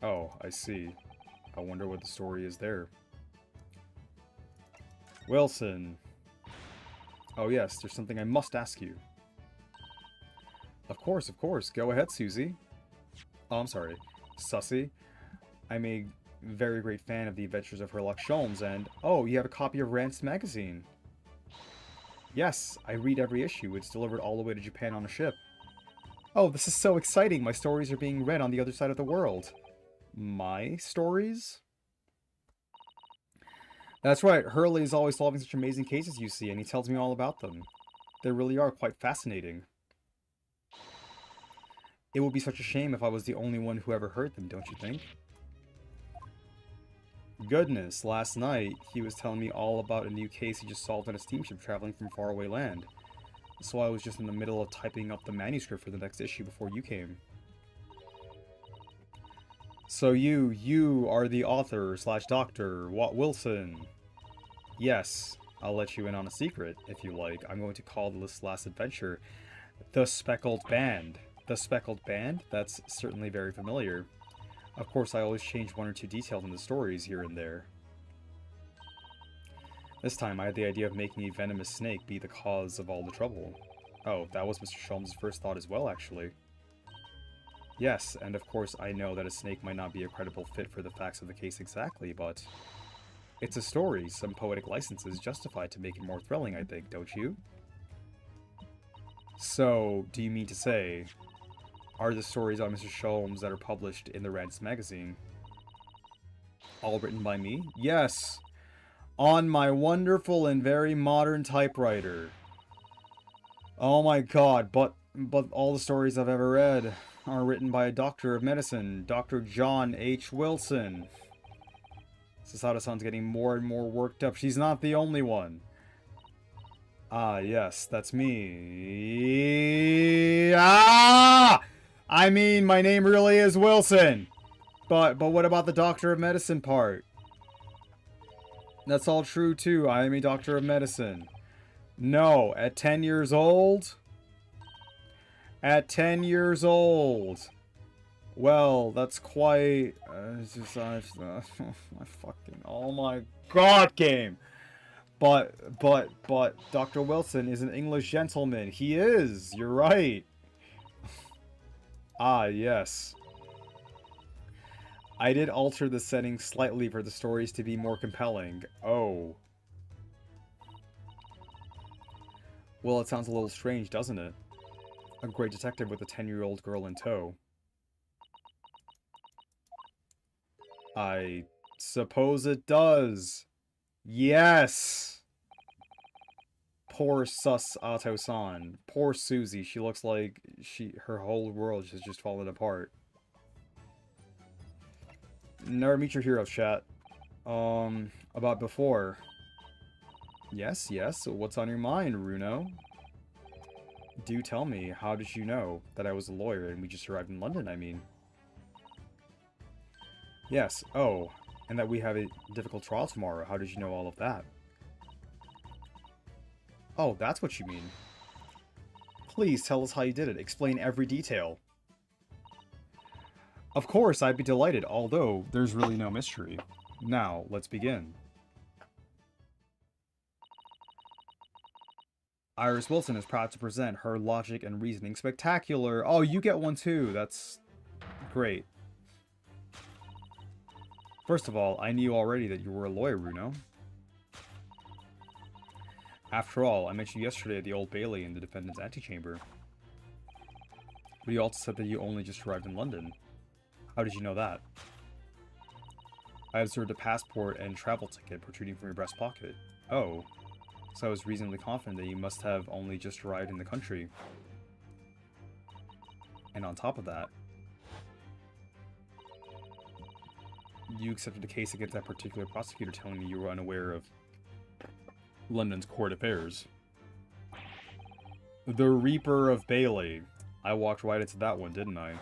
Oh, I see. I wonder what the story is there. Wilson. Oh yes, there's something I must ask you. Of course, of course. Go ahead, Susie. Oh, I'm sorry. Sussy. I'm a very great fan of the adventures of Herlock Sholmes, and... Oh, you have a copy of Rance magazine. Yes, I read every issue. It's delivered all the way to Japan on a ship. Oh, this is so exciting. My stories are being read on the other side of the world. My stories? That's right. Hurley is always solving such amazing cases, you see, and he tells me all about them. They really are quite fascinating. It would be such a shame if I was the only one who ever heard them, don't you think? Goodness, last night he was telling me all about a new case he just solved on a steamship traveling from faraway land. So I was just in the middle of typing up the manuscript for the next issue before you came. So you are the author slash doctor, Wilson. Yes, I'll let you in on a secret, if you like. I'm going to call this last adventure The Speckled Band. The Speckled Band? That's certainly very familiar. Of course, I always change one or two details in the stories here and there. This time, I had the idea of making a venomous snake be the cause of all the trouble. Oh, that was Mr. Sholmes' first thought as well, actually. Yes, and of course I know that a snake might not be a credible fit for the facts of the case exactly, but... it's a story. Some poetic license is justified to make it more thrilling, I think, don't you? So, do you mean to say... are the stories on Mr. Sholmes that are published in the Rants magazine all written by me? Yes! On my wonderful and very modern typewriter. Oh my god, but all the stories I've ever read are written by a doctor of medicine, Dr. John H. Wilson. Sasada-san's getting more and more worked up. She's not the only one. Ah, yes, that's me. Ah! I mean, my name really is Wilson. But what about the doctor of medicine part? That's all true, too. I am a doctor of medicine. No, at 10 years old? At 10 years old. Well, that's quite... it's just... my fucking... oh my god, game! But, Dr. Wilson is an English gentleman. He is! You're right. Ah, yes. I did alter the setting slightly for the stories to be more compelling. Oh. Well, it sounds a little strange, doesn't it? A great detective with a 10-year-old girl in tow. I suppose it does. Yes! Poor Sus-Ato-san. Poor Susie. She looks like her whole world has just fallen apart. Never meet your heroes, chat. About before. Yes. What's on your mind, Runo? Do tell me, how did you know that I was a lawyer and we just arrived in London, I mean? Yes, oh, and that we have a difficult trial tomorrow. How did you know all of that? Oh, that's what you mean. Please tell us how you did it. Explain every detail. Of course, I'd be delighted, although there's really no mystery. Now, let's begin. Iris Wilson is proud to present her logic and reasoning spectacular. Oh, you get one too. That's great. First of all, I knew already that you were a lawyer, Runo. After all, I met you yesterday at the Old Bailey in the defendant's antechamber. But you also said that you only just arrived in London. How did you know that? I observed a passport and travel ticket protruding from your breast pocket. Oh. So I was reasonably confident that you must have only just arrived in the country. And on top of that, you accepted a case against that particular prosecutor telling me you were unaware of London's court affairs. The Reaper of Bailey. I walked right into that one, didn't I?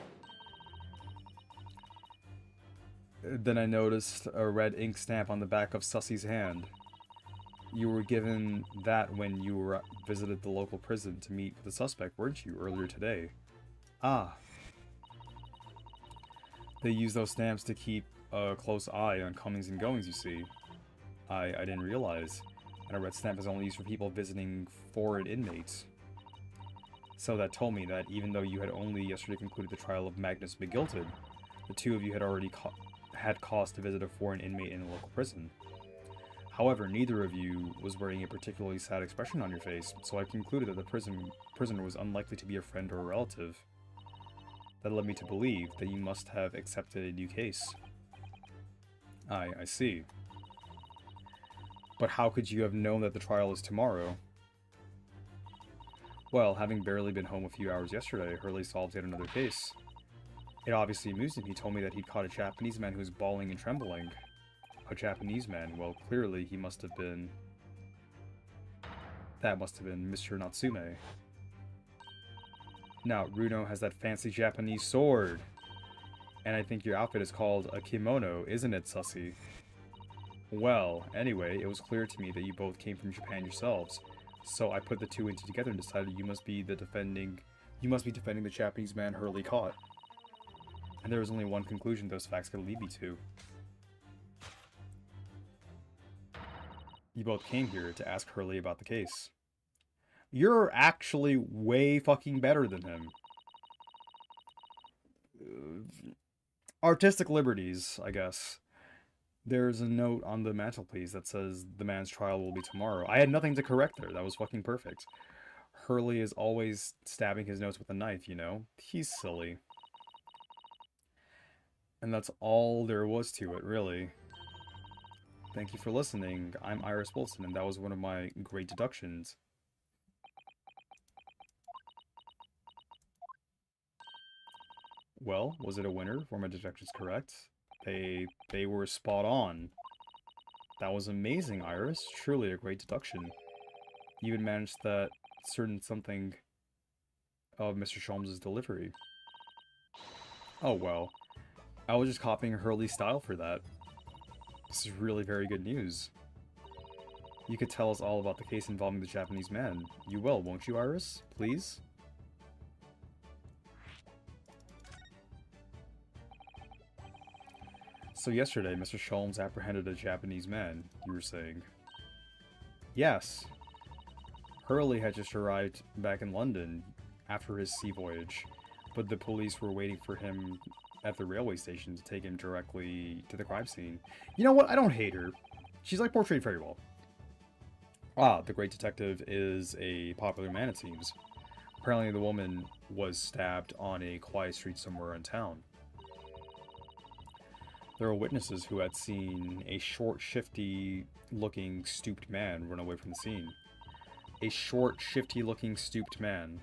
Then I noticed a red ink stamp on the back of Sussie's hand. You were given that when you visited the local prison to meet with the suspect, weren't you, earlier today? Ah. They use those stamps to keep a close eye on comings and goings, you see. I didn't realize. And a red stamp is only used for people visiting foreign inmates. So that told me that even though you had only yesterday concluded the trial of Magnus McGilted, the two of you had already had cause to visit a foreign inmate in a local prison. However, neither of you was wearing a particularly sad expression on your face, so I concluded that the prisoner was unlikely to be a friend or a relative. That led me to believe that you must have accepted a new case. I see. But how could you have known that the trial is tomorrow? Well, having barely been home a few hours yesterday, Hurley solved yet another case. It obviously amused him. He told me that he'd caught a Japanese man who was bawling and trembling. A Japanese man. Well, clearly he must have been... That must have been Mr. Natsume. Now, Runo has that fancy Japanese sword. And I think your outfit is called a kimono, isn't it, Sussy? Well, anyway, it was clear to me that you both came from Japan yourselves. So I put the two into together and decided you must be defending the Japanese man Hurley caught. And there was only one conclusion those facts could lead me to. You both came here to ask Hurley about the case. You're actually way fucking better than him. Artistic liberties, I guess. There's a note on the mantelpiece that says the man's trial will be tomorrow. I had nothing to correct there. That was fucking perfect. Hurley is always stabbing his notes with a knife, you know? He's silly. And that's all there was to it, really. Thank you for listening. I'm Iris Wilson, and that was one of my great deductions. Well, was it a winner? Were my deductions correct? They were spot on. That was amazing, Iris. Truly a great deduction. You even managed that certain something of Mr. Sholmes' delivery. Oh well. I was just copying Hurley's style for that. This is really very good news. You could tell us all about the case involving the Japanese man. You will, won't you, Iris? Please? So yesterday, Mr. Sholmes apprehended a Japanese man, you were saying. Yes. Hurley had just arrived back in London after his sea voyage, but the police were waiting for him at the railway station to take him directly to the crime scene. You know what? I don't hate her. She's like portrayed very well. Ah, the great detective is a popular man, it seems. Apparently the woman was stabbed on a quiet street somewhere in town. There were witnesses who had seen a short, shifty-looking, stooped man run away from the scene. A short, shifty-looking, stooped man.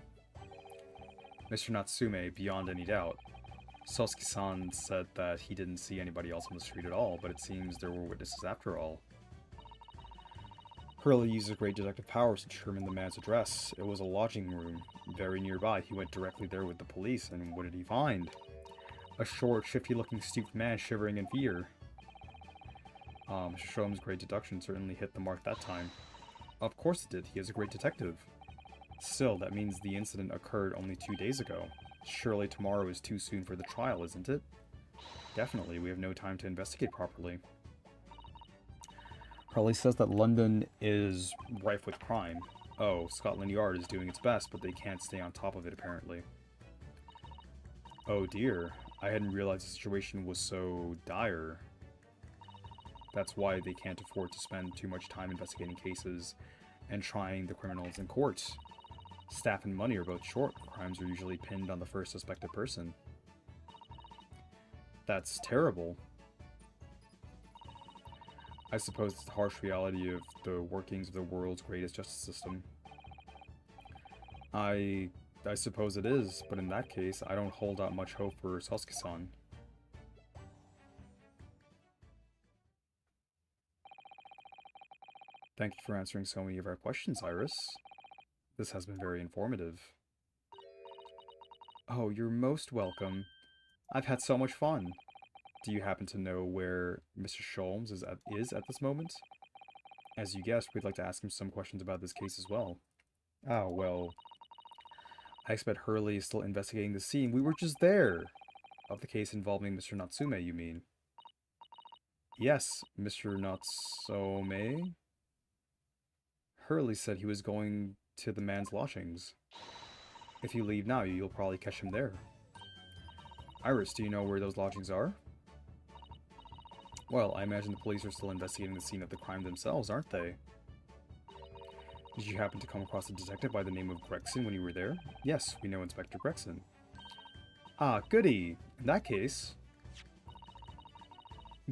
Mr. Natsume, beyond any doubt. Sosuke-san said that he didn't see anybody else on the street at all, but it seems there were witnesses after all. Hurley used his great detective powers to determine the man's address. It was a lodging room, very nearby. He went directly there with the police, and what did he find? A short, shifty-looking, stooped man shivering in fear. Mr. Sholmes' great deduction certainly hit the mark that time. Of course it did. He is a great detective. Still, that means the incident occurred only 2 days ago. Surely tomorrow is too soon for the trial, isn't it? Definitely, we have no time to investigate properly. Hurley says that London is rife with crime. Oh, Scotland Yard is doing its best, but they can't stay on top of it, apparently. Oh dear, I hadn't realized the situation was so dire. That's why they can't afford to spend too much time investigating cases and trying the criminals in court. Staff and money are both short. Crimes are usually pinned on the first suspected person. That's terrible. I suppose it's the harsh reality of the workings of the world's greatest justice system. I suppose it is, but in that case, I don't hold out much hope for Sosuke-san. Thank you for answering so many of our questions, Iris. This has been very informative. Oh, you're most welcome. I've had so much fun. Do you happen to know where Mr. Sholmes is at this moment? As you guessed, we'd like to ask him some questions about this case as well. Ah, well... I expect Hurley is still investigating the scene. We were just there! Of the case involving Mr. Natsume, you mean? Yes, Mr. Natsume? Hurley said he was going to the man's lodgings. If you leave now, you'll probably catch him there. Iris, do you know where those lodgings are? Well, I imagine the police are still investigating the scene of the crime themselves, aren't they? Did you happen to come across a detective by the name of Gregson when you were there? Yes, we know Inspector Gregson. Ah, goody! In that case...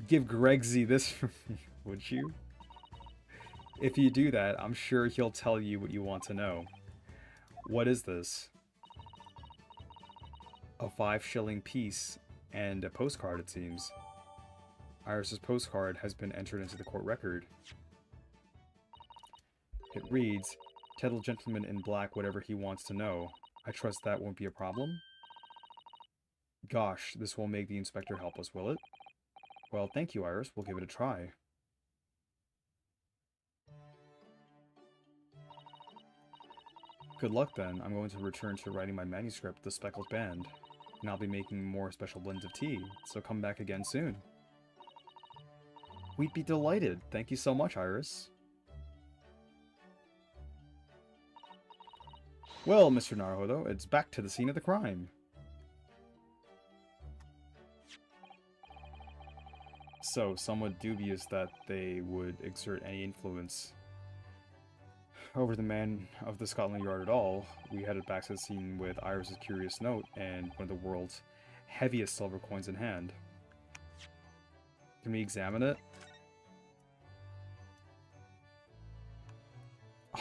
give Gregsy this for me, would you? If you do that, I'm sure he'll tell you what you want to know. What is this? A 5-shilling piece and a postcard, it seems. Iris's postcard has been entered into the court record. It reads, "Tell the gentleman in black whatever he wants to know. I trust that won't be a problem." Gosh, this will make the inspector help us, will it? Well, thank you, Iris. We'll give it a try. Good luck, then. I'm going to return to writing my manuscript, The Speckled Band, and I'll be making more special blends of tea, so come back again soon. We'd be delighted. Thank you so much, Iris. Well, Mr. Naruhodo, it's back to the scene of the crime. So, somewhat dubious that they would exert any influence over the man of the Scotland Yard at all, we headed back to the scene with Iris's curious note and one of the world's heaviest silver coins in hand. Can we examine it?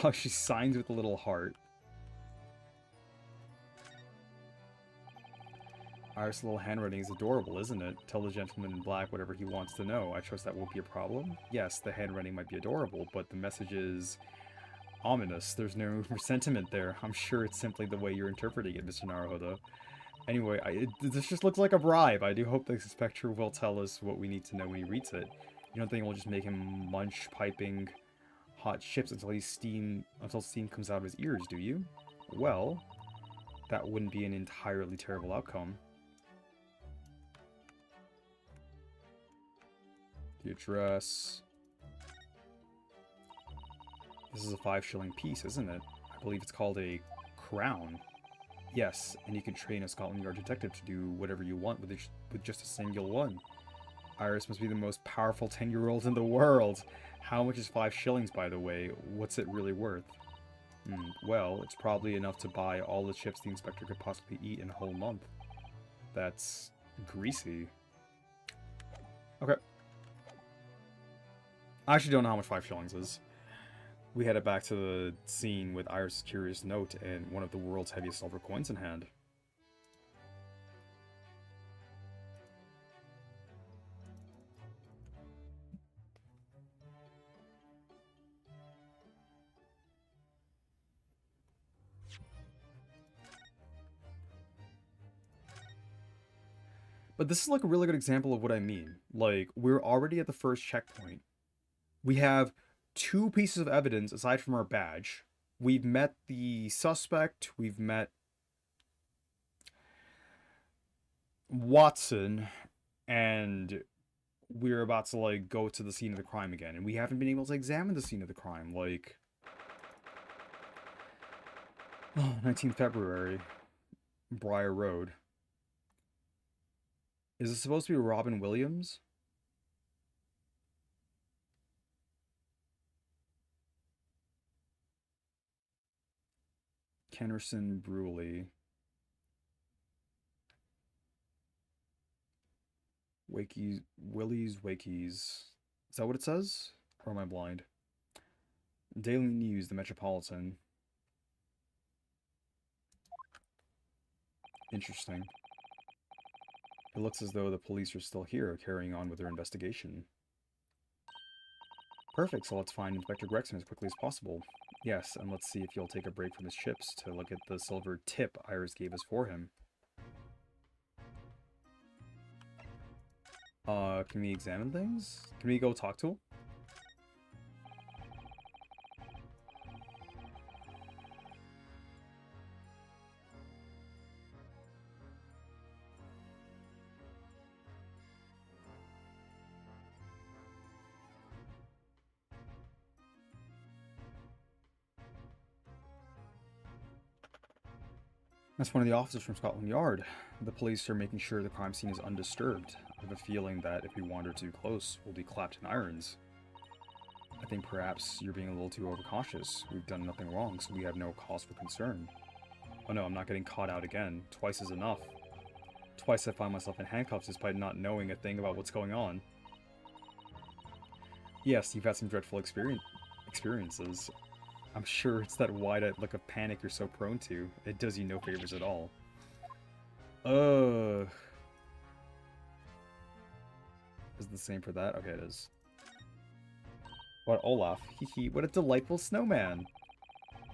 Oh, she signs with a little heart. Iris' little handwriting is adorable, isn't it? Tell the gentleman in black whatever he wants to know. I trust that won't be a problem. Yes, the handwriting might be adorable, but the message is ominous. There's no sentiment there. I'm sure it's simply the way you're interpreting it, Mr. Naruhodo. Anyway, this just looks like a bribe. I do hope the inspector will tell us what we need to know when he reads it. You don't think we'll just make him munch piping hot chips until steam comes out of his ears, do you? Well, that wouldn't be an entirely terrible outcome. The address. This is a 5-shilling piece, isn't it? I believe it's called a crown. Yes, and you can train a Scotland Yard detective to do whatever you want with just a single one. Iris must be the most powerful 10-year-old in the world. How much is 5 shillings, by the way? What's it really worth? Well, it's probably enough to buy all the chips the inspector could possibly eat in a whole month. That's greasy. Okay. I actually don't know how much 5 shillings is. We headed back to the scene with Iris' curious note and one of the world's heaviest silver coins in hand. But this is like a really good example of what I mean. Like, we're already at the first checkpoint. We have 2 pieces of evidence aside from our badge. We've met the suspect, we've met Watson, and we're about to, like, go to the scene of the crime again. And we haven't been able to examine the scene of the crime. Like, 19th February, Briar Road. Is it supposed to be Robin Williams? Kennerson Brewley. Willie's Wakeys. Is that what it says? Or am I blind? Daily News, the Metropolitan. Interesting. It looks as though the police are still here, carrying on with their investigation. Perfect, so let's find Inspector Gregson as quickly as possible. Yes, and let's see if he'll take a break from his chips to look at the silver tip Iris gave us for him. Can we examine things? Can we go talk to him? That's one of the officers from Scotland Yard. The police are making sure the crime scene is undisturbed. I have a feeling that if we wander too close, we'll be clapped in irons. I think perhaps you're being a little too overcautious. We've done nothing wrong, so we have no cause for concern. Oh no, I'm not getting caught out again. Twice is enough. Twice I find myself in handcuffs despite not knowing a thing about what's going on. Yes, you've had some dreadful experiences. I'm sure it's that wide-eyed look of panic you're so prone to. It does you no favors at all. Is Is it the same for that? Okay, it is. What, Olaf? Hee what a delightful snowman!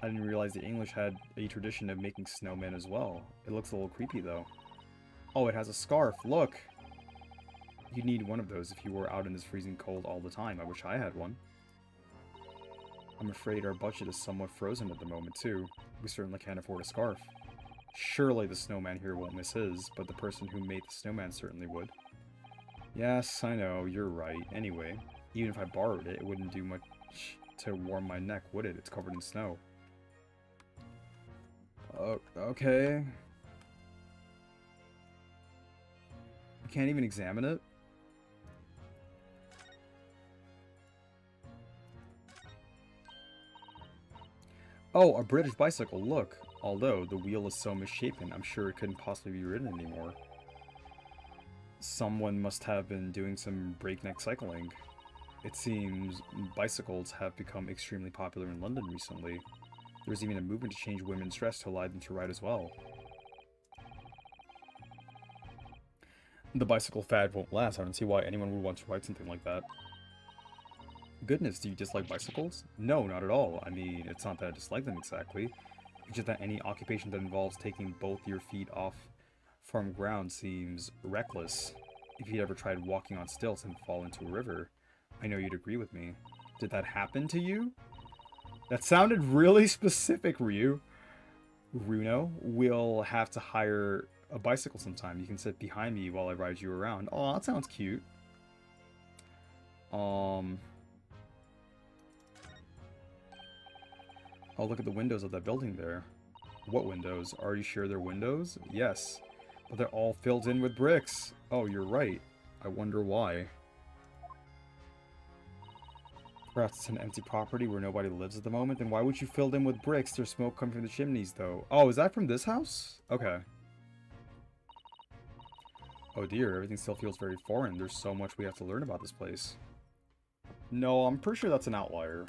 I didn't realize the English had a tradition of making snowmen as well. It looks a little creepy, though. Oh, it has a scarf, look! You'd need one of those if you were out in this freezing cold all the time. I wish I had one. I'm afraid our budget is somewhat frozen at the moment, too. We certainly can't afford a scarf. Surely the snowman here won't miss his, but the person who made the snowman certainly would. Yes, I know, you're right. Anyway, even if I borrowed it, it wouldn't do much to warm my neck, would it? It's covered in snow. Okay. We can't even examine it? Oh, a British bicycle, look. Although, the wheel is so misshapen, I'm sure it couldn't possibly be ridden anymore. Someone must have been doing some breakneck cycling. It seems bicycles have become extremely popular in London recently. There's even a movement to change women's dress to allow them to ride as well. The bicycle fad won't last. I don't see why anyone would want to ride something like that. Goodness, do you dislike bicycles? No, not at all. I mean, it's not that I dislike them exactly. It's just that any occupation that involves taking both your feet off firm ground seems reckless. If you'd ever tried walking on stilts and fall into a river, I know you'd agree with me. Did that happen to you? That sounded really specific, Ryu. Runo, we'll have to hire a bicycle sometime. You can sit behind me while I ride you around. Oh, that sounds cute. Oh, look at the windows of that building there. What windows? Are you sure they're windows? Yes. But they're all filled in with bricks. Oh, you're right. I wonder why. Perhaps it's an empty property where nobody lives at the moment. Then why would you fill them with bricks? There's smoke coming from the chimneys, though. Oh, is that from this house? Okay. Oh dear, everything still feels very foreign. There's so much we have to learn about this place. No, I'm pretty sure that's an outlier.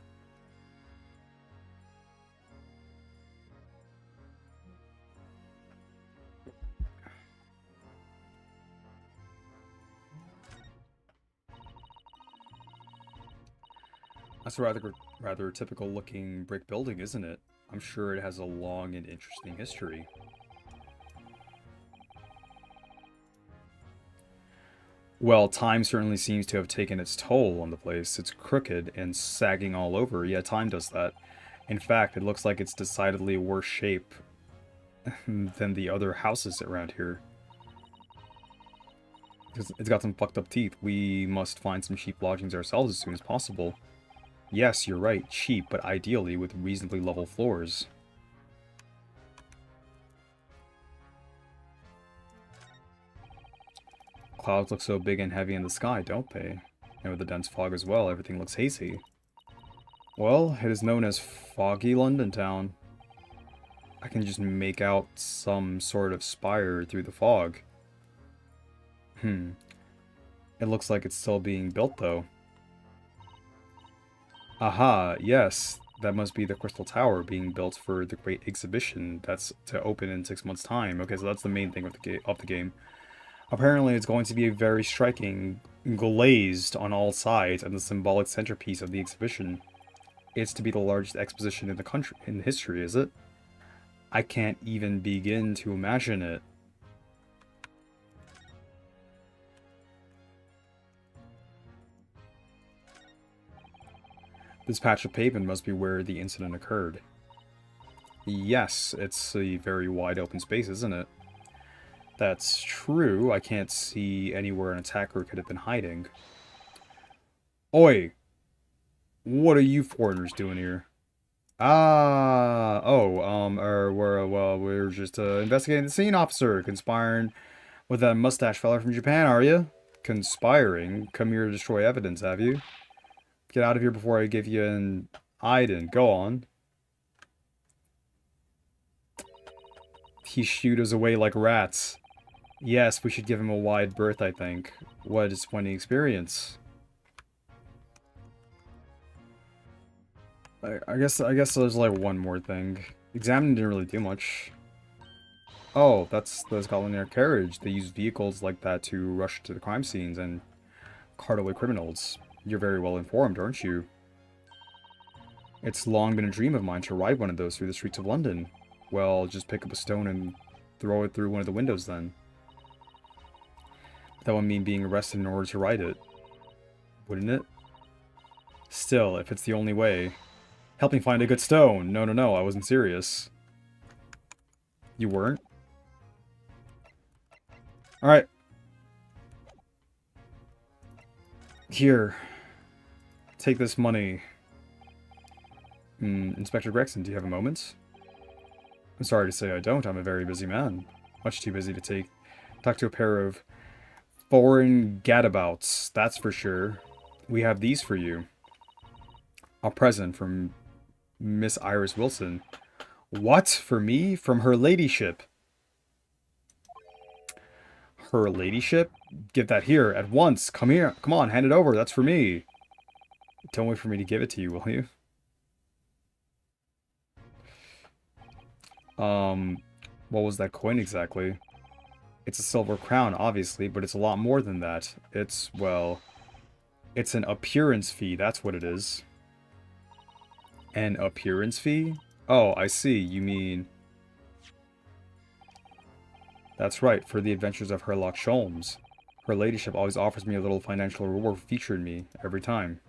That's a rather typical looking brick building, isn't it? I'm sure it has a long and interesting history. Well, time certainly seems to have taken its toll on the place. It's crooked and sagging all over. Yeah, time does that. In fact, it looks like it's decidedly worse shape than the other houses around here. It's got some fucked up teeth. We must find some cheap lodgings ourselves as soon as possible. Yes, you're right, cheap, but ideally with reasonably level floors. Clouds look so big and heavy in the sky, don't they? And with the dense fog as well, everything looks hazy. Well, it is known as Foggy London Town. I can just make out some sort of spire through the fog. It looks like it's still being built, though. Aha, yes, that must be the Crystal Tower being built for the Great Exhibition that's to open in 6 months' time. Okay, so that's the main thing of the game. Apparently, it's going to be very striking, glazed on all sides, and the symbolic centerpiece of the exhibition. It's to be the largest exposition in the country, in history, is it? I can't even begin to imagine it. This patch of pavement must be where the incident occurred. Yes, it's a very wide open space, isn't it? That's true. I can't see anywhere an attacker could have been hiding. Oi! What are you foreigners doing here? We're just investigating the scene, officer. Conspiring with that mustache fella from Japan, are you? Conspiring? Come here to destroy evidence, have you? Get out of here before I give you an Iden. Go on. He shooed us away like rats. Yes, we should give him a wide berth, I think. What a disappointing experience. I guess there's like one more thing. Examining didn't really do much. Oh, that's the Scotland Yard carriage. They use vehicles like that to rush to the crime scenes and Cartaway criminals. You're very well informed, aren't you? It's long been a dream of mine to ride one of those through the streets of London. Well, just pick up a stone and throw it through one of the windows then. That would mean being arrested in order to ride it. Wouldn't it? Still, if it's the only way. Help me find a good stone! No, no, no, I wasn't serious. You weren't? Alright. Here. Take this money. Inspector Gregson, do you have a moment? I'm sorry to say I don't. I'm a very busy man. Much too busy to talk to a pair of foreign gadabouts, that's for sure. We have these for you. A present from Miss Iris Wilson. What? For me? From her ladyship? Her ladyship? Give that here, at once. Come here. Come on, hand it over. That's for me. Don't wait for me to give it to you, will you? What was that coin exactly? It's a silver crown, obviously, but it's a lot more than that. It's, well, it's an appearance fee, that's what it is. An appearance fee? Oh, I see, you mean... That's right, for the adventures of Herlock Sholmes. Her ladyship always offers me a little financial reward for featuring me, every time.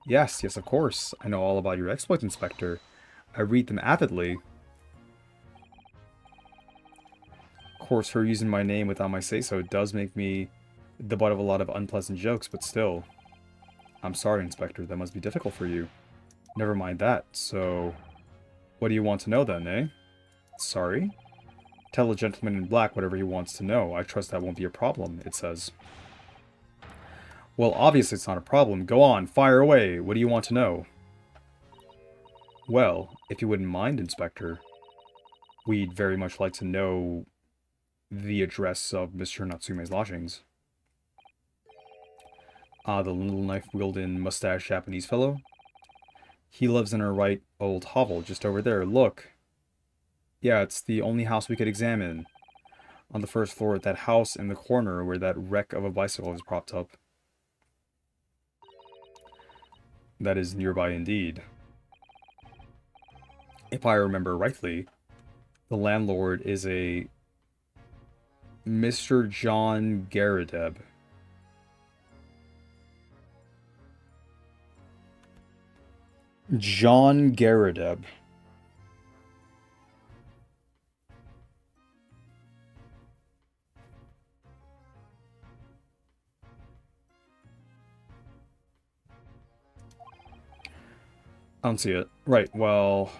Yes, yes, of course. I know all about your exploits, Inspector. I read them avidly. Of course, her using my name without my say-so does make me the butt of a lot of unpleasant jokes, but still. I'm sorry, Inspector, that must be difficult for you. Never mind that, so... What do you want to know then, eh? Sorry? Tell a gentleman in black whatever he wants to know. I trust that won't be a problem, it says. Well, obviously it's not a problem. Go on, fire away. What do you want to know? Well, if you wouldn't mind, Inspector, we'd very much like to know the address of Mr. Natsume's lodgings. Ah, the little knife-wielding mustache Japanese fellow? He lives in our right old hovel, just over there, look. Yeah, it's the only house we could examine. On the first floor at that house in the corner where that wreck of a bicycle is propped up. That is nearby indeed. If I remember rightly, the landlord is a Mr. John Garadeb. John Garadeb. I don't see it. Right, well,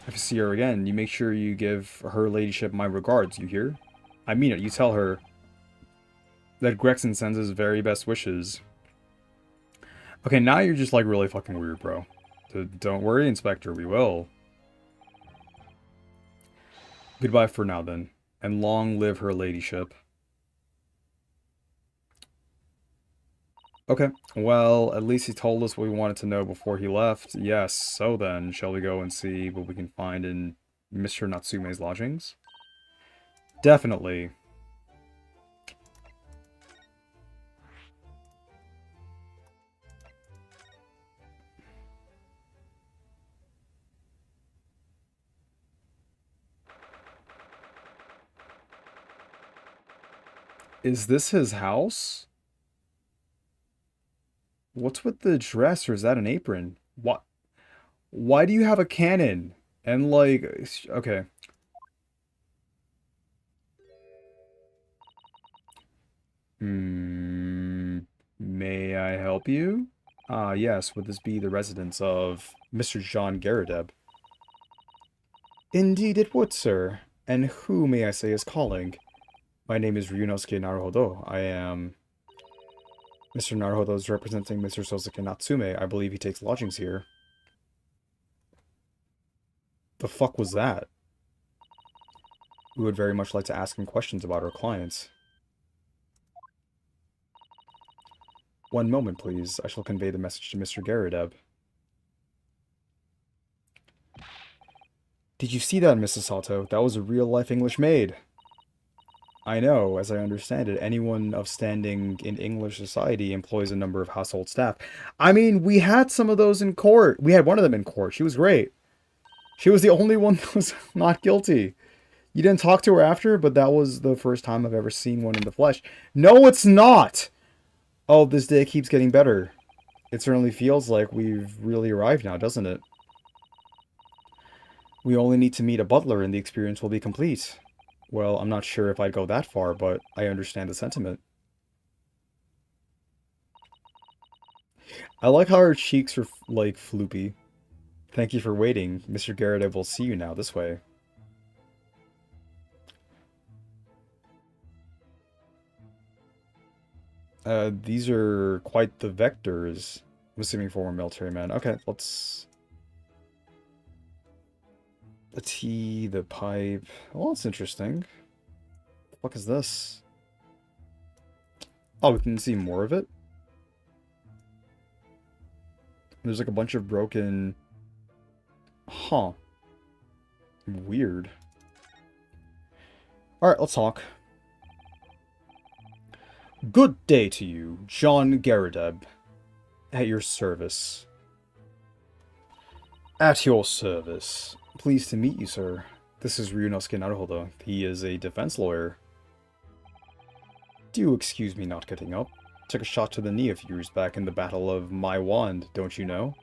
if you see her again, you make sure you give her ladyship my regards, you hear? I mean it, you tell her that Gregson sends his very best wishes. Okay, now you're just like really fucking weird, bro. Don't worry, Inspector, we will. Goodbye for now, then. And long live her ladyship. Okay, well, at least he told us what we wanted to know before he left. Yes, so then, shall we go and see what we can find in Mr. Natsume's lodgings? Definitely. Is this his house? What's with the dress, or is that an apron? What? Why do you have a cannon? And like, okay. May I help you? Ah, yes, would this be the residence of Mr. John Garadeb? Indeed it would, sir. And who, may I say, is calling? My name is Ryunosuke Naruhodo. I am... Mr. Naruhodo is representing Mr. Sosuke Natsume. I believe he takes lodgings here. The fuck was that? We would very much like to ask him questions about our clients. One moment, please. I shall convey the message to Mr. Garadeb. Did you see that, Mrs. Sato? That was a real-life English maid. I know, as I understand it, anyone of standing in English society employs a number of household staff. I mean, we had some of those in court. We had one of them in court. She was great. She was the only one that was not guilty. You didn't talk to her after, but that was the first time I've ever seen one in the flesh. No, it's not! Oh, this day keeps getting better. It certainly feels like we've really arrived now, doesn't it? We only need to meet a butler and the experience will be complete. Well, I'm not sure if I'd go that far, but I understand the sentiment. I like how her cheeks are, like, floopy. Thank you for waiting. Mr. Garrett, I will see you now, this way. These are quite the vectors. I'm assuming former military man. Okay, let's... The tea, the pipe. Oh, that's interesting. The fuck is this? Oh, we can see more of it? There's like a bunch of broken... Huh. Weird. Alright, let's talk. Good day to you, John Garadeb. At your service. At your service. Pleased to meet you, sir. This is Ryunosuke Naruhodo. He is a defense lawyer. Do excuse me not getting up. Took a shot to the knee a few years back in the Battle of My Wand, don't you know?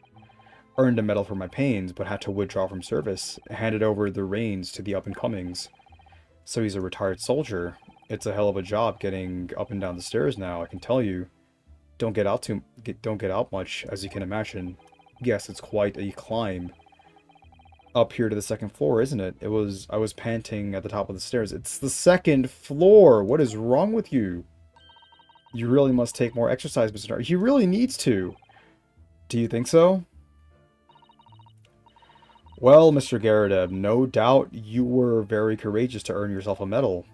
Earned a medal for my pains, but had to withdraw from service. Handed over the reins to the up-and-comings. So he's a retired soldier. It's a hell of a job getting up and down the stairs now, I can tell you. Don't get out much, as you can imagine. Yes, it's quite a climb. Up here to the second floor, isn't it? I was panting at the top of the stairs. It's the second floor! What is wrong with you? You really must take more exercise, Mr. He really needs to. Do you think so? Well, Mr. Garadeb, no doubt you were very courageous to earn yourself a medal.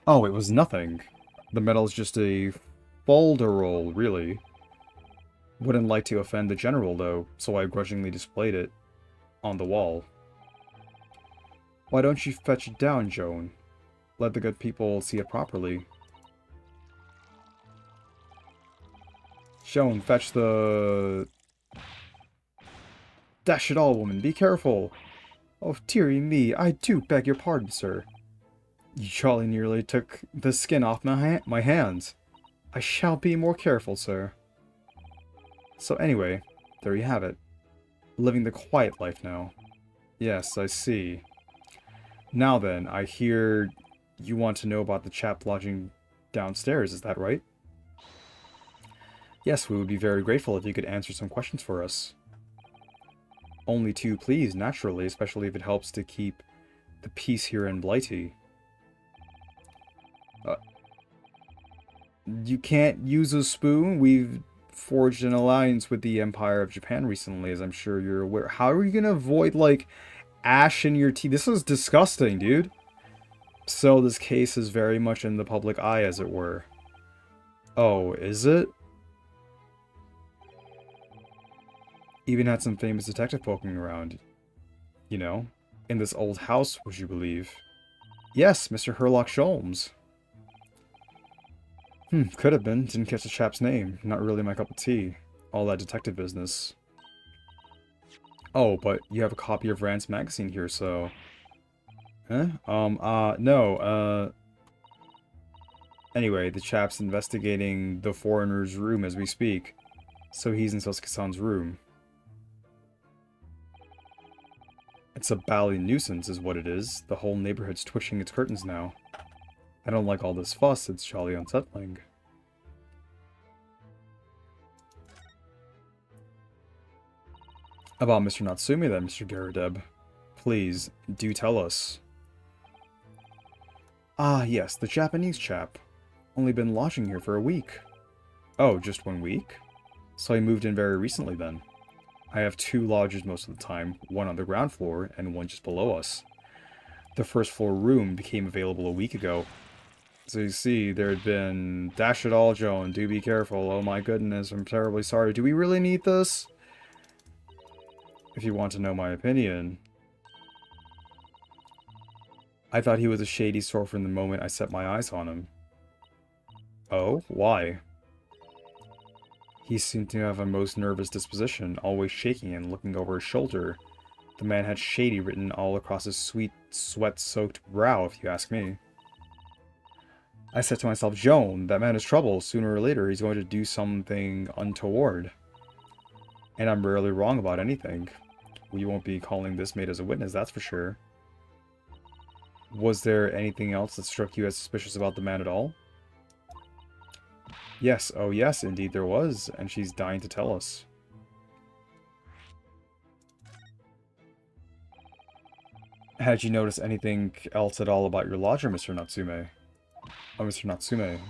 Oh, it was nothing. The medal's just a folderol, really. Wouldn't like to offend the general, though, so I grudgingly displayed it on the wall. Why don't you fetch it down, Joan? Let the good people see it properly. Joan, fetch the... Dash it all, woman, be careful! Oh, dearie me, I do beg your pardon, sir. You jolly nearly took the skin off my hands. I shall be more careful, sir. So anyway, there you have it. Living the quiet life now. Yes, I see. Now then, I hear you want to know about the chap lodging downstairs, is that right? Yes, we would be very grateful if you could answer some questions for us. Only two, please, naturally, especially if it helps to keep the peace here in Blighty. You can't use a spoon? We've forged an alliance with the Empire of Japan recently, as I'm sure you're aware. How are you gonna avoid, like, ash in your tea? This is disgusting, dude. So this case is very much in the public eye, as it were. Oh, is it? Even had some famous detective poking around. You know, in this old house, would you believe? Yes, Mr. Herlock Sholmes. Could have been. Didn't catch the chap's name. Not really my cup of tea. All that detective business. Oh, but you have a copy of Rand's magazine here, so... Huh? No, Anyway, the chap's investigating the foreigner's room as we speak. So he's in Sosuke-san's room. It's a bally nuisance is what it is. The whole neighborhood's twitching its curtains now. I don't like all this fuss, it's jolly unsettling. About Mr. Natsumi then, Mr. Garadeb. Please, do tell us. Ah, yes, the Japanese chap. Only been lodging here for a week. Oh, just 1 week? So he moved in very recently then. I have 2 lodges most of the time, one on the ground floor and one just below us. The first floor room became available a week ago. So you see, there had been... Dash it all, Joan, do be careful. Oh my goodness, I'm terribly sorry. Do we really need this? If you want to know my opinion... I thought he was a shady sort from the moment I set my eyes on him. Oh? Why? He seemed to have a most nervous disposition, always shaking and looking over his shoulder. The man had shady written all across his sweet, sweat-soaked brow, if you ask me. I said to myself, Joan, that man is trouble. Sooner or later, he's going to do something untoward. And I'm rarely wrong about anything. We won't be calling this maid as a witness, that's for sure. Was there anything else that struck you as suspicious about the man at all? Yes, oh yes, indeed there was, and she's dying to tell us. Had you noticed anything else at all about your lodger, Mr. Natsume? Oh, Mr. Natsume.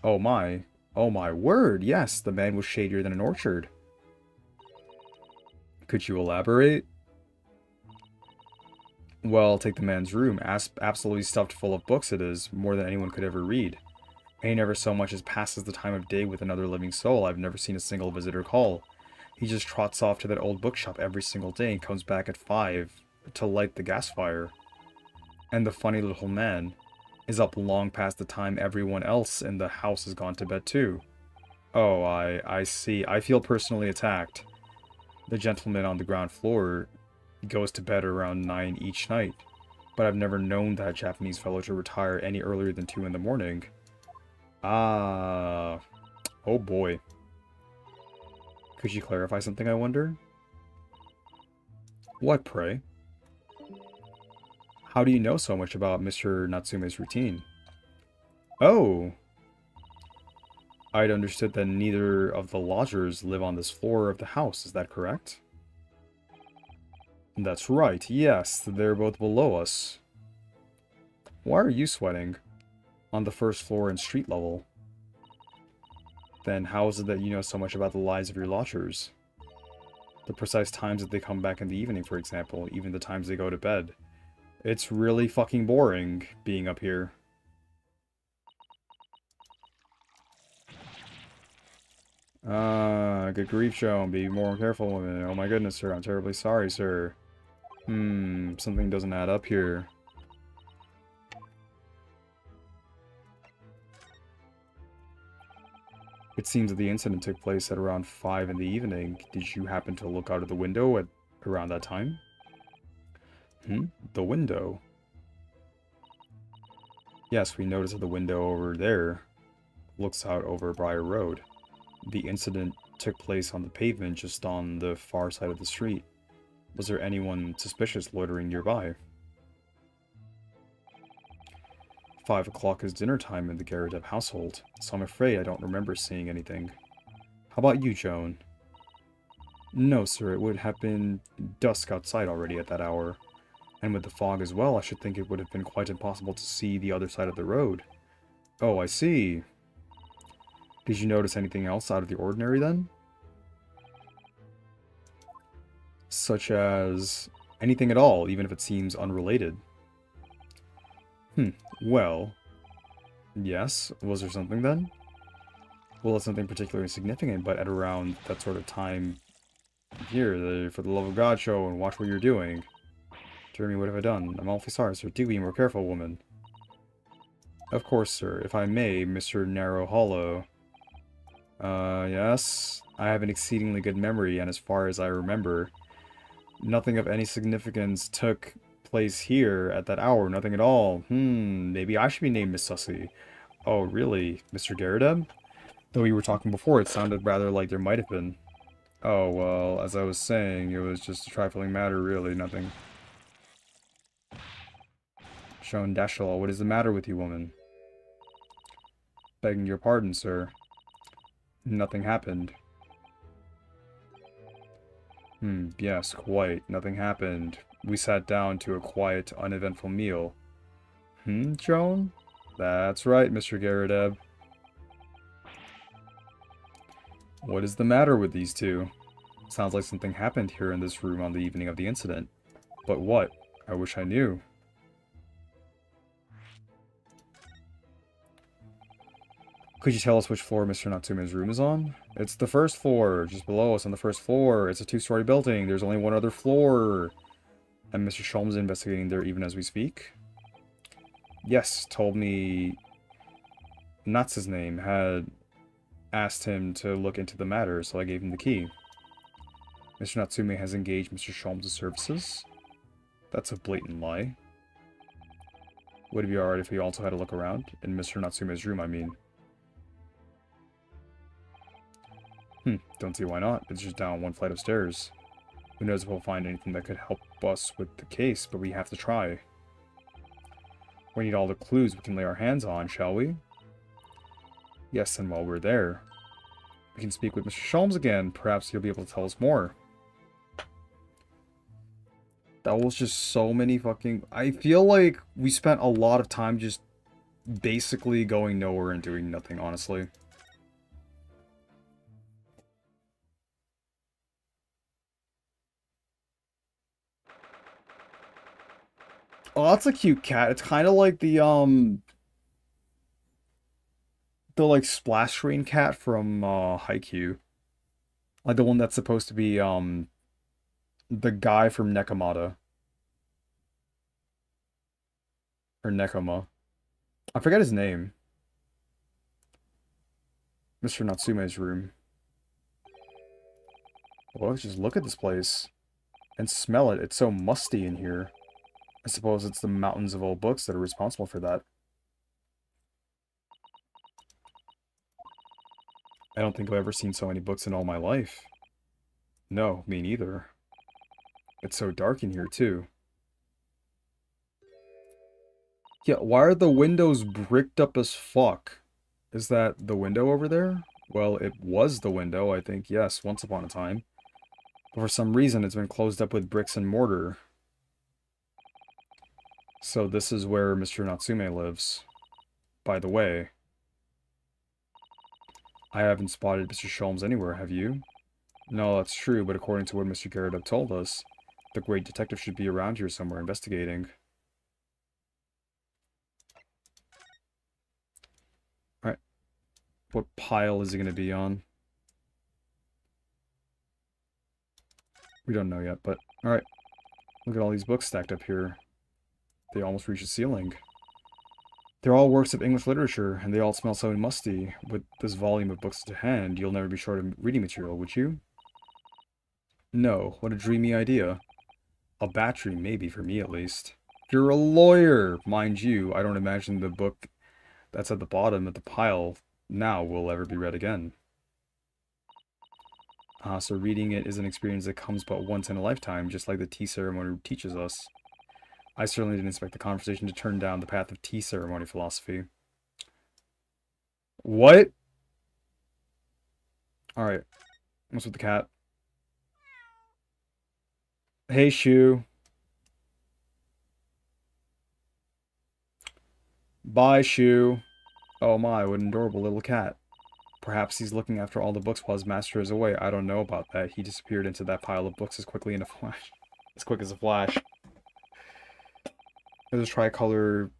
Oh my. Oh my word, yes, the man was shadier than an orchard. Could you elaborate? Well, take the man's room. Absolutely stuffed full of books it is, more than anyone could ever read. And he never so much as passes the time of day with another living soul. I've never seen a single visitor call. He just trots off to that old bookshop every single day and comes back at 5 to light the gas fire. And the funny little man is up long past the time everyone else in the house has gone to bed too. Oh, I see. I feel personally attacked. The gentleman on the ground floor goes to bed around 9 each night, but I've never known that Japanese fellow to retire any earlier than 2 in the morning. Ah, oh boy. Could you clarify something, I wonder? What, pray? How do you know so much about Mr. Natsume's routine? Oh! I'd understood that neither of the lodgers live on this floor of the house, is that correct? That's right, yes, they're both below us. Why are you sweating? On the first floor and street level. Then how is it that you know so much about the lives of your lodgers? The precise times that they come back in the evening, for example, even the times they go to bed. It's really fucking boring being up here. Good grief, Joan. Be more careful, woman. Oh my goodness, sir. I'm terribly sorry, sir. Something doesn't add up here. It seems that the incident took place at around 5 in the evening. Did you happen to look out of the window at around that time? The window? Yes, we noticed that the window over there looks out over Briar Road. The incident took place on the pavement just on the far side of the street. Was there anyone suspicious loitering nearby? 5 o'clock is dinner time in the Garrett household, so I'm afraid I don't remember seeing anything. How about you, Joan? No, sir, it would have been dusk outside already at that hour. And with the fog as well, I should think it would have been quite impossible to see the other side of the road. Oh, I see. Did you notice anything else out of the ordinary then? Such as anything at all, even if it seems unrelated. Well, yes. Was there something then? Well, it's nothing particularly significant, but at around that sort of time here, for the love of God, show and watch what you're doing. Dear me, what have I done? I'm awfully sorry, sir. Do be more careful, woman. Of course, sir. If I may, Mr. Narrow Hollow. Yes. I have an exceedingly good memory, and as far as I remember, nothing of any significance took place here at that hour. Nothing at all. Maybe I should be named Miss Sussy. Oh, really? Mr. Garrideb? Though we were talking before, it sounded rather like there might have been. Oh, well, as I was saying, it was just a trifling matter, really. Nothing. Shon Dashal, what is the matter with you, woman? Begging your pardon, sir. Nothing happened. Yes, quite. Nothing happened. We sat down to a quiet, uneventful meal. Joan? That's right, Mr. Garrideb. What is the matter with these two? Sounds like something happened here in this room on the evening of the incident. But what? I wish I knew. Could you tell us which floor Mr. Natsume's room is on? It's the first floor, just below us on the first floor. It's a 2-story building. There's only one other floor. And Mr. Sholmes is investigating there even as we speak. Yes, told me that's his name, had asked him to look into the matter, so I gave him the key. Mr. Natsume has engaged Mr. Sholmes' services? That's a blatant lie. Would it be alright if we also had a look around? In Mr. Natsume's room, I mean. Don't see why not. It's just down one flight of stairs. Who knows if we'll find anything that could help us with the case, but we have to try. We need all the clues we can lay our hands on, shall we? Yes, and while we're there, we can speak with Mr. Sholmes again. Perhaps he'll be able to tell us more. That was just so many fucking... I feel like we spent a lot of time just basically going nowhere and doing nothing, honestly. Oh, that's a cute cat. It's kind of like the splash screen cat from Haikyuu. Like the one that's supposed to be the guy from Nekomata. Or Nekoma. I forget his name. Mr. Natsume's room. Well, let's just look at this place. And smell it. It's so musty in here. I suppose it's the mountains of old books that are responsible for that. I don't think I've ever seen so many books in all my life. No, me neither. It's so dark in here, too. Yeah, why are the windows bricked up as fuck? Is that the window over there? Well, it was the window, I think, yes, once upon a time. But for some reason, it's been closed up with bricks and mortar. So this is where Mr. Natsume lives. By the way, I haven't spotted Mr. Sholmes anywhere, have you? No, that's true, but according to what Mr. Garrett told us, the great detective should be around here somewhere investigating. Alright. What pile is he going to be on? We don't know yet, but alright. Look at all these books stacked up here. They almost reach the ceiling. They're all works of English literature, and they all smell so musty. With this volume of books to hand, you'll never be short of reading material, would you? No, what a dreamy idea. A battery, maybe, for me at least. You're a lawyer! Mind you, I don't imagine the book that's at the bottom of the pile now will ever be read again. So reading it is an experience that comes but once in a lifetime, just like the tea ceremony teaches us. I certainly didn't expect the conversation to turn down the path of tea ceremony philosophy. What? Alright. What's with the cat? Hey, Shu. Bye, Shu. Oh my, what an adorable little cat. Perhaps he's looking after all the books while his master is away. I don't know about that. He disappeared into that pile of books as quickly in a flash. As quick as a flash. There's a tricolor...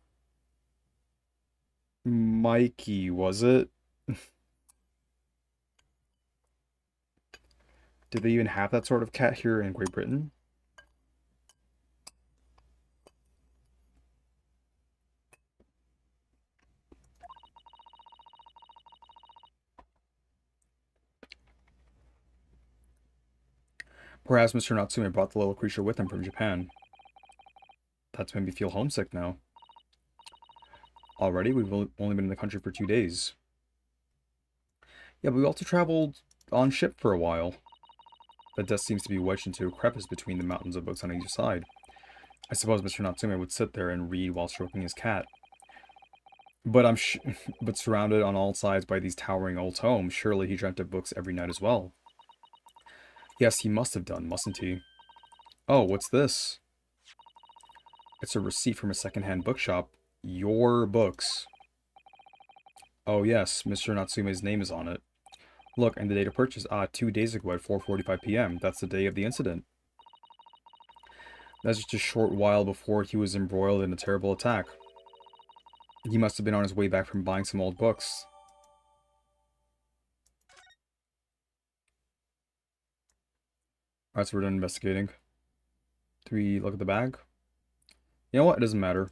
Mikey, was it? Did they even have that sort of cat here in Great Britain? Perhaps Mr. Natsume brought the little creature with him from Japan. That's made me feel homesick now. Already? We've only been in the country for 2 days. Yeah, but we also traveled on ship for a while. That desk seems to be wedged into a crevice between the mountains of books on each side. I suppose Mr. Natsume would sit there and read while stroking his cat. But but surrounded on all sides by these towering old tomes, surely he dreamt of books every night as well. Yes, he must have done, mustn't he? Oh, what's this? It's a receipt from a second-hand bookshop. Your books. Oh yes, Mr. Natsume's name is on it. Look, and the date of purchase, 2 days ago at 4:45 p.m. That's the day of the incident. That's just a short while before he was embroiled in a terrible attack. He must have been on his way back from buying some old books. Alright, so we're done investigating. Do we look at the bag? You know what? It doesn't matter.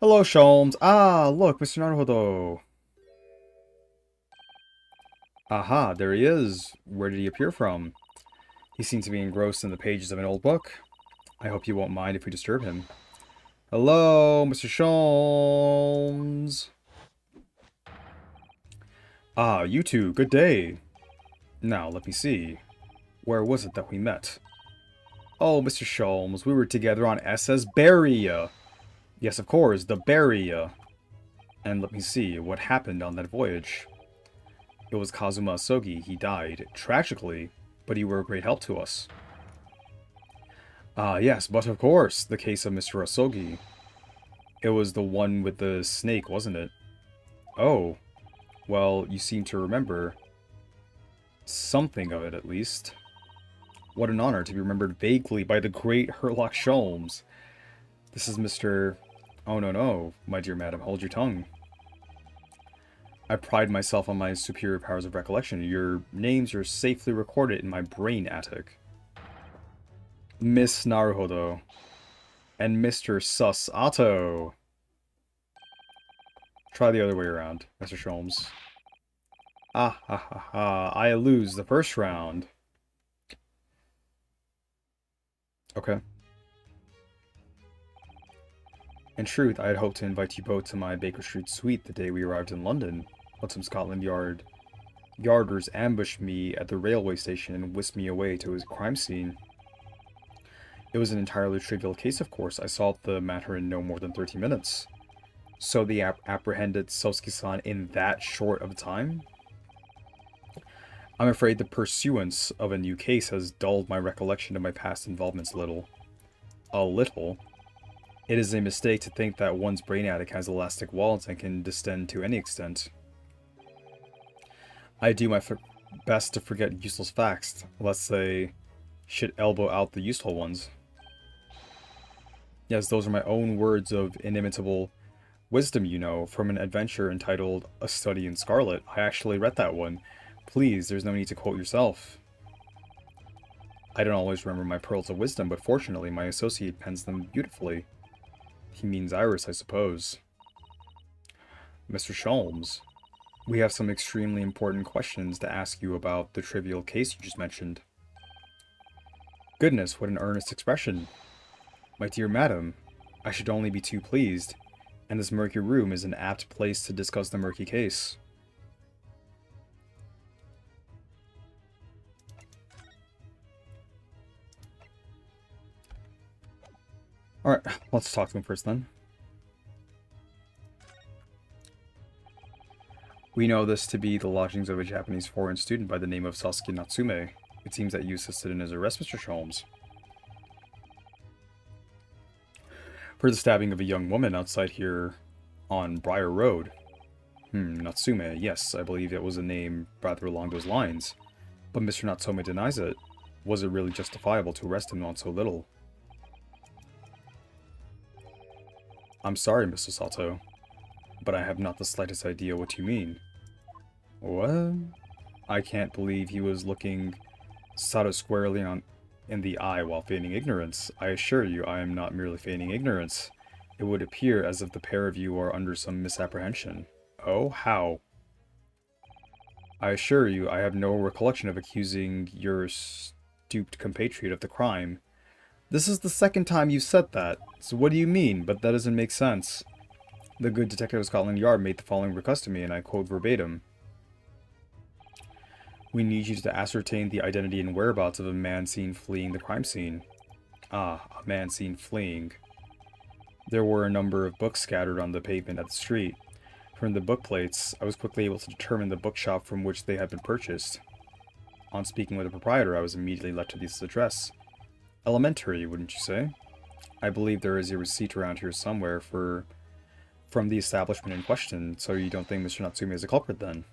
Hello, Sholmes. Ah, look, Mr. Naruhodo. Aha, there he is. Where did he appear from? He seems to be engrossed in the pages of an old book. I hope you won't mind if we disturb him. Hello, Mr. Sholmes. Ah, you two, good day. Now, let me see. Where was it that we met? Oh, Mr. Sholmes, we were together on SS Beria. Yes, of course, the Beria. And let me see, what happened on that voyage? It was Kazuma Asogi. He died, tragically, but you were a great help to us. Ah, yes, but of course, the case of Mr. Asogi. It was the one with the snake, wasn't it? Oh, well, you seem to remember something of it, at least. What an honor to be remembered vaguely by the great Herlock Sholmes. This is Mr. Oh, no, no, my dear madam, hold your tongue. I pride myself on my superior powers of recollection. Your names are safely recorded in my brain attic. Miss Naruhodo. And Mr. Susato. Try the other way around, Mr. Sholmes. Ah ha ha ha, I lose the first round. Okay. In truth, I had hoped to invite you both to my Baker Street suite the day we arrived in London, but some Scotland Yard yarders ambushed me at the railway station and whisked me away to his crime scene. It was an entirely trivial case, of course. I solved the matter in no more than 30 minutes. So they apprehended Sosuke-san in that short of a time? I'm afraid the pursuance of a new case has dulled my recollection of my past involvements a little. A little? It is a mistake to think that one's brain attic has elastic walls and can distend to any extent. I do my best to forget useless facts, lest they should elbow out the useful ones. Yes, those are my own words of inimitable wisdom, you know, from an adventure entitled A Study in Scarlet. I actually read that one. Please, there's no need to quote yourself. I don't always remember my pearls of wisdom, but fortunately my associate pens them beautifully. He means Iris, I suppose. Mr. Sholmes, we have some extremely important questions to ask you about the trivial case you just mentioned. Goodness, what an earnest expression. My dear madam, I should only be too pleased, and this murky room is an apt place to discuss the murky case. Alright, let's talk to him first then. We know this to be the lodgings of a Japanese foreign student by the name of Sasuke Natsume. It seems that you assisted in his arrest, Mr. Sholmes. For the stabbing of a young woman outside here on Briar Road. Natsume, yes, I believe it was a name rather along those lines. But Mr. Natsume denies it. Was it really justifiable to arrest him on so little? I'm sorry, Mr. Sato, but I have not the slightest idea what you mean. What? I can't believe he was looking Sato squarely in the eye while feigning ignorance. I assure you I am not merely feigning ignorance. It would appear as if the pair of you are under some misapprehension. Oh, how? I assure you I have no recollection of accusing your stooped compatriot of the crime. This is the second time you've said that, so what do you mean? But that doesn't make sense. The good detective of Scotland Yard made the following request to me, and I quote verbatim. We need you to ascertain the identity and whereabouts of a man seen fleeing the crime scene. Ah, a man seen fleeing. There were a number of books scattered on the pavement at the street. From the book plates, I was quickly able to determine the bookshop from which they had been purchased. On speaking with the proprietor, I was immediately led to this address. Elementary, wouldn't you say? I believe there is a receipt around here somewhere from the establishment in question, so you don't think Mr. Natsume is a culprit then?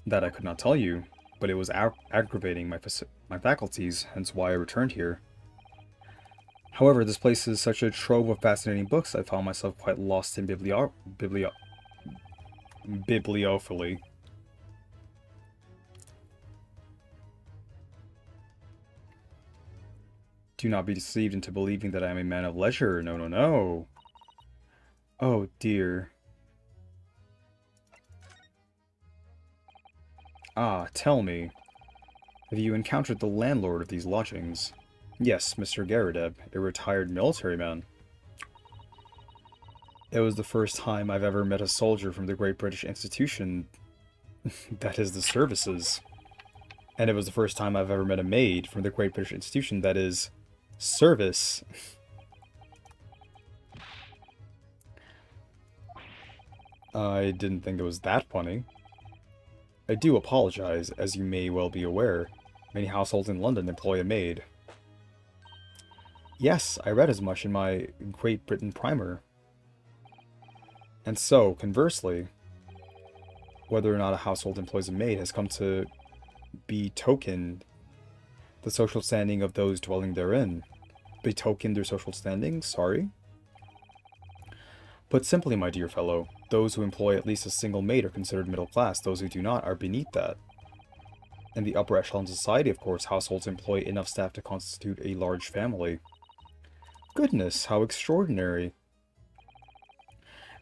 That I could not tell you, but it was aggravating my faculties, hence why I returned here. However, this place is such a trove of fascinating books, I found myself quite lost in bibliophily. Do not be deceived into believing that I am a man of leisure. No, no, no. Oh, dear. Ah, tell me. Have you encountered the landlord of these lodgings? Yes, Mr. Garadeb, a retired military man. It was the first time I've ever met a soldier from the Great British Institution, that is the services. And it was the first time I've ever met a maid from the Great British Institution, that is service. I didn't think it was that funny. I do apologize, as you may well be aware. Many households in London employ a maid. Yes, I read as much in my Great Britain primer. And so, conversely, whether or not a household employs a maid has come to betoken the social standing of those dwelling therein. Betoken their social standing? Sorry? Put simply, my dear fellow, those who employ at least a single maid are considered middle class, those who do not are beneath that. In the upper echelon society, of course, households employ enough staff to constitute a large family. Goodness, how extraordinary!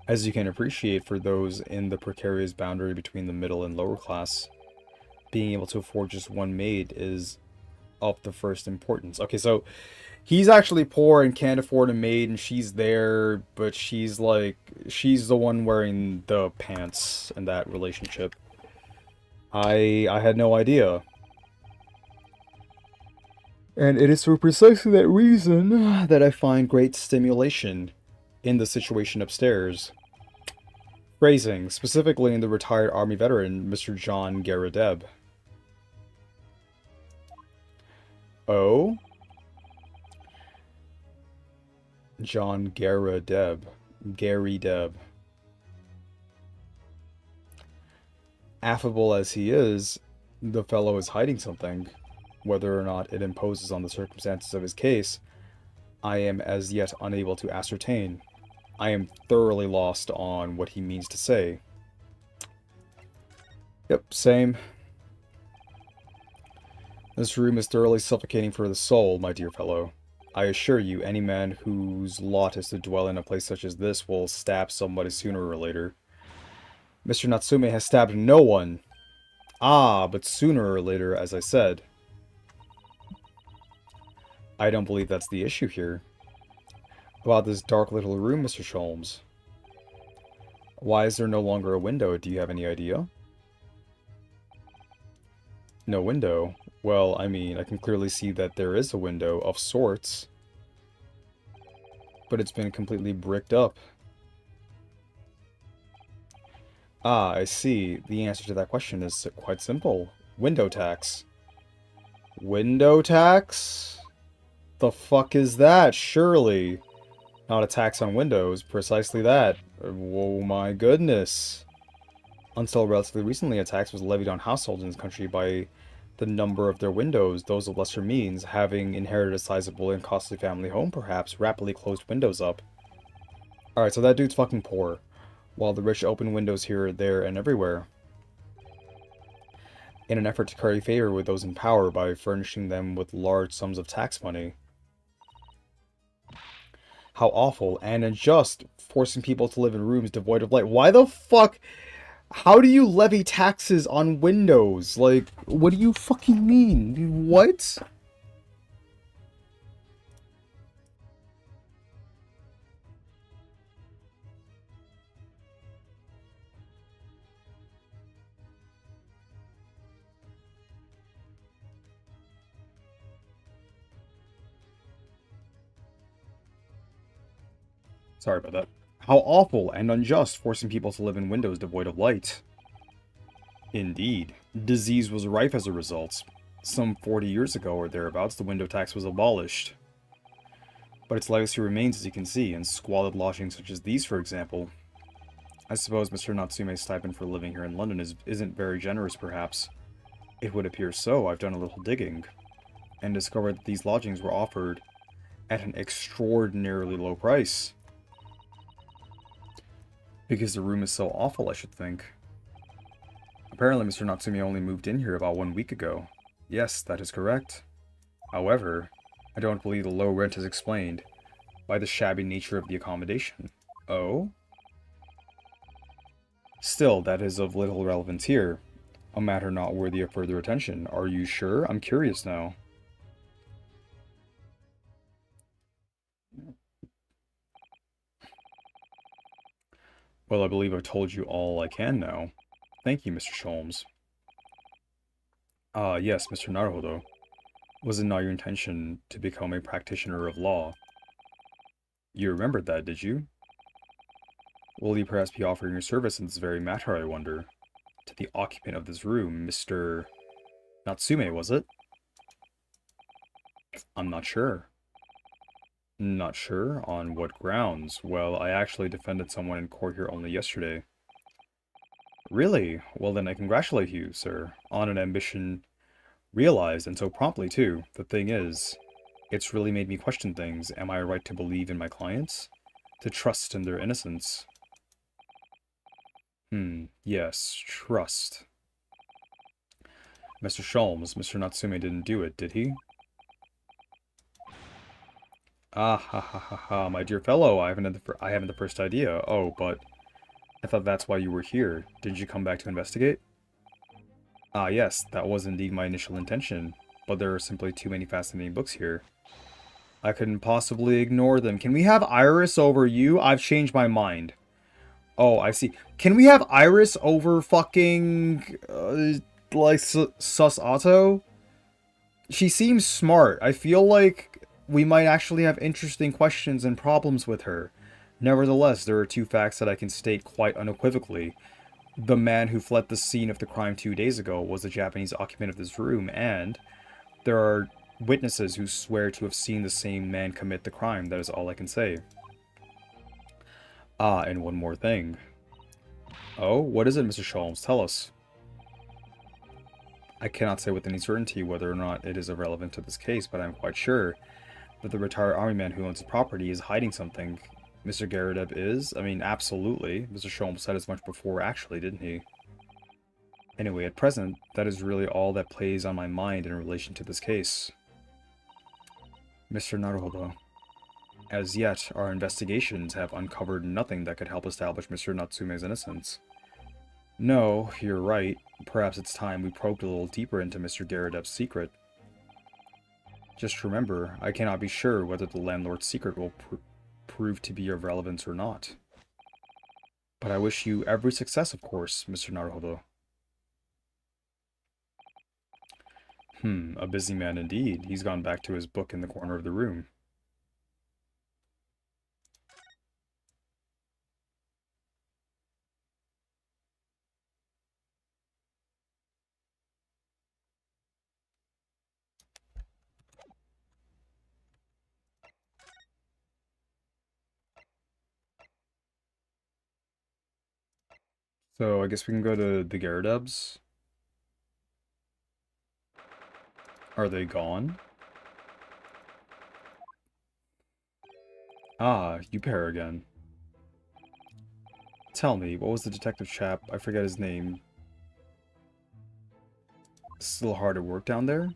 As you can appreciate, for those in the precarious boundary between the middle and lower class, being able to afford just one maid is of the first importance. Okay, so he's actually poor and can't afford a maid, and she's there, but she's the one wearing the pants in that relationship. I had no idea. And it is for precisely that reason that I find great stimulation in the situation upstairs. Phrasing, specifically in the retired army veteran, Mr. John Garadeb. Oh? John Garadeb. Gary Deb. Affable as he is, the fellow is hiding something. Whether or not it imposes on the circumstances of his case, I am as yet unable to ascertain. I am thoroughly lost on what he means to say. Yep, same. This room is thoroughly suffocating for the soul, my dear fellow. I assure you, any man whose lot is to dwell in a place such as this will stab somebody sooner or later. Mr. Natsume has stabbed no one. Ah, but sooner or later, as I said. I don't believe that's the issue here. About this dark little room, Mr. Sholmes. Why is there no longer a window? Do you have any idea? No window? Well, I mean, I can clearly see that there is a window of sorts. But it's been completely bricked up. Ah, I see. The answer to that question is quite simple. Window tax. Window tax? The fuck is that? Surely. Not a tax on windows, precisely that. Oh my goodness. Until relatively recently, a tax was levied on households in this country by the number of their windows. Those of lesser means, having inherited a sizable and costly family home, perhaps, rapidly closed windows up. Alright, so that dude's fucking poor, while the rich open windows here, there, and everywhere, in an effort to curry favor with those in power by furnishing them with large sums of tax money. How awful and unjust, forcing people to live in rooms devoid of light. Why the fuck? How do you levy taxes on windows? Like, what do you fucking mean? What? Sorry about that. How awful and unjust, forcing people to live in windows devoid of light. Indeed. Disease was rife as a result. Some 40 years ago or thereabouts, the window tax was abolished. But its legacy remains, as you can see, in squalid lodgings such as these, for example. I suppose Mr. Natsume's stipend for living here in London isn't very generous, perhaps. It would appear so. I've done a little digging, and discovered that these lodgings were offered at an extraordinarily low price. Because the room is so awful, I should think. Apparently, Mr. Natsume only moved in here about 1 week ago. Yes, that is correct. However, I don't believe the low rent is explained by the shabby nature of the accommodation. Oh? Still, that is of little relevance here. A matter not worthy of further attention. Are you sure? I'm curious now. Well, I believe I've told you all I can now. Thank you, Mr. Sholmes. Ah, yes, Mr. Naruhodo. Was it not your intention to become a practitioner of law? You remembered that, did you? Will you perhaps be offering your service in this very matter, I wonder? To the occupant of this room, Mr. Natsume, was it? I'm not sure. Not sure? On what grounds? Well, I actually defended someone in court here only yesterday. Really? Well then I congratulate you, sir, on an ambition realized, and so promptly too. The thing is, it's really made me question things. Am I right to believe in my clients? To trust in their innocence? Yes, trust. Mr. Sholmes, Mr. Natsume didn't do it, did he? Ah, ha ha ha ha, my dear fellow, I haven't the first idea. Oh, but I thought that's why you were here. Didn't you come back to investigate? Ah, yes, that was indeed my initial intention, but there are simply too many fascinating books here. I couldn't possibly ignore them. Can we have Iris over you? I've changed my mind. Oh, I see. Can we have Iris over fucking, like, Sus Otto? She seems smart. I feel like we might actually have interesting questions and problems with her. Nevertheless, there are two facts that I can state quite unequivocally. The man who fled the scene of the crime 2 days ago was the Japanese occupant of this room, and there are witnesses who swear to have seen the same man commit the crime. That is all I can say. Ah, and one more thing. Oh, what is it, Mr. Sholmes? Tell us. I cannot say with any certainty whether or not it is irrelevant to this case, but I am quite sure that the retired army man who owns the property is hiding something. Mr. Garadeb is? I mean, absolutely. Mr. Sholmes said as much before, actually, didn't he? Anyway, at present, that is really all that plays on my mind in relation to this case. Mr. Naruhodo, as yet, our investigations have uncovered nothing that could help establish Mr. Natsume's innocence. No, you're right. Perhaps it's time we probed a little deeper into Mr. Garadeb's secret. Just remember, I cannot be sure whether the landlord's secret will prove to be of relevance or not. But I wish you every success, of course, Mr. Naruhodo. A busy man indeed. He's gone back to his book in the corner of the room. So I guess we can go to the Garadebs. Are they gone? Ah, you pair again. Tell me, what was the detective chap? I forget his name. Still hard at work down there?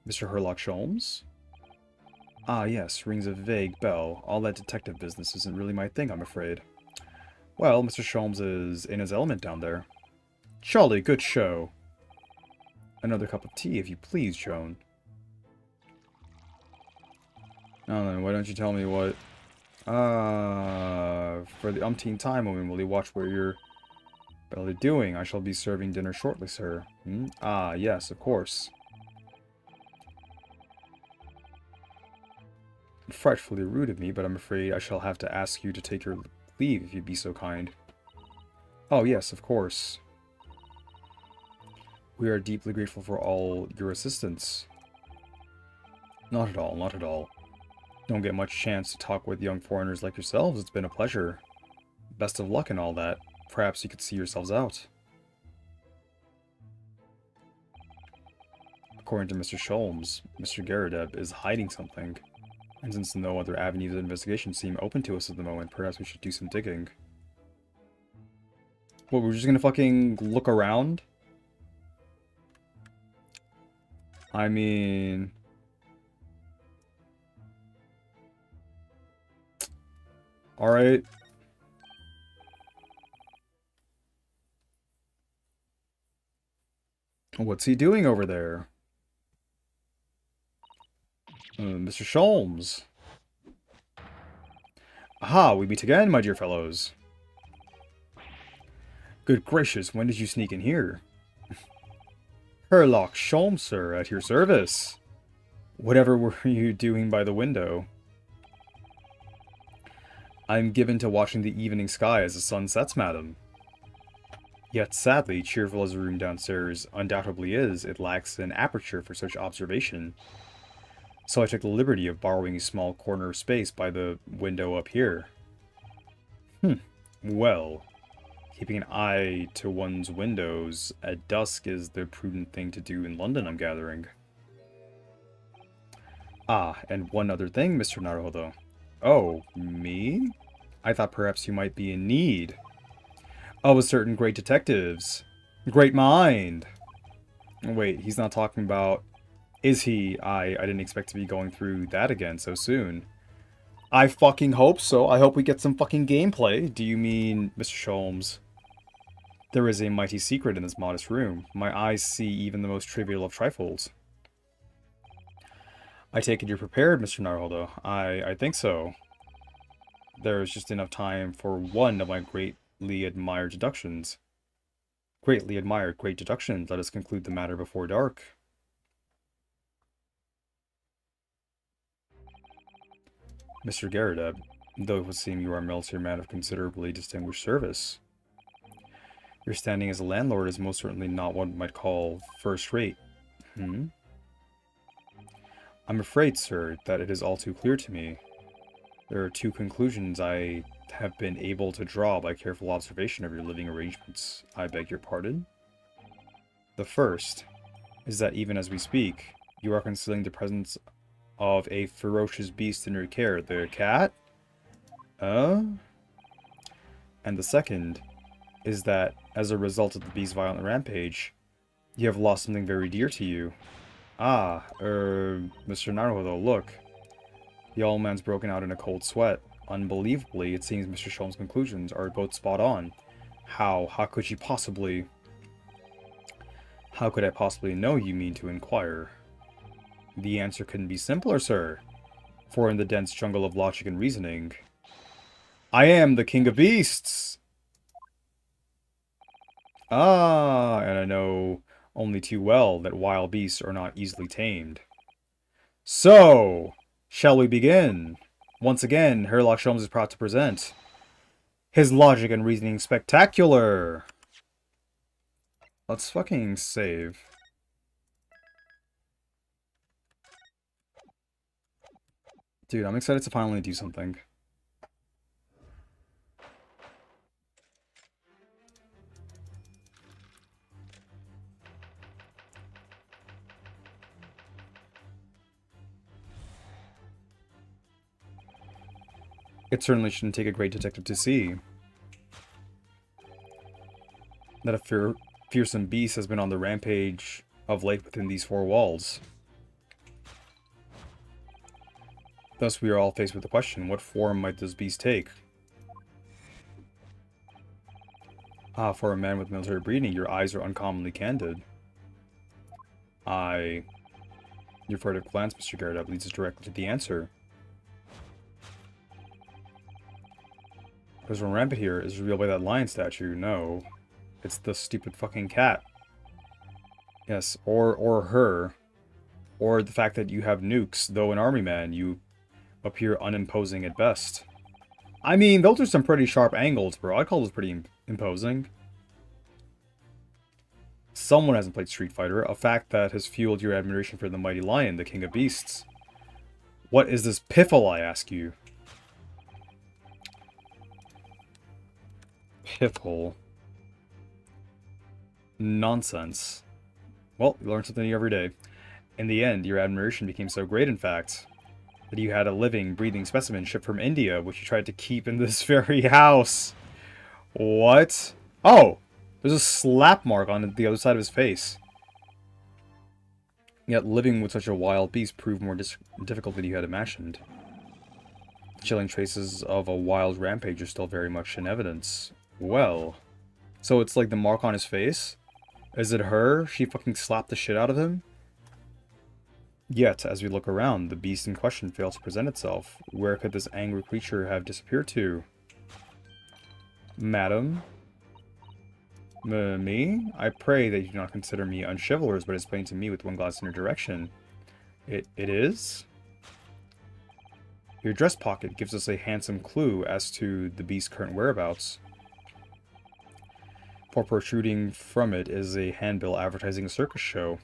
Mr. Herlock Sholmes? Ah, yes, rings a vague bell. All that detective business isn't really my thing, I'm afraid. Well, Mr. Sholmes is in his element down there. Jolly good show. Another cup of tea, if you please, Joan. Now then, why don't you tell me what... for the umpteenth time, woman, will you watch where you're barely doing? I shall be serving dinner shortly, sir. Ah, yes, of course. Frightfully rude of me, but I'm afraid I shall have to ask you to take your leave if you'd be so kind. Oh, yes, of course. We are deeply grateful for all your assistance. Not at all, not at all. Don't get much chance to talk with young foreigners like yourselves. It's been a pleasure. Best of luck and all that. Perhaps you could see yourselves out. According to Mr. Sholmes, Mr. Garadeb is hiding something. And since no other avenues of investigation seem open to us at the moment, perhaps we should do some digging. What, we're just gonna fucking look around? I mean... Alright. What's he doing over there? Mr. Sholmes. Aha, we meet again, my dear fellows. Good gracious, when did you sneak in here? Herlock Sholmes, sir, at your service. Whatever were you doing by the window? I'm given to watching the evening sky as the sun sets, madam. Yet sadly, cheerful as the room downstairs undoubtedly is, it lacks an aperture for such observation. So I took the liberty of borrowing a small corner of space by the window up here. Well, keeping an eye to one's windows at dusk is the prudent thing to do in London, I'm gathering. Ah, and one other thing, Mr. Naruhodo. Oh, me? I thought perhaps you might be in need of a certain great detective's great mind. Wait, he's not talking about... Is he? I didn't expect to be going through that again so soon. I fucking hope so. I hope we get some fucking gameplay. Do you mean, Mr. Sholmes? There is a mighty secret in this modest room. My eyes see even the most trivial of trifles. I take it you're prepared, Mr. Naruhodo. I think so. There is just enough time for one of my greatly admired deductions. Greatly admired great deductions. Let us conclude the matter before dark. Mr. Garrett, though it would seem you are a military man of considerably distinguished service. Your standing as a landlord is most certainly not what one might call first-rate. I'm afraid, sir, that it is all too clear to me. There are two conclusions I have been able to draw by careful observation of your living arrangements. I beg your pardon? The first is that even as we speak, you are concealing the presence of a ferocious beast in your care, the cat? And the second is that, as a result of the beast's violent rampage, you have lost something very dear to you. Mr. Naruhodo, look. The old man's broken out in a cold sweat. Unbelievably, it seems Mr. Sholmes' conclusions are both spot on. How could you possibly... How could I possibly know, you mean to inquire? The answer couldn't be simpler, sir. For in the dense jungle of logic and reasoning, I am the king of beasts! And I know only too well that wild beasts are not easily tamed. So, shall we begin? Once again, Herlock Sholmes is proud to present his logic and reasoning spectacular! Let's fucking save. Dude, I'm excited to finally do something. It certainly shouldn't take a great detective to see that a fearsome beast has been on the rampage of late within these four walls. Thus, we are all faced with the question, what form might this beast take? For a man with military breeding, your eyes are uncommonly candid. Your furtive glance, Mr. Garrett, leads us directly to the answer. There's one rampant here is revealed by that lion statue. No. It's the stupid fucking cat. Yes, or her. Or the fact that you have nukes, though an army man, you appear unimposing at best. I mean, those are some pretty sharp angles, bro. I'd call those pretty imposing. Someone hasn't played Street Fighter, a fact that has fueled your admiration for the mighty lion, the king of beasts. What is this piffle, I ask you? Piffle. Nonsense. Well, you learn something new every day. In the end, your admiration became so great, in fact, that you had a living, breathing specimen shipped from India, which you tried to keep in this very house. What? Oh! There's a slap mark on the other side of his face. Yet living with such a wild beast proved more difficult than you had imagined. Chilling traces of a wild rampage are still very much in evidence. Well, so it's like the mark on his face? Is it her? She fucking slapped the shit out of him? Yet, as we look around, the beast in question fails to present itself. Where could this angry creature have disappeared to? Madam? Me? I pray that you do not consider me unchivalrous, but it's plain to me with one glance in your direction. It is? Your dress pocket gives us a handsome clue as to the beast's current whereabouts. For protruding from it is a handbill advertising a circus show.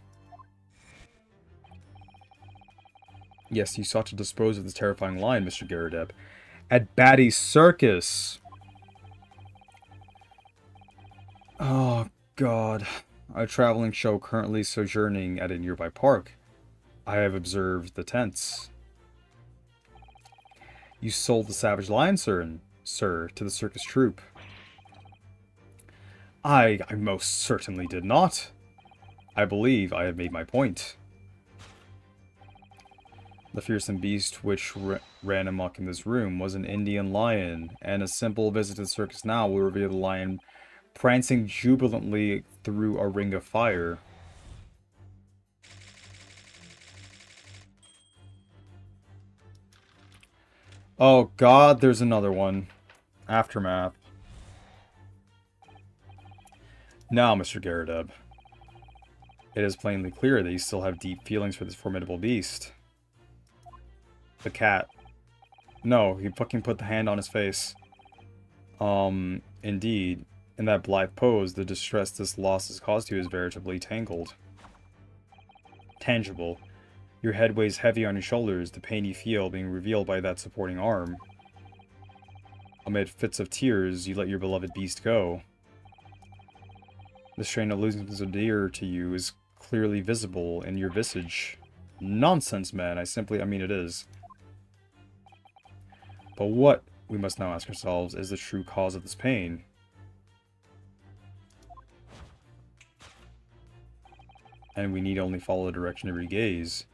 Yes, you sought to dispose of this terrifying lion, Mr. Garadeb. At Batty's Circus! Oh, God. A traveling show currently sojourning at a nearby park. I have observed the tents. You sold the savage lion, sir, to the circus troupe. I most certainly did not. I believe I have made my point. The fearsome beast which ran amok in this room was an Indian lion, and a simple visit to the circus now will reveal the lion prancing jubilantly through a ring of fire. Oh God, there's another one. Aftermath. Now, Mr. Garadeb, it is plainly clear that you still have deep feelings for this formidable beast. The cat. No, he fucking put the hand on his face. Indeed, in that blithe pose, the distress this loss has caused you is veritably tangible. Your head weighs heavy on your shoulders, the pain you feel being revealed by that supporting arm. Amid fits of tears, you let your beloved beast go. The strain of losing so dear to you is clearly visible in your visage. Nonsense, man. I mean it is. But what, we must now ask ourselves, is the true cause of this pain? And we need only follow the direction of your gaze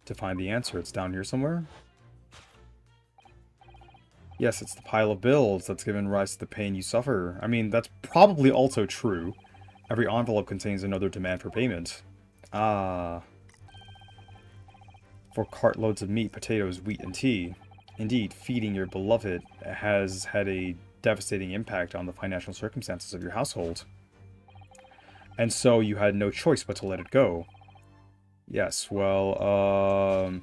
to find the answer. It's down here somewhere? Yes, it's the pile of bills that's given rise to the pain you suffer. I mean, that's probably also true. Every envelope contains another demand for payment. Ah. For cartloads of meat, potatoes, wheat, and tea. Indeed, feeding your beloved has had a devastating impact on the financial circumstances of your household. And so you had no choice but to let it go. Yes, well,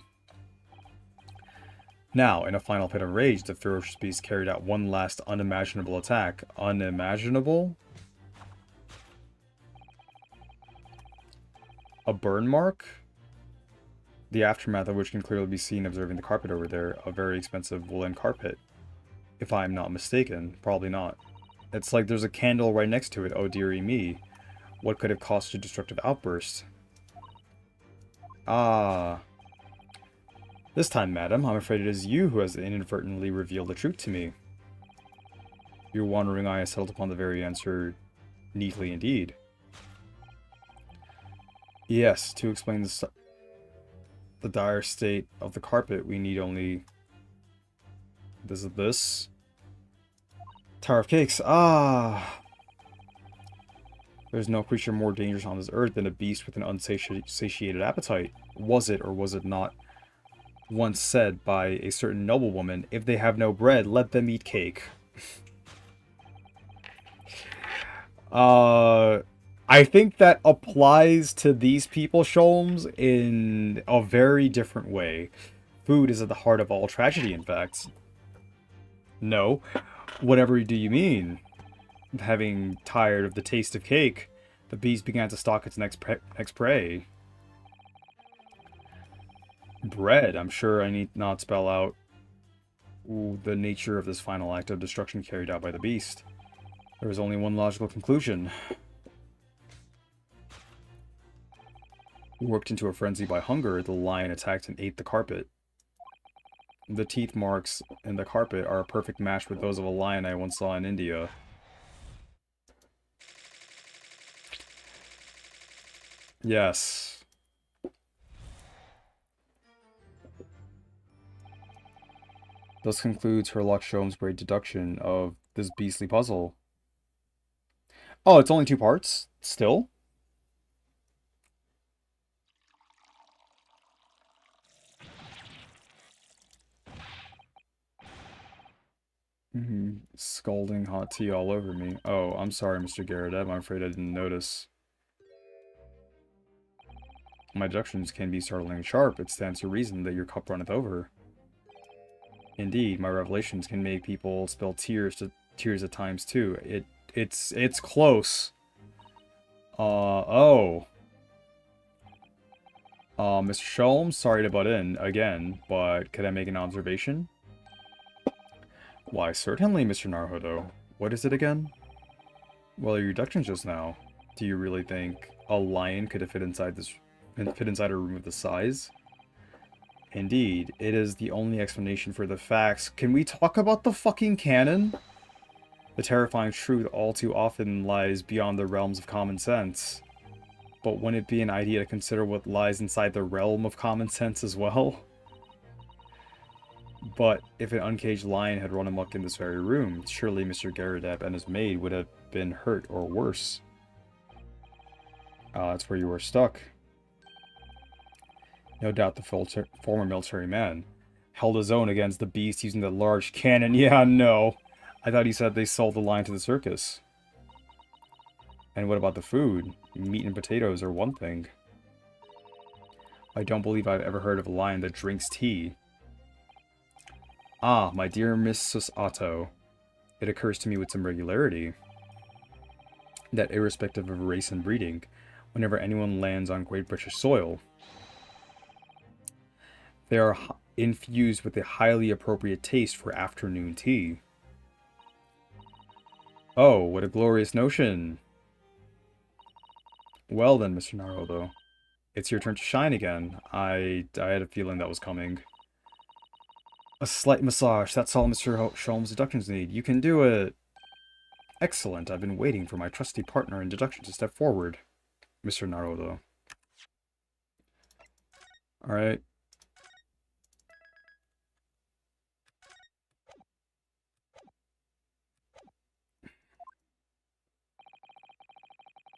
Now, in a final fit of rage, the ferocious beast carried out one last unimaginable attack. Unimaginable? A burn mark? The aftermath of which can clearly be seen observing the carpet over there. A very expensive woolen carpet. If I'm not mistaken. Probably not. It's like there's a candle right next to it. Oh dearie me. What could have caused a destructive outburst? Ah. This time, madam, I'm afraid it is you who has inadvertently revealed the truth to me. Your wandering eye has settled upon the very answer neatly indeed. Yes, to explain the dire state of the carpet, we need only... This. Tower of Cakes. Ah! There's no creature more dangerous on this earth than a beast with an unsatiated appetite. Was it or was it not once said by a certain noblewoman, if they have no bread, let them eat cake. I think that applies to these people, Sholmes, in a very different way. Food is at the heart of all tragedy, in fact. No. Whatever do you mean? Having tired of the taste of cake, the beast began to stalk its next prey. Bread. I'm sure I need not spell out the nature of this final act of destruction carried out by the beast. There is only one logical conclusion. Worked into a frenzy by hunger, the lion attacked and ate the carpet. The teeth marks in the carpet are a perfect match with those of a lion I once saw in India. Yes. Thus concludes Herlock Sholmes' great deduction of this beastly puzzle. Oh, it's only 2 parts? Still? Scalding hot tea all over me. Oh, I'm sorry, Mr. Garrett. I'm afraid I didn't notice. My deductions can be startlingly sharp. It stands to reason that your cup runneth over. Indeed, my revelations can make people spill tears at times too. It's close. Oh. Mr. Sholmes, sorry to butt in again, but could I make an observation? Why, certainly, Mr. Naruhodo. What is it again? Well, your deductions just now. Do you really think a lion could fit inside a room of this size? Indeed, it is the only explanation for the facts. Can we talk about the fucking canon? The terrifying truth all too often lies beyond the realms of common sense. But wouldn't it be an idea to consider what lies inside the realm of common sense as well? But if an uncaged lion had run amok in this very room, surely Mr. Garrideb and his maid would have been hurt or worse. That's where you were stuck. No doubt the former military man held his own against the beast using the large cannon. Yeah, no. I thought he said they sold the lion to the circus. And what about the food? Meat and potatoes are one thing. I don't believe I've ever heard of a lion that drinks tea. Ah, my dear Mrs. Otto. It occurs to me with some regularity that irrespective of race and breeding, whenever anyone lands on Great British soil, they are infused with a highly appropriate taste for afternoon tea. Oh, what a glorious notion! Well then, Mr. Naruhodo, it's your turn to shine again. I had a feeling that was coming. A slight massage, that's all Mr. Sholmes' deductions need. You can do it! Excellent, I've been waiting for my trusty partner in deduction to step forward. Mr. Naruhodo. Alright.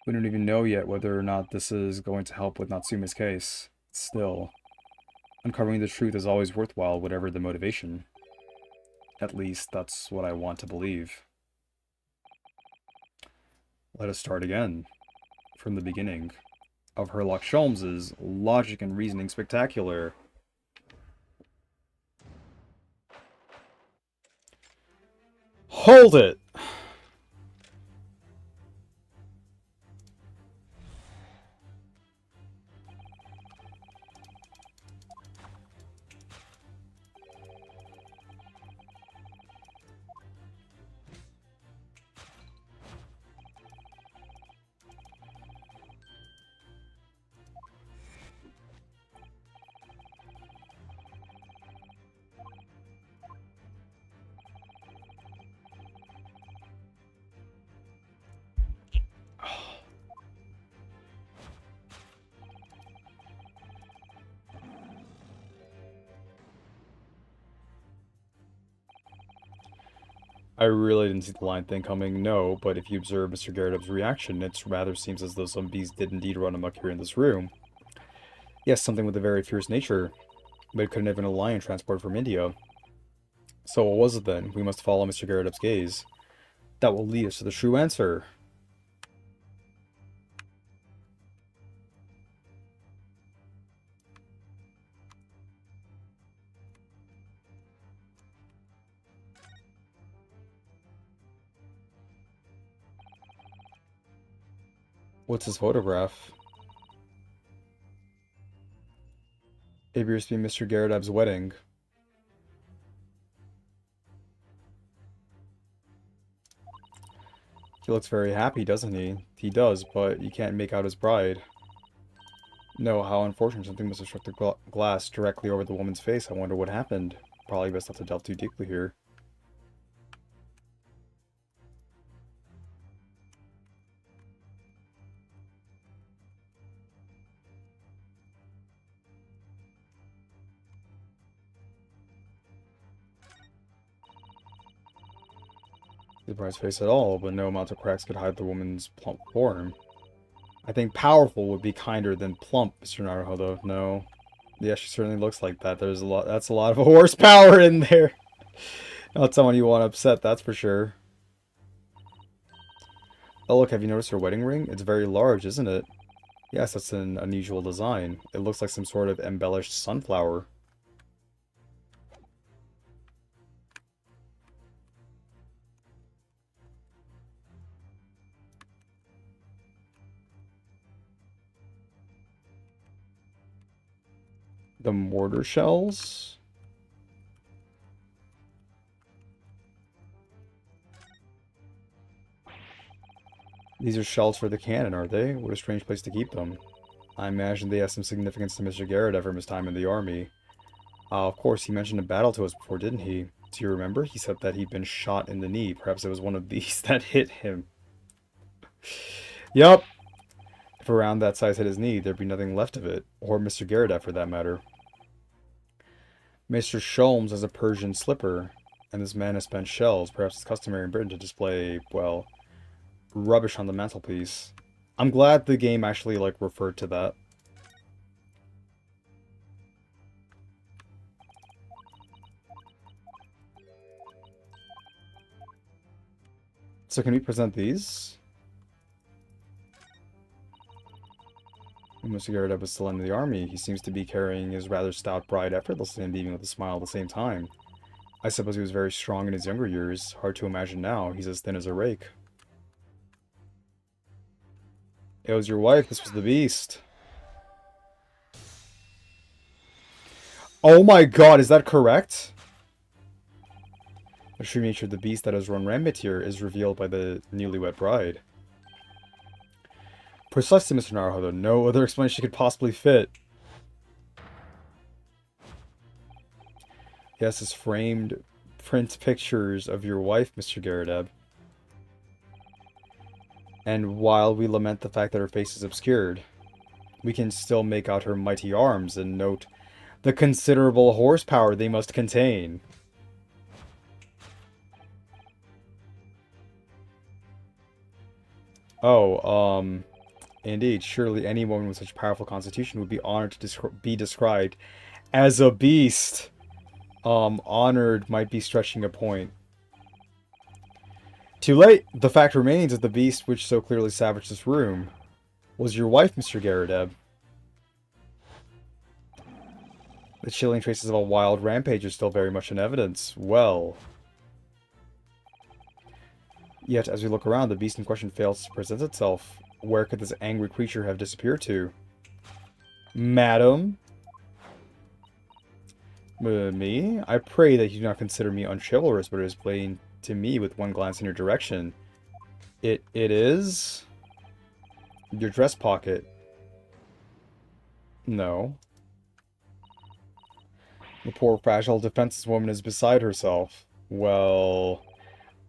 We don't even know yet whether or not this is going to help with Natsume's case. Still, uncovering the truth is always worthwhile, whatever the motivation. At least, that's what I want to believe. Let us start again. From the beginning. Of Herlock Sholmes' logic and reasoning spectacular. Hold it! I really didn't see the line thing coming, no, but if you observe Mr. Garrett's reaction, it rather seems as though some beast did indeed run amok here in this room. Yes, something with a very fierce nature, but it couldn't have been a lion transported from India. So what was it then? We must follow Mr. Garrett's gaze. That will lead us to the true answer. What's his photograph? It appears to be Mr. Garrett's wedding. He looks very happy, doesn't he? He does, but you can't make out his bride. No, how unfortunate. Something must have struck the glass directly over the woman's face. I wonder what happened. Probably best not to delve too deeply here. the bride's face at all, but no amount of cracks could hide the woman's plump form. I think powerful would be kinder than plump, Mr. Naruhodo. No. Yeah, she certainly looks like that. There's a lot. That's a lot of horsepower in there. Not someone you want to upset, that's for sure. Oh, look, have you noticed her wedding ring? It's very large, isn't it? Yes, that's an unusual design. It looks like some sort of embellished sunflower. The mortar shells? These are shells for the cannon, are they? What a strange place to keep them. I imagine they have some significance to Mr. Garrett from his time in the army. Of course, he mentioned a battle to us before, didn't he? Do you remember? He said that he'd been shot in the knee. Perhaps it was one of these that hit him. Yup. If a round that size hit his knee, there'd be nothing left of it. Or Mr. Garrett, for that matter. Mr. Sholmes has a Persian slipper, and this man has spent shells. Perhaps it's customary in Britain to display, well, rubbish on the mantelpiece. I'm glad the game actually, like, referred to that. So can we present these? Mr. Garrett was still in the army. He seems to be carrying his rather stout bride effortlessly and beaming with a smile at the same time. I suppose he was very strong in his younger years. Hard to imagine now. He's as thin as a rake. It was your wife. This was the beast. Oh my god, is that correct? The true nature of the beast that has run rampant here is revealed by the newlywed bride. Precisely, Mr. Naruhodo. No other explanation could possibly fit. Yes, it's framed print pictures of your wife, Mr. Garrett. And while we lament the fact that her face is obscured, we can still make out her mighty arms and note the considerable horsepower they must contain. Oh, indeed, surely any woman with such a powerful constitution would be honored to be described as a beast. Honored might be stretching a point. Too late. The fact remains that the beast which so clearly savaged this room was your wife, Mr. Garrett. The chilling traces of a wild rampage are still very much in evidence. Well. Yet, as we look around, the beast in question fails to present itself. Where could this angry creature have disappeared to? Madam? Me? I pray that you do not consider me unchivalrous, but it is plain to me with one glance in your direction. It is? Your dress pocket. No. The poor, fragile, defenseless woman is beside herself. Well,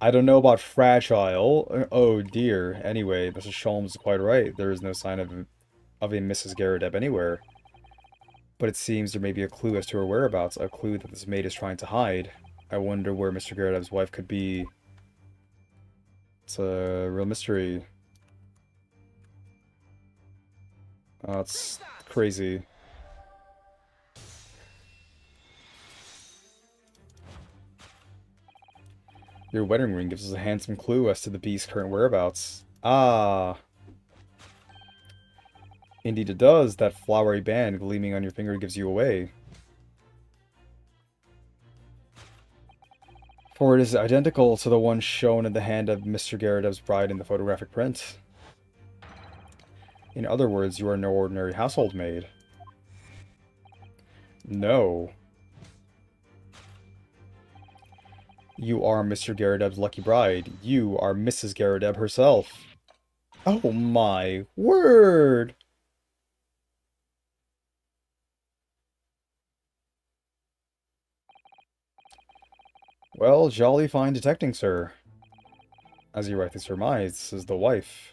I don't know about fragile. Oh dear. Anyway, Mrs. Sholmes is quite right. There is no sign of a Mrs. Garrett anywhere. But it seems there may be a clue as to her whereabouts, a clue that this maid is trying to hide. I wonder where Mr. Garrett's wife could be. It's a real mystery. It's crazy. Your wedding ring gives us a handsome clue as to the beast's current whereabouts. Ah. Indeed it does. That flowery band gleaming on your finger gives you away. For it is identical to the one shown in the hand of Mr. Garrett's bride in the photographic print. In other words, you are no ordinary household maid. No. You are Mr. Garrett lucky bride. You are Mrs. Garrett herself. Oh my word! Well, jolly fine detecting, sir. As you rightly surmise, this is the wife.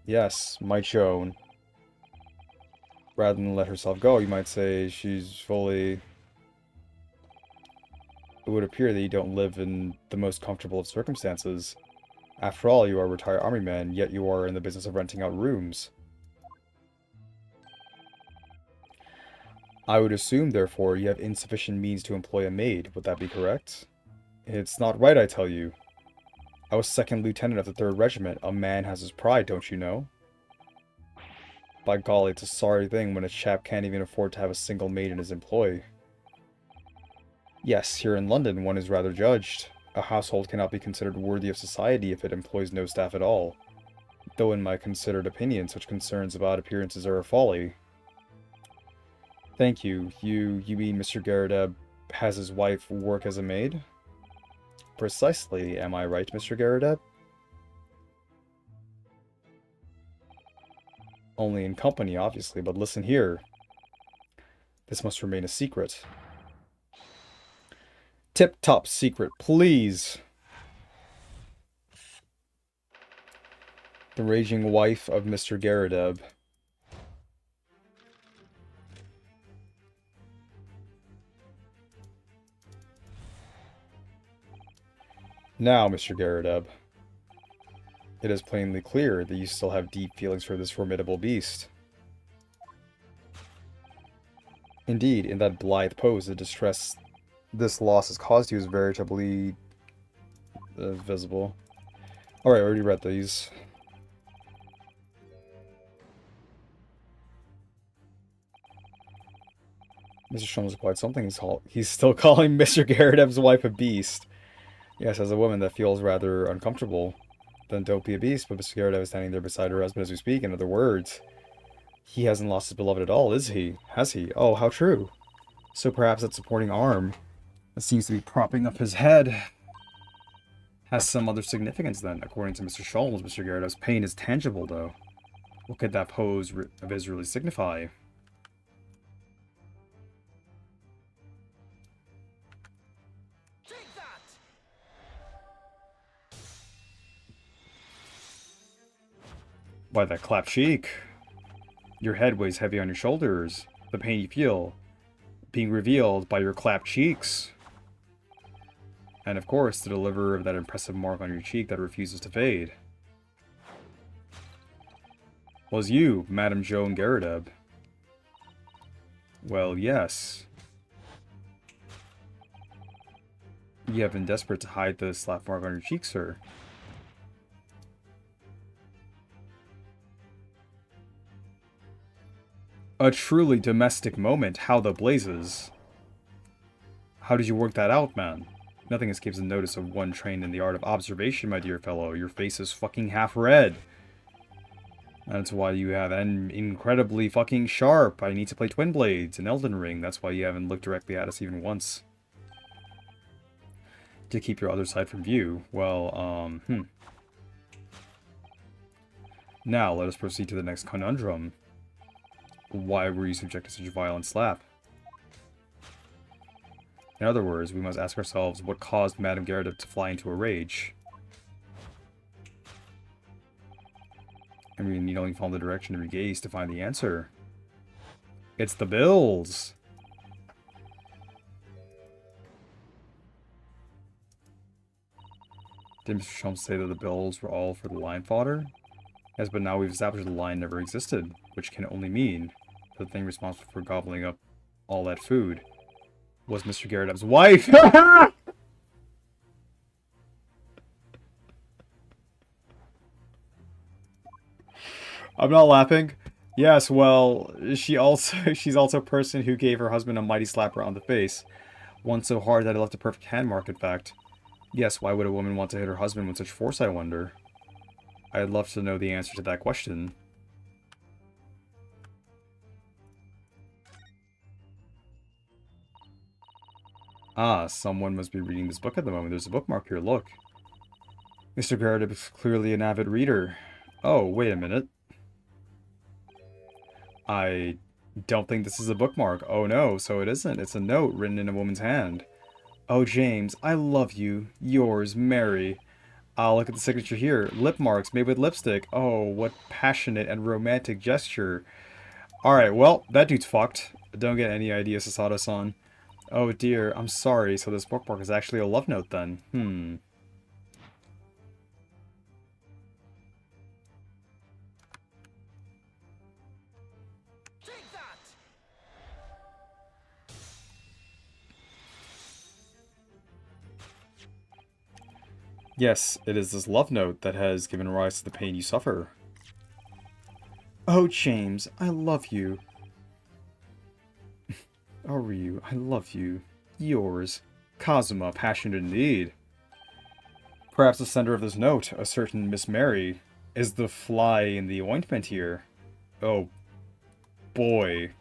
Yes, my Joan. Rather than let herself go, you might say she's fully... It would appear that you don't live in the most comfortable of circumstances. After all, you are a retired army man, yet you are in the business of renting out rooms. I would assume, therefore, you have insufficient means to employ a maid. Would that be correct? It's not right, I tell you. I was second lieutenant of the 3rd Regiment. A man has his pride, don't you know? By golly, it's a sorry thing when a chap can't even afford to have a single maid in his employ. Yes, here in London one is rather judged. A household cannot be considered worthy of society if it employs no staff at all. Though in my considered opinion, such concerns about appearances are a folly. Thank you. You mean Mr. Garrideb has his wife work as a maid? Precisely. Am I right, Mr. Garrideb? Only in company, obviously, but listen here. This must remain a secret. Tip-top secret, please. The raging wife of Mr. Garrideb. Now, Mr. Garrideb, it is plainly clear that you still have deep feelings for this formidable beast. Indeed, in that blithe pose, the distress this loss has caused you is veritably visible. Alright, I already read these. Mr. Sholmes is quite something. He's still calling Mr. Garrideb's wife a beast. Yes, as a woman, that feels rather uncomfortable. Then don't be a beast, but Mr. Garrideb is standing there beside her husband as we speak. In other words, he hasn't lost his beloved at all, is he? Has he? Oh, how true. So perhaps that supporting arm that seems to be propping up his head has some other significance then. According to Mr. Sholmes, Mr. Garrideb's pain is tangible, though. What could that pose of his really signify? Why, that clapped cheek. Your head weighs heavy on your shoulders. The pain you feel being revealed by your clapped cheeks. And of course, the deliverer of that impressive mark on your cheek that refuses to fade. Was you, Madame Joan Garrideb? Well, yes. You have been desperate to hide the slap mark on your cheek, sir. A truly domestic moment. How the blazes. How did you work that out, man? Nothing escapes the notice of one trained in the art of observation, my dear fellow. Your face is fucking half red. That's why you have an incredibly fucking sharp. I need to play Twin Blades in Elden Ring. That's why you haven't looked directly at us even once. To keep your other side from view. Well, Now, let us proceed to the next conundrum. Why were you subjected to such a violent slap? In other words, we must ask ourselves what caused Madame Garrideb to fly into a rage. And we need only follow the direction of your gaze to find the answer. It's the bills! Did Mr. Sholmes say that the bills were all for the line fodder? Yes, but now we've established the line never existed, which can only mean that the thing responsible for gobbling up all that food was Mr. Garrideb's wife! I'm not laughing. Yes, well, she's also a person who gave her husband a mighty slap around the face. One so hard that it left a perfect hand mark, in fact. Yes, why would a woman want to hit her husband with such force, I wonder? I'd love to know the answer to that question. Ah, someone must be reading this book at the moment. There's a bookmark here, look. Mr. Garrideb is clearly an avid reader. Oh, wait a minute. I don't think this is a bookmark. Oh no, so it isn't. It's a note written in a woman's hand. Oh, James, I love you. Yours, Mary. Ah, look at the signature here. Lip marks made with lipstick. Oh, what passionate and romantic gesture. Alright, well, that dude's fucked. Don't get any idea, Sasato-san. Oh dear, I'm sorry. So this bookmark is actually a love note then. Yes, it is this love note that has given rise to the pain you suffer. Oh, James, I love you. Oh, Ryu, I love you. Yours. Kazuma, passionate indeed. Perhaps the sender of this note, a certain Miss Mary, is the fly in the ointment here. Oh, boy.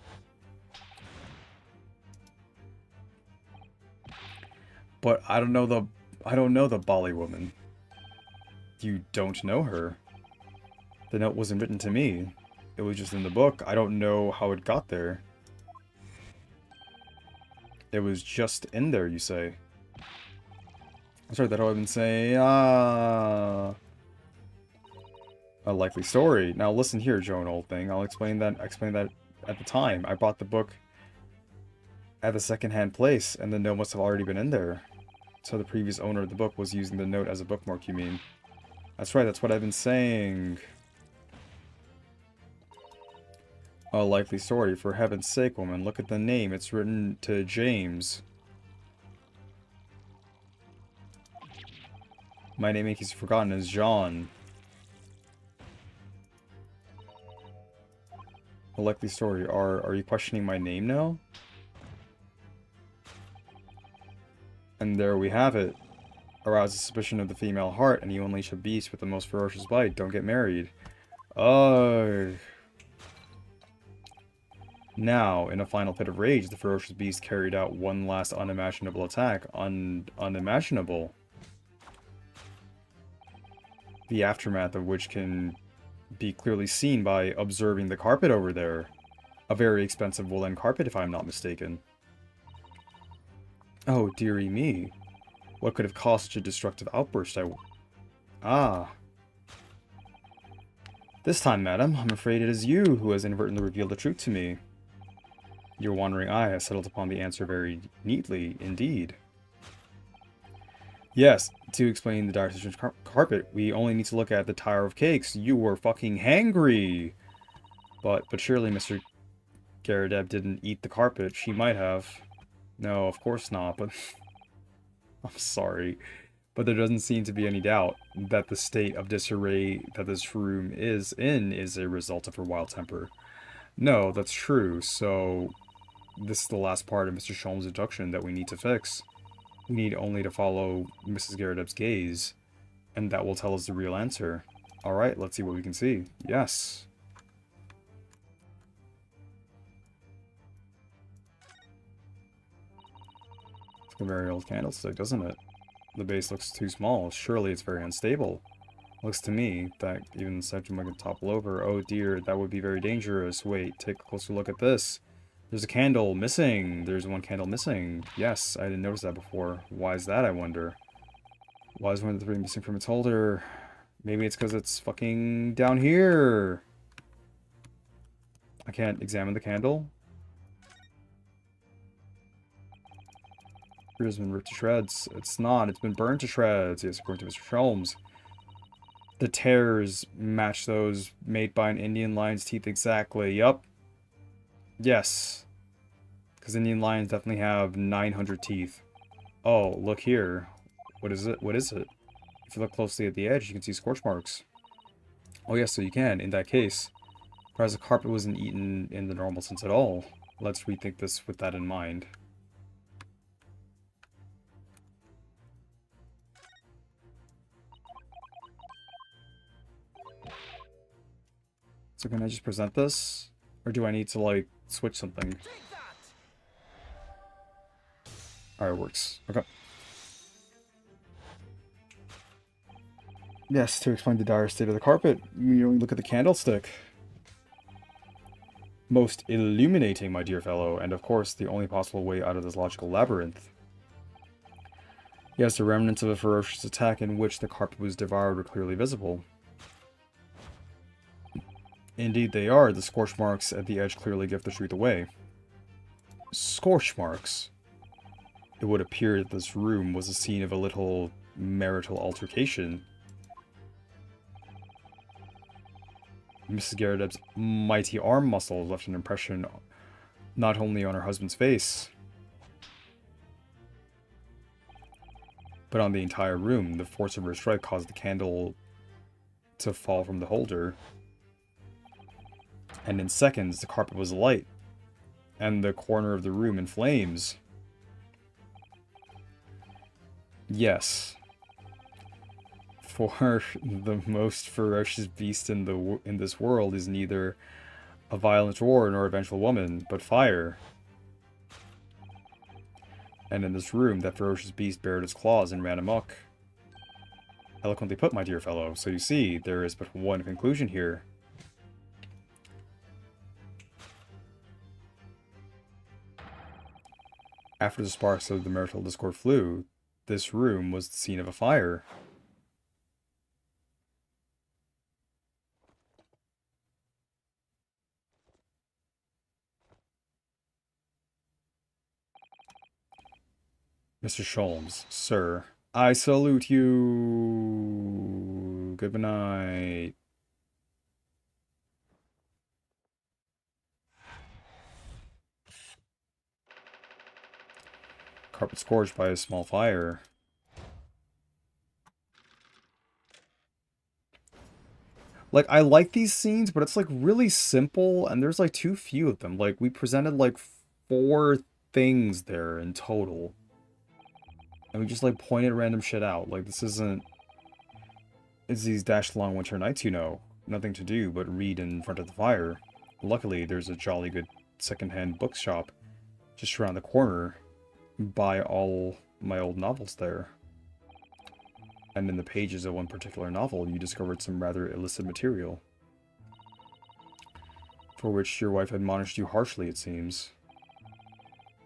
But I don't know the Bali woman. You don't know her. The note wasn't written to me. It was just in the book. I don't know how it got there. It was just in there, you say? Sorry, that I've been saying. A likely story. Now listen here, Joan, old thing. I'll explain that at the time. I bought the book at the second-hand place, and the note must have already been in there. So the previous owner of the book was using the note as a bookmark, you mean? That's right, that's what I've been saying. A likely story. For heaven's sake, woman, look at the name. It's written to James. My name, in case you've forgotten, is Jean. A likely story. Are you questioning my name now? And there we have it. Arouse the suspicion of the female heart, and you unleash a beast with the most ferocious bite. Don't get married. Ugh. Now, in a final fit of rage, the ferocious beast carried out one last unimaginable attack. Unimaginable. The aftermath of which can be clearly seen by observing the carpet over there. A very expensive woolen carpet, if I'm not mistaken. Oh, dearie me. What could have caused such a destructive outburst? Ah. This time, madam, I'm afraid it is you who has inadvertently revealed the truth to me. Your wandering eye has settled upon the answer very neatly, indeed. Yes, to explain the dire situation carpet, we only need to look at the Tower of Cakes. You were fucking hangry! But surely Mr. Garadeb didn't eat the carpet. She might have. No, of course not, but... I'm sorry. But there doesn't seem to be any doubt that the state of disarray that this room is in is a result of her wild temper. No, that's true, so... This is the last part of Mr. Sholmes' induction that we need to fix. We need only to follow Mrs. Garadeb's gaze, and that will tell us the real answer. Alright, let's see what we can see. Yes. It's a very old candlestick, doesn't it? The base looks too small. Surely it's very unstable. Looks to me that even the septum might topple over. Oh dear, that would be very dangerous. Wait, take a closer look at this. There's a candle missing. There's one candle missing. Yes, I didn't notice that before. Why is that, I wonder? Why is one of the three missing from its holder? Maybe it's because it's fucking down here. I can't examine the candle. It has been ripped to shreds. It's not. It's been burned to shreds. Yes, according to Mr. Sholmes. The tears match those made by an Indian lion's teeth exactly. Yup. Yes. Because Indian lions definitely have 900 teeth. Oh, look here. What is it? What is it? If you look closely at the edge, you can see scorch marks. Oh yes, so you can. In that case, perhaps the carpet wasn't eaten in the normal sense at all. Let's rethink this with that in mind. So can I just present this? Or do I need to, like, switch something? Alright, works. Okay. Yes, to explain the dire state of the carpet, you only look at the candlestick. Most illuminating, my dear fellow, and of course, the only possible way out of this logical labyrinth. Yes, the remnants of a ferocious attack in which the carpet was devoured are clearly visible. Indeed they are. The scorch marks at the edge clearly give the truth away. Scorch marks? It would appear that this room was the scene of a little marital altercation. Mrs. Garadeb's mighty arm muscle left an impression not only on her husband's face, put on the entire room. The force of her strike caused the candle to fall from the holder. And in seconds, the carpet was alight, and the corner of the room in flames. Yes. For the most ferocious beast in this world is neither a violent roar nor a vengeful woman, but fire. And in this room, that ferocious beast bared its claws and ran amok. Eloquently put, my dear fellow. So you see, there is but one conclusion here. After the sparks of the marital discord flew, this room was the scene of a fire. Mr. Sholmes, sir, I salute you. Good night. Carpet scorched by a small fire. Like, I like these scenes, but it's like really simple, and there's like too few of them. Like, we presented like 4 things there in total. And we just like pointed random shit out. Like, this isn't... It's these dashed long winter nights, you know. Nothing to do but read in front of the fire. Luckily, there's a jolly good secondhand bookshop just around the corner. Buy all my old novels there. And in the pages of one particular novel, you discovered some rather illicit material. For which your wife admonished you harshly, it seems.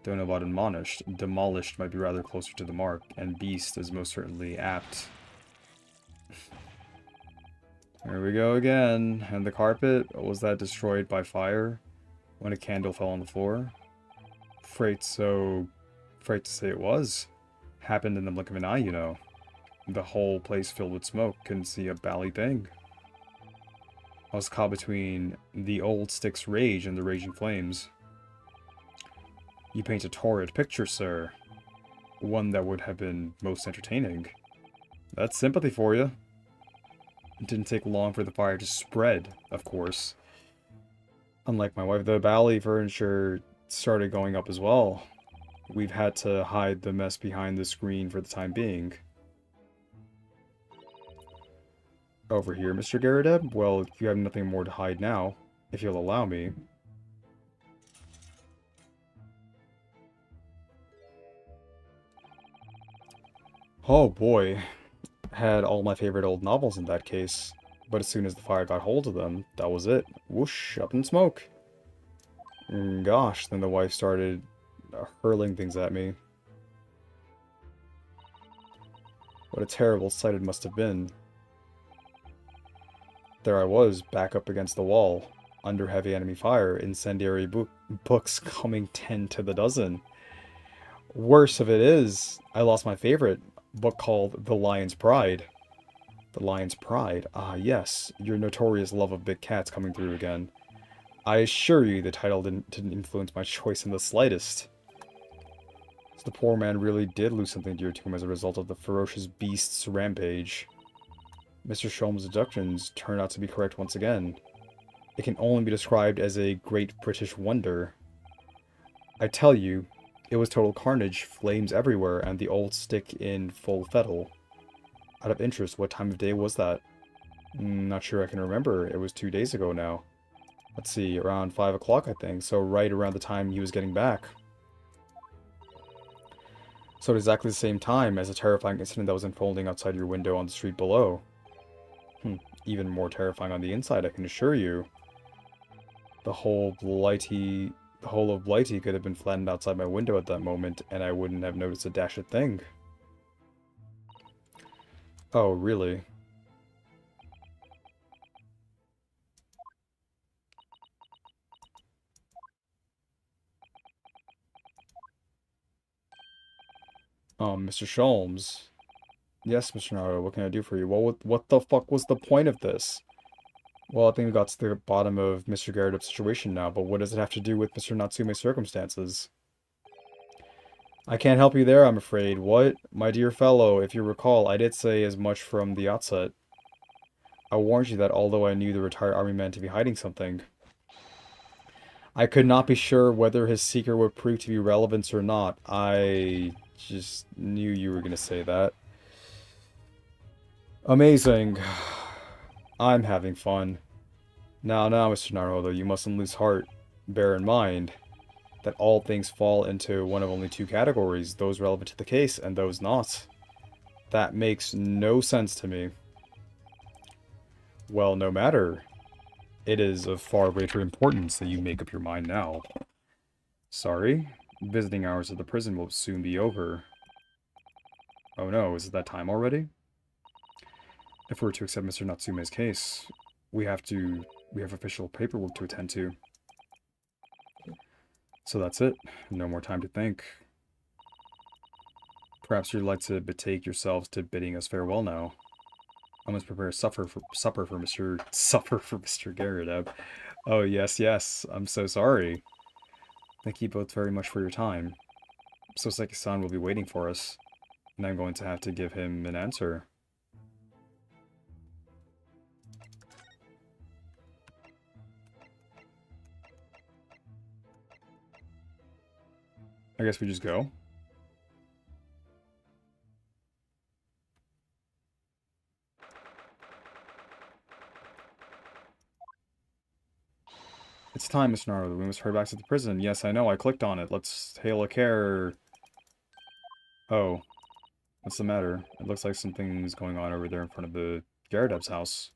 Don't know about admonished. Demolished might be rather closer to the mark, and beast is most certainly apt. There we go again. And the carpet, was that destroyed by fire when a candle fell on the floor? Afraid to say it was. Happened in the blink of an eye, you know. The whole place filled with smoke, couldn't see a bally thing. I was caught between the old stick's rage and the raging flames. You paint a torrid picture, sir. One that would have been most entertaining. That's sympathy for you. It didn't take long for the fire to spread, of course. Unlike my wife, the bally furniture started going up as well. We've had to hide the mess behind the screen for the time being. Over here, Mr. Garrideb? Well, you have nothing more to hide now, if you'll allow me. Oh boy. Had all my favorite old novels in that case. But as soon as the fire got hold of them, that was it. Whoosh, up in smoke. Gosh, then the wife started hurling things at me. What a terrible sight it must have been. There I was, back up against the wall, under heavy enemy fire, incendiary books coming 10 to the dozen. Worse of it is, I lost my favorite book called The Lion's Pride. The Lion's Pride? Ah, yes, your notorious love of big cats coming through again. I assure you the title didn't influence my choice in the slightest. So the poor man really did lose something dear to him as a result of the ferocious beast's rampage. Mr. Sholmes' deductions turn out to be correct once again. It can only be described as a great British wonder. I tell you, it was total carnage, flames everywhere, and the old stick in full fettle. Out of interest, what time of day was that? Not sure I can remember. It was 2 days ago now. Let's see, around 5 o'clock, I think, so right around the time he was getting back. So at exactly the same time as a terrifying incident that was unfolding outside your window on the street below. Even more terrifying on the inside, I can assure you. The whole of Blighty could have been flattened outside my window at that moment, and I wouldn't have noticed a dashed thing. Oh, really? Mr. Sholmes. Yes, Mr. Naruto, what can I do for you? What the fuck was the point of this? Well, I think we got to the bottom of Mr. Garrideb's situation now, but what does it have to do with Mr. Natsume's circumstances? I can't help you there, I'm afraid. What? My dear fellow, if you recall, I did say as much from the outset. I warned you that although I knew the retired army man to be hiding something, I could not be sure whether his secret would prove to be relevant or not. I just knew you were going to say that. Amazing. I'm having fun. Now, Mr. Naruto, you mustn't lose heart. Bear in mind that all things fall into one of only two categories, those relevant to the case and those not. That makes no sense to me. Well, no matter. It is of far greater importance that you make up your mind now. Sorry, visiting hours at the prison will soon be over. Oh no, is it that time already? If we're to accept Mr. Natsume's case, we have official paperwork to attend to. So that's it. No more time to think. Perhaps you'd like to betake yourselves to bidding us farewell now. I must prepare supper for Mr. Garrideb. Oh yes. I'm so sorry. Thank you both very much for your time. Soseki-san will be waiting for us, and I'm going to have to give him an answer. I guess we just go. It's time, Mr. Naruto. We must hurry back to the prison. Yes, I know. I clicked on it. Let's hail a care. Oh. What's the matter? It looks like something's going on over there in front of the Garrideb's house.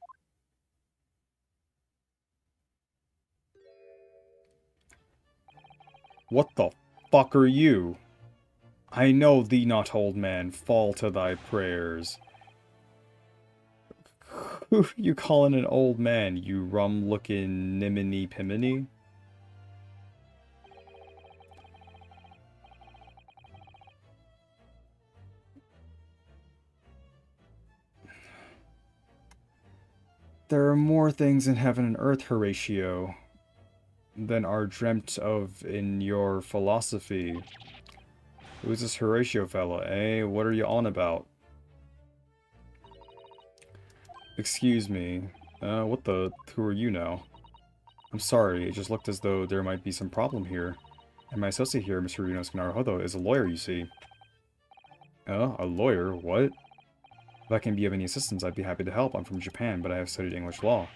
What the fuck are you? I know thee not, old man. Fall to thy prayers. Who you calling an old man, you rum-looking nimini-pimini? There are more things in heaven and earth, Horatio, than are dreamt of in your philosophy. Who's this Horatio fella, eh? What are you on about? Excuse me. Who are you now? I'm sorry, it just looked as though there might be some problem here. And my associate here, Mr. Yunosuke Naruhodo, is a lawyer, you see. A lawyer? What? If I can be of any assistance, I'd be happy to help. I'm from Japan, but I have studied English law.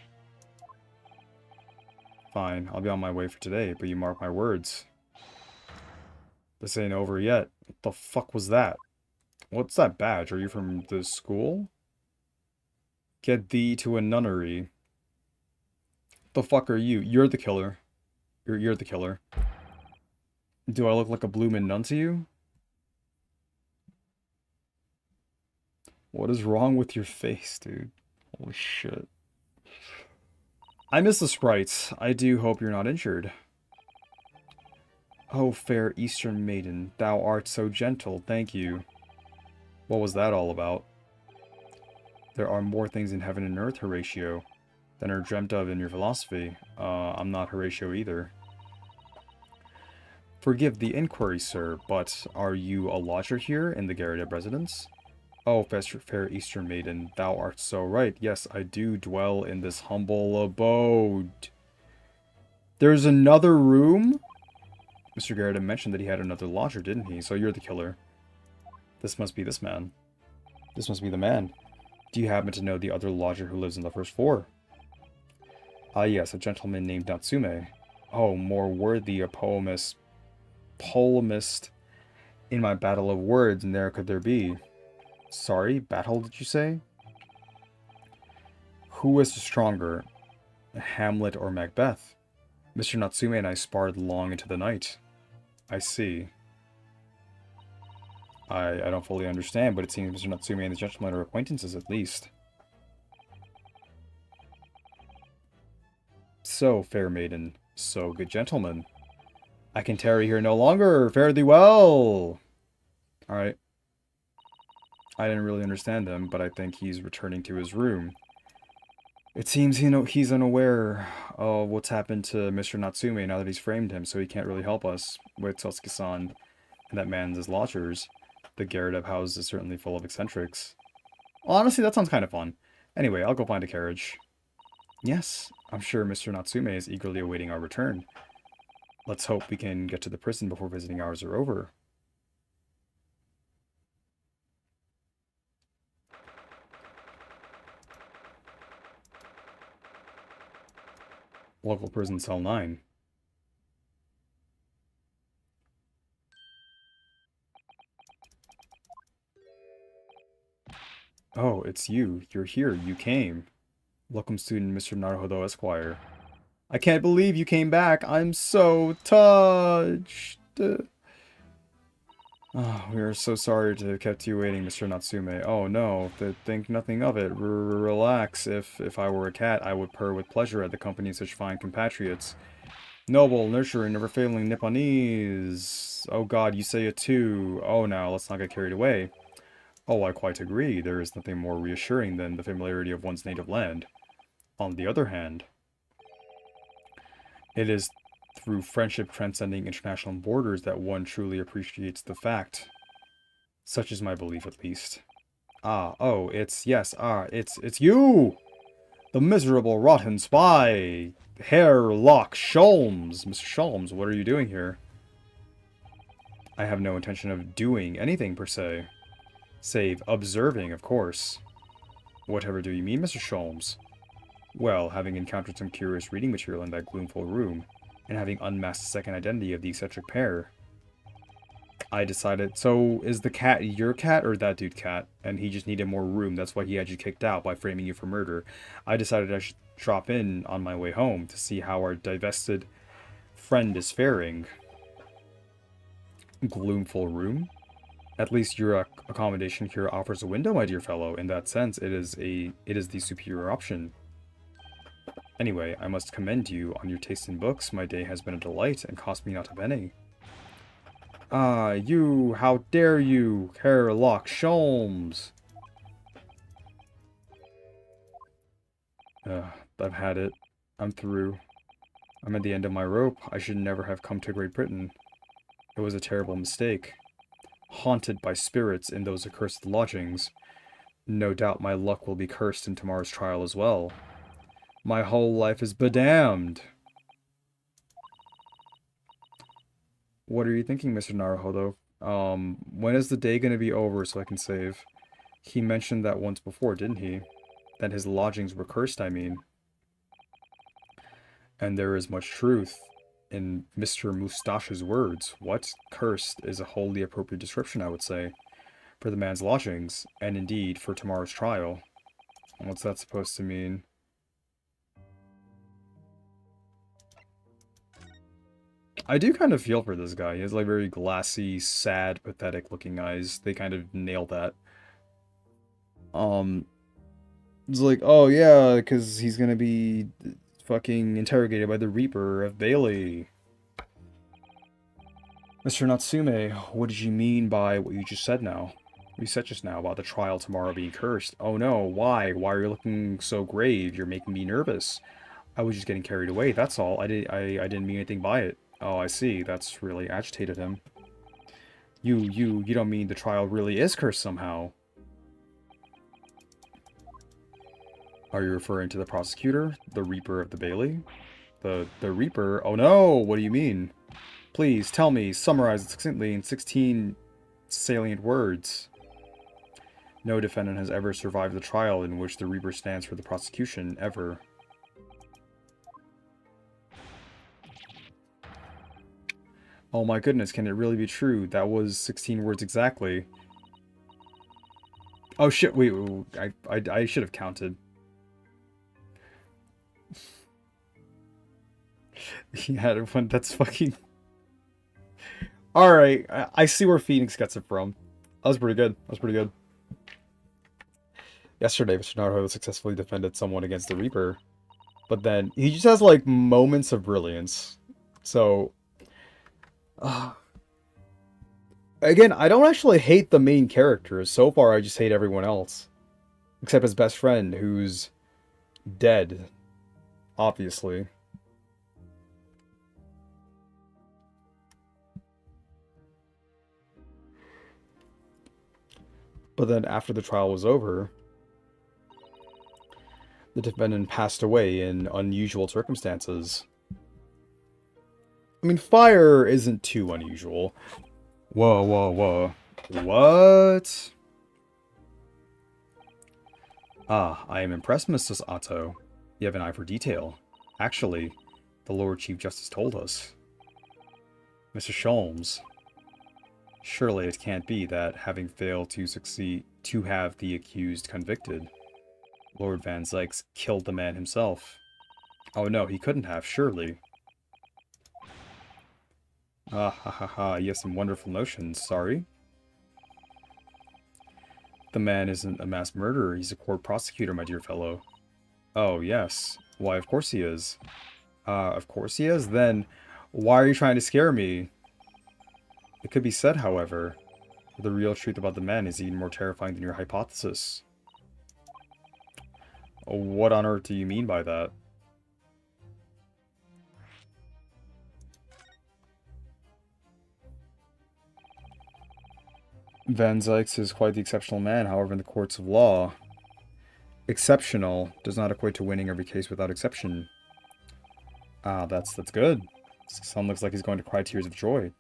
Fine, I'll be on my way for today, but you mark my words. This ain't over yet. What the fuck was that? What's that badge? Are you from the school? Get thee to a nunnery. The fuck are you? You're the killer. You're the killer. Do I look like a bloomin' nun to you? What is wrong with your face, dude? Holy shit. I miss the sprites. I do hope you're not injured. Oh, fair Eastern maiden, thou art so gentle, thank you. What was that all about? There are more things in heaven and earth, Horatio, than are dreamt of in your philosophy. I'm not Horatio either. Forgive the inquiry, sir, but are you a lodger here in the Garrideb residence? Oh, fair Eastern maiden, thou art so right. Yes, I do dwell in this humble abode. There's another room? Mr. Garrideb mentioned that he had another lodger, didn't he? So you're the killer. This must be this man. This must be the man. Do you happen to know the other lodger who lives on the first floor? Ah, yes, a gentleman named Natsume. Oh, more worthy a polemist in my battle of words, and there could there be. Sorry, battle, did you say? Who was the stronger, Hamlet or Macbeth? Mr. Natsume and I sparred long into the night. I see. I don't fully understand, but it seems Mr. Natsume and the gentleman are acquaintances at least. So, fair maiden, so good gentleman. I can tarry here no longer. Fare thee well! Alright. I didn't really understand him, but I think he's returning to his room. It seems he's unaware of what's happened to Mr. Natsume now that he's framed him, so he can't really help us with Sasuke-san. and that man's his lodgers. The garret I've housed is certainly full of eccentrics. Honestly, that sounds kind of fun. Anyway, I'll go find a carriage. Yes, I'm sure Mr. Natsume is eagerly awaiting our return. Let's hope we can get to the prison before visiting hours are over. Local prison cell 9. Oh, it's you. You're here. You came. Welcome, student Mr. Naruhodo Esquire. I can't believe you came back. I'm so touched. Oh, we are so sorry to have kept you waiting, Mr. Natsume. Oh no, think nothing of it. Relax. If I were a cat, I would purr with pleasure at the company of such fine compatriots. Noble, nurturing, never failing Nipponese. Oh god, you say it too. Oh, now, let's not get carried away. Oh, I quite agree. There is nothing more reassuring than the familiarity of one's native land. On the other hand, it is through friendship transcending international borders that one truly appreciates the fact. Such is my belief, at least. It's you! The miserable, rotten spy! Hairlock Sholmes! Mr. Sholmes, what are you doing here? I have no intention of doing anything, per se. Save observing, of course. Whatever do you mean, Mr. Sholmes? Well, having encountered some curious reading material in that gloomful room, and having unmasked the second identity of the eccentric pair, I decided, so is the cat your cat or that dude cat? And he just needed more room, that's why he had you kicked out by framing you for murder. I decided I should drop in on my way home to see how our divested friend is faring. Gloomful room? At least your accommodation here offers a window, my dear fellow. In that sense, it is the superior option. Anyway, I must commend you on your taste in books. My day has been a delight and cost me not a penny. Ah, you! How dare you, Hairlock Sholmes! I've had it. I'm through. I'm at the end of my rope. I should never have come to Great Britain. It was a terrible mistake. Haunted by spirits in those accursed lodgings. No doubt my luck will be cursed in tomorrow's trial as well. My whole life is bedamned! What are you thinking, Mr. Naruhodo? When is the day gonna be over so I can save? He mentioned that once before, didn't he? That his lodgings were cursed, I mean. And there is much truth in Mr. Mustache's words. What? Cursed is a wholly appropriate description, I would say, for the man's lodgings, and indeed for tomorrow's trial. What's that supposed to mean? I do kind of feel for this guy. He has like very glassy, sad, pathetic looking eyes. They kind of nail that. It's like, oh yeah, because he's gonna be fucking interrogated by the Reaper of Bailey. Mr. Natsume, what did you mean by what you just said now? You said just now about the trial tomorrow being cursed. Oh no, why? Why are you looking so grave? You're making me nervous. I was just getting carried away, that's all. I didn't mean anything by it. Oh, I see. That's really agitated him. You don't mean the trial really is cursed somehow? Are you referring to the prosecutor? The Reaper of the Bailey? The Reaper? Oh no! What do you mean? Please, tell me. Summarize it succinctly in 16 salient words. No defendant has ever survived the trial in which the Reaper stands for the prosecution, ever. Oh my goodness, can it really be true? That was 16 words exactly. Oh shit, wait, I should have counted. He had one, that's fucking... Alright, I see where Phoenix gets it from. That was pretty good, that was pretty good. Yesterday, Mr. Naruto successfully defended someone against the Reaper. But then, he just has like moments of brilliance. So... Again, I don't actually hate the main characters. So far, I just hate everyone else. Except his best friend, who's dead. Obviously. But then after the trial was over, the defendant passed away in unusual circumstances. I mean, fire isn't too unusual. Whoa, whoa, whoa. What? Ah, I am impressed, Mrs. Otto. You have an eye for detail. Actually, the Lord Chief Justice told us. Mr. Sholmes, surely it can't be that, having failed to succeed to have the accused convicted, Lord Van Zykes killed the man himself. Oh no, he couldn't have, surely. Ah, ha ha ha, you have some wonderful notions, sorry. The man isn't a mass murderer, he's a court prosecutor, my dear fellow. Oh, yes. Why, of course he is. Of course he is? Then, why are you trying to scare me? It could be said, however, that the real truth about the man is even more terrifying than your hypothesis. What on earth do you mean by that? Van Zykes is quite the exceptional man, however, in the courts of law, exceptional does not equate to winning every case without exception. Ah, that's good. Son looks like he's going to cry tears of joy.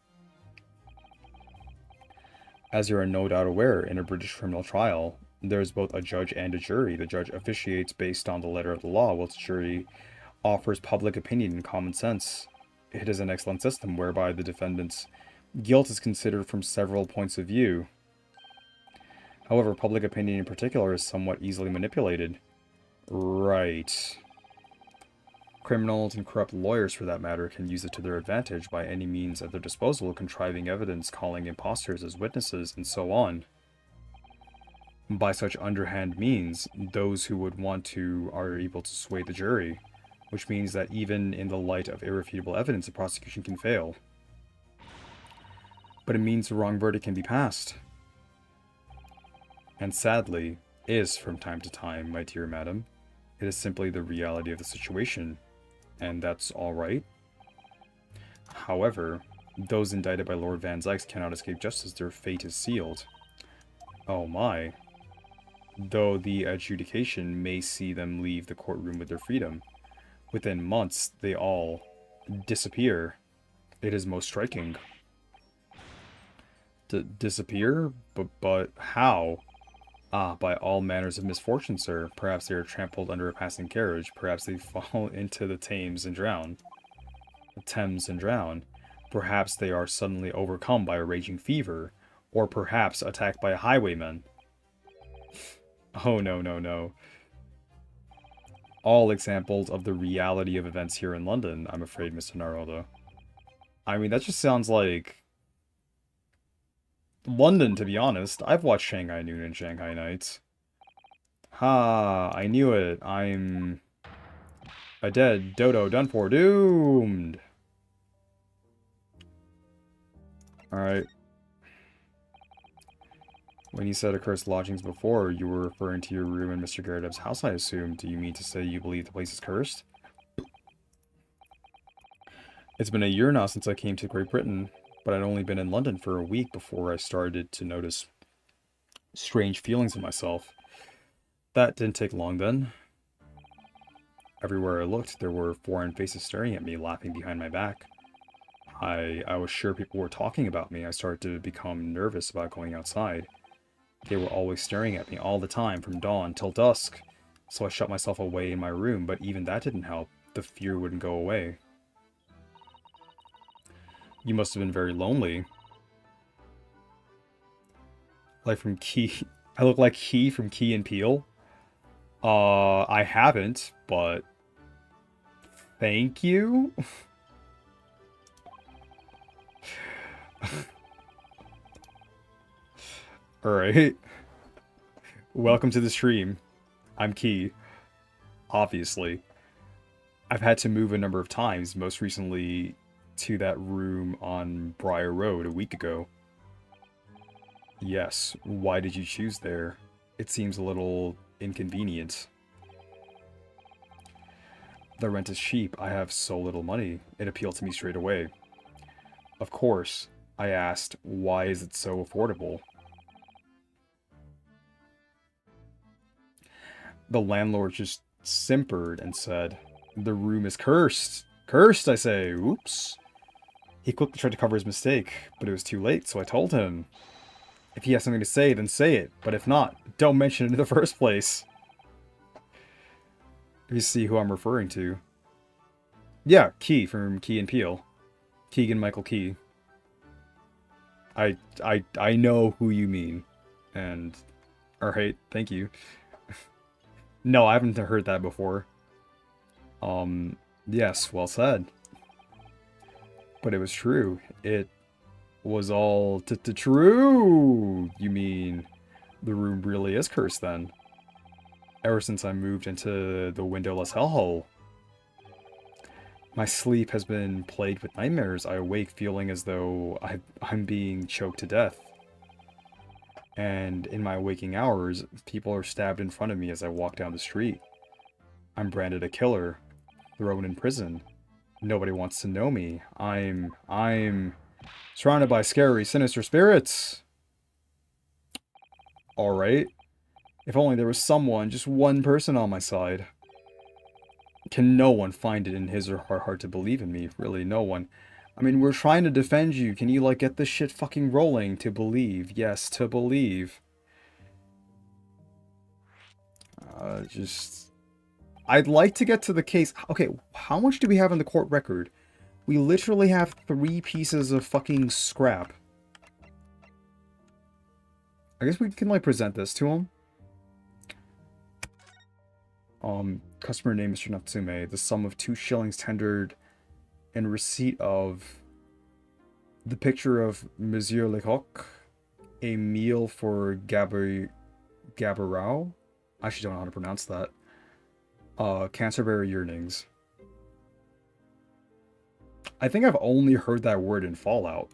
As you are no doubt aware, in a British criminal trial, there is both a judge and a jury. The judge officiates based on the letter of the law, whilst the jury offers public opinion and common sense. It is an excellent system whereby the defendant's guilt is considered from several points of view. However, public opinion in particular is somewhat easily manipulated. Right. Criminals and corrupt lawyers, for that matter, can use it to their advantage by any means at their disposal, contriving evidence, calling imposters as witnesses, and so on. By such underhand means, those who would want to are able to sway the jury, which means that even in the light of irrefutable evidence, a prosecution can fail. But it means the wrong verdict can be passed. And sadly, is from time to time, my dear madam. It is simply the reality of the situation, and that's alright. However, those indicted by Lord Van Zykes cannot escape justice. Their fate is sealed. Oh my. Though the adjudication may see them leave the courtroom with their freedom, within months they all disappear. It is most striking. Disappear? But how? Ah, by all manners of misfortune, sir. Perhaps they are trampled under a passing carriage. Perhaps they fall into the Thames and drown. Perhaps they are suddenly overcome by a raging fever. Or perhaps attacked by a highwayman. Oh, no, no, no. All examples of the reality of events here in London, I'm afraid, Mr. Naruto. I mean, that just sounds like London, to be honest. I've watched Shanghai Noon and Shanghai Nights. Ha, I knew it. I'm a dead dodo done for, doomed. Alright. When you said accursed lodgings before, you were referring to your room in Mr. Garrett's house, I assume. Do you mean to say you believe the place is cursed? It's been a year now since I came to Great Britain, but I'd only been in London for a week before I started to notice strange feelings in myself. That didn't take long then. Everywhere I looked, there were foreign faces staring at me, laughing behind my back. I was sure people were talking about me. I started to become nervous about going outside. They were always staring at me all the time, from dawn till dusk. So I shut myself away in my room, but even that didn't help. The fear wouldn't go away. You must have been very lonely. Like from Key... I look like Key from Key and Peele. I haven't, but... Thank you? Alright. Welcome to the stream. I'm Key. Obviously. I've had to move a number of times, most recently to that room on Briar Road a week ago. Yes, why did you choose there? It seems a little inconvenient. The rent is cheap. I have so little money. It appealed to me straight away. Of course, I asked, why is it so affordable? The landlord just simpered and said, "The room is cursed. Cursed, I say. Oops." He quickly tried to cover his mistake, but it was too late, so I told him, "If he has something to say, then say it. But if not, don't mention it in the first place." You see who I'm referring to. Yeah, Key from Key and Peele. Keegan-Michael Key. I know who you mean. And, alright, thank you. No, I haven't heard that before. Yes, well said. But it was true. It was all true. You mean the room really is cursed then? Ever since I moved into the windowless hellhole. My sleep has been plagued with nightmares. I awake feeling as though I'm being choked to death. And in my waking hours, people are stabbed in front of me as I walk down the street. I'm branded a killer, thrown in prison. Nobody wants to know me. I'm surrounded by scary, sinister spirits. Alright. If only there was someone, just one person on my side. Can no one find it in his or her heart to believe in me? Really, no one. I mean, we're trying to defend you. Can you, like, get this shit fucking rolling? To believe. Yes, to believe. I'd like to get to the case. Okay, how much do we have in the court record? We literally have 3 pieces of fucking scrap. I guess we can, like, present this to him. Customer name, Mr. Natsume. The sum of 2 shillings tendered in receipt of the picture of Monsieur Lecoq, a meal for Gabarao. I actually don't know how to pronounce that. Canterbury yearnings. I think I've only heard that word in Fallout.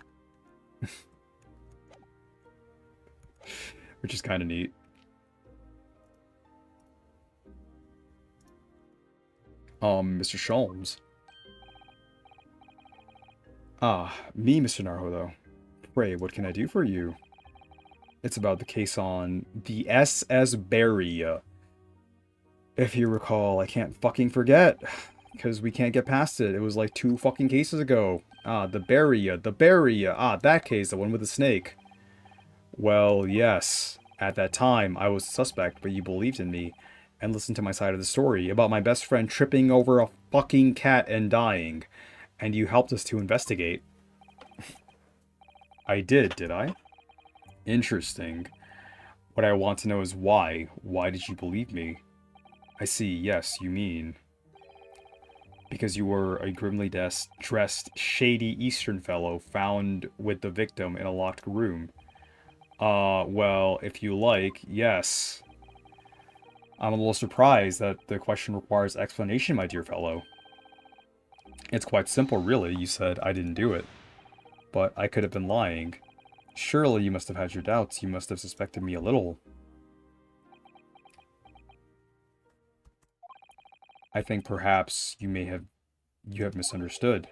Which is kind of neat. Mr. Sholmes. Ah, me, Mr. Naruhodo. Pray, what can I do for you? It's about the case on the SS Barry. If you recall, I can't fucking forget. Because we can't get past it. It was like 2 fucking cases ago. Ah, the Barry. Ah, that case, the one with the snake. Well, yes. At that time, I was a suspect, but you believed in me. And listened to my side of the story about my best friend tripping over a fucking cat and dying. And you helped us to investigate. I did I? Interesting. What I want to know is why. Why did you believe me? I see, yes, you mean. Because you were a grimly dressed, shady Eastern fellow found with the victim in a locked room. Well, if you like, yes. I'm a little surprised that the question requires explanation, my dear fellow. It's quite simple, really. You said I didn't do it. But I could have been lying. Surely you must have had your doubts. You must have suspected me a little. I think perhaps you have misunderstood.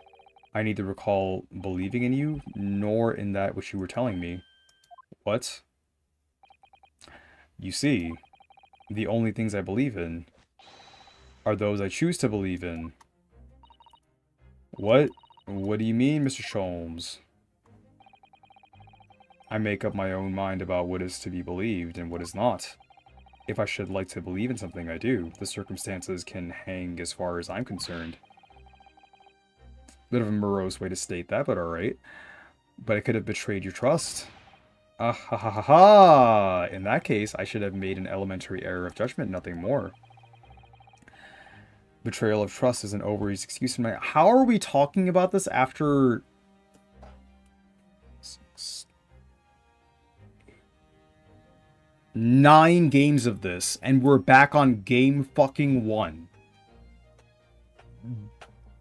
I neither recall believing in you, nor in that which you were telling me. What? You see, the only things I believe in are those I choose to believe in. What? What do you mean, Mr. Sholmes? I make up my own mind about what is to be believed and what is not. If I should like to believe in something, I do. The circumstances can hang as far as I'm concerned. Bit of a morose way to state that, but alright. But I could have betrayed your trust. Ah ha ha ha ha! In that case, I should have made an elementary error of judgment, nothing more. Betrayal of trust is an overused excuse in my... How are we talking about this after... 9 games of this, and we're back on game fucking 1.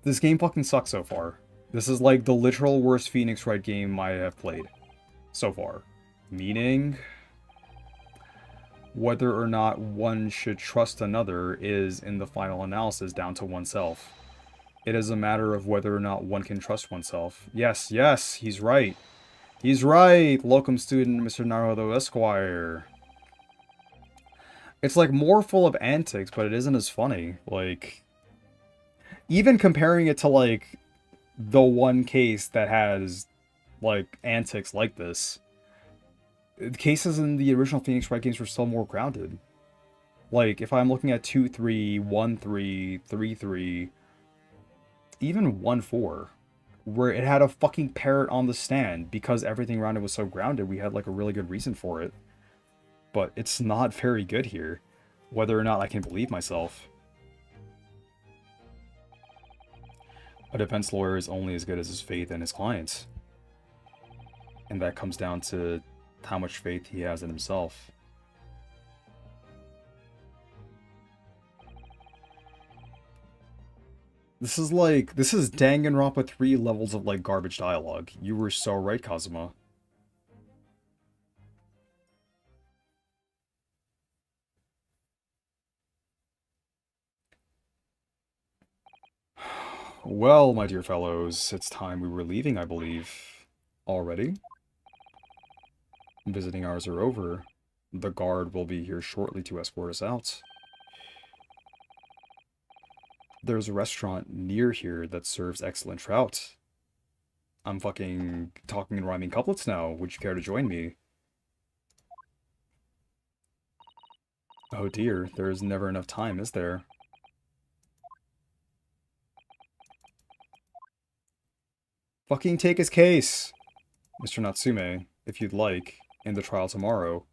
This game fucking sucks so far. This is like the literal worst Phoenix Wright game I have played so far. Meaning, whether or not one should trust another is, in the final analysis, down to oneself. It is a matter of whether or not one can trust oneself. Yes, yes, he's right. He's right, locum student Mr. Naruhodo Esquire. It's like more full of antics, but it isn't as funny. Like, even comparing it to like the one case that has like antics like this, the cases in the original Phoenix Wright games were still more grounded. Like, if I'm looking at 2-3, 1-3, 3-3, even 1-4, where it had a fucking parrot on the stand because everything around it was so grounded, we had like a really good reason for it. But it's not very good here, whether or not I can believe myself. A defense lawyer is only as good as his faith in his clients. And that comes down to how much faith he has in himself. This is Danganronpa 3 levels of like garbage dialogue. You were so right, Kazuma. Well, my dear fellows, it's time we were leaving, I believe. Already? Visiting hours are over. The guard will be here shortly to escort us out. There's a restaurant near here that serves excellent trout. I'm fucking talking in rhyming couplets now. Would you care to join me? Oh dear, there is never enough time, is there? Fucking take his case! Mr. Natsume, if you'd like, in the trial tomorrow,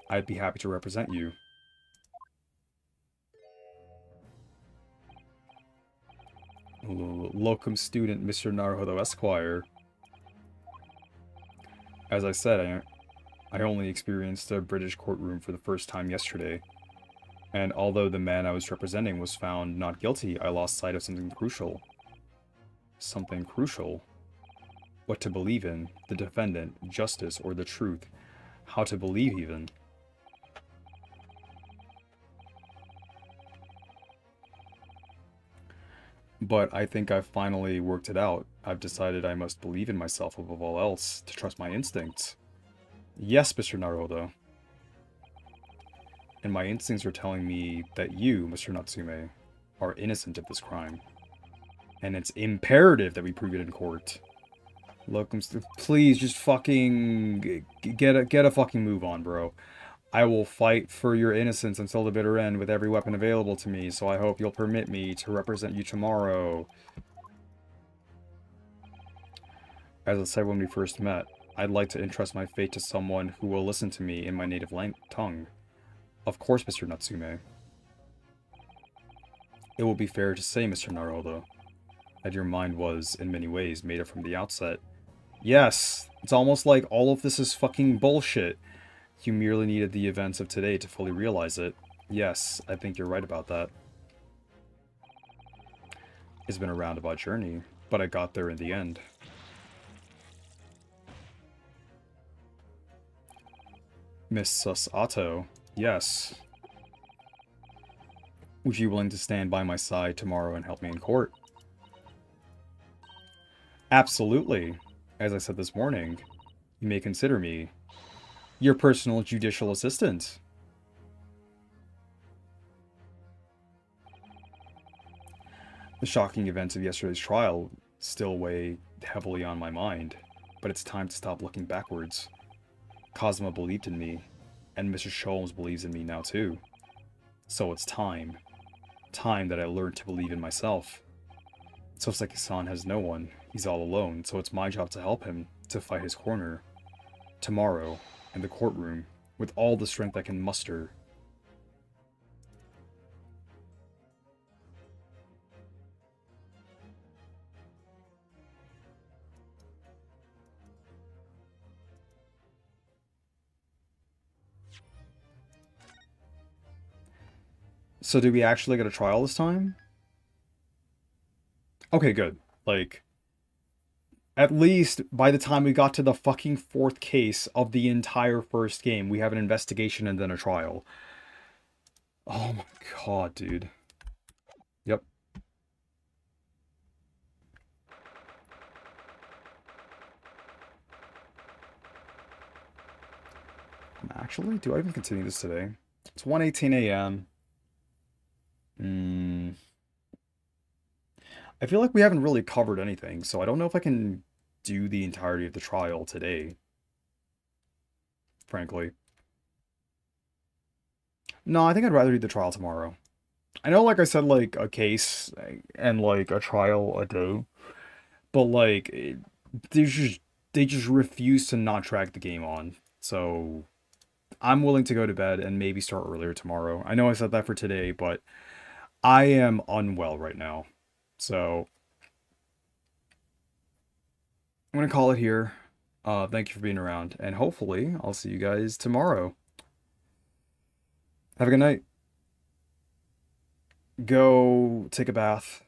I'd be happy to represent you. Locum student Mr. Naruhodo Esquire. As I said, I only experienced a British courtroom for the first time yesterday. And although the man I was representing was found not guilty, I lost sight of something crucial. Something crucial? What to believe in, the defendant, justice, or the truth. How to believe, even. But I think I've finally worked it out. I've decided I must believe in myself above all else, to trust my instincts. Yes, Mr. Naruhodo. And my instincts are telling me that you, Mr. Natsume, are innocent of this crime. And it's imperative that we prove it in court. Look, please just fucking get a fucking move on, bro. I will fight for your innocence until the bitter end with every weapon available to me, so I hope you'll permit me to represent you tomorrow. As I said when we first met, I'd like to entrust my fate to someone who will listen to me in my native tongue. Of course, Mr. Natsume. It will be fair to say, Mr. Naruhodo, that your mind was, in many ways, made up from the outset. Yes, it's almost like all of this is fucking bullshit. You merely needed the events of today to fully realize it. Yes, I think you're right about that. It's been a roundabout journey, but I got there in the end. Miss Susato, yes. Would you be willing to stand by my side tomorrow and help me in court? Absolutely. As I said this morning, you may consider me your personal judicial assistant. The shocking events of yesterday's trial still weigh heavily on my mind, but it's time to stop looking backwards. Kazuma believed in me, and Mr. Sholmes believes in me now too. So it's time. Time that I learned to believe in myself. Soseki-san has no one. He's all alone, so it's my job to help him, to fight his corner. Tomorrow, in the courtroom, with all the strength I can muster. So do we actually get a trial this time? Okay, good. Like, at least by the time we got to the fucking fourth case of the entire first game, we have an investigation and then a trial. Oh my god, dude. Yep. Actually, do I even continue this today? It's 1:18 a.m. Hmm. I feel like we haven't really covered anything, so I don't know if I can do the entirety of the trial today, frankly. No, I think I'd rather do the trial tomorrow. I know, like I said, like a case and like a trial a day, but like they just refuse to not track the game on. So I'm willing to go to bed and maybe start earlier tomorrow. I know I said that for today, but I am unwell right now. So I'm gonna call it here. Thank you for being around, and hopefully I'll see you guys tomorrow. Have a good night. Go take a bath.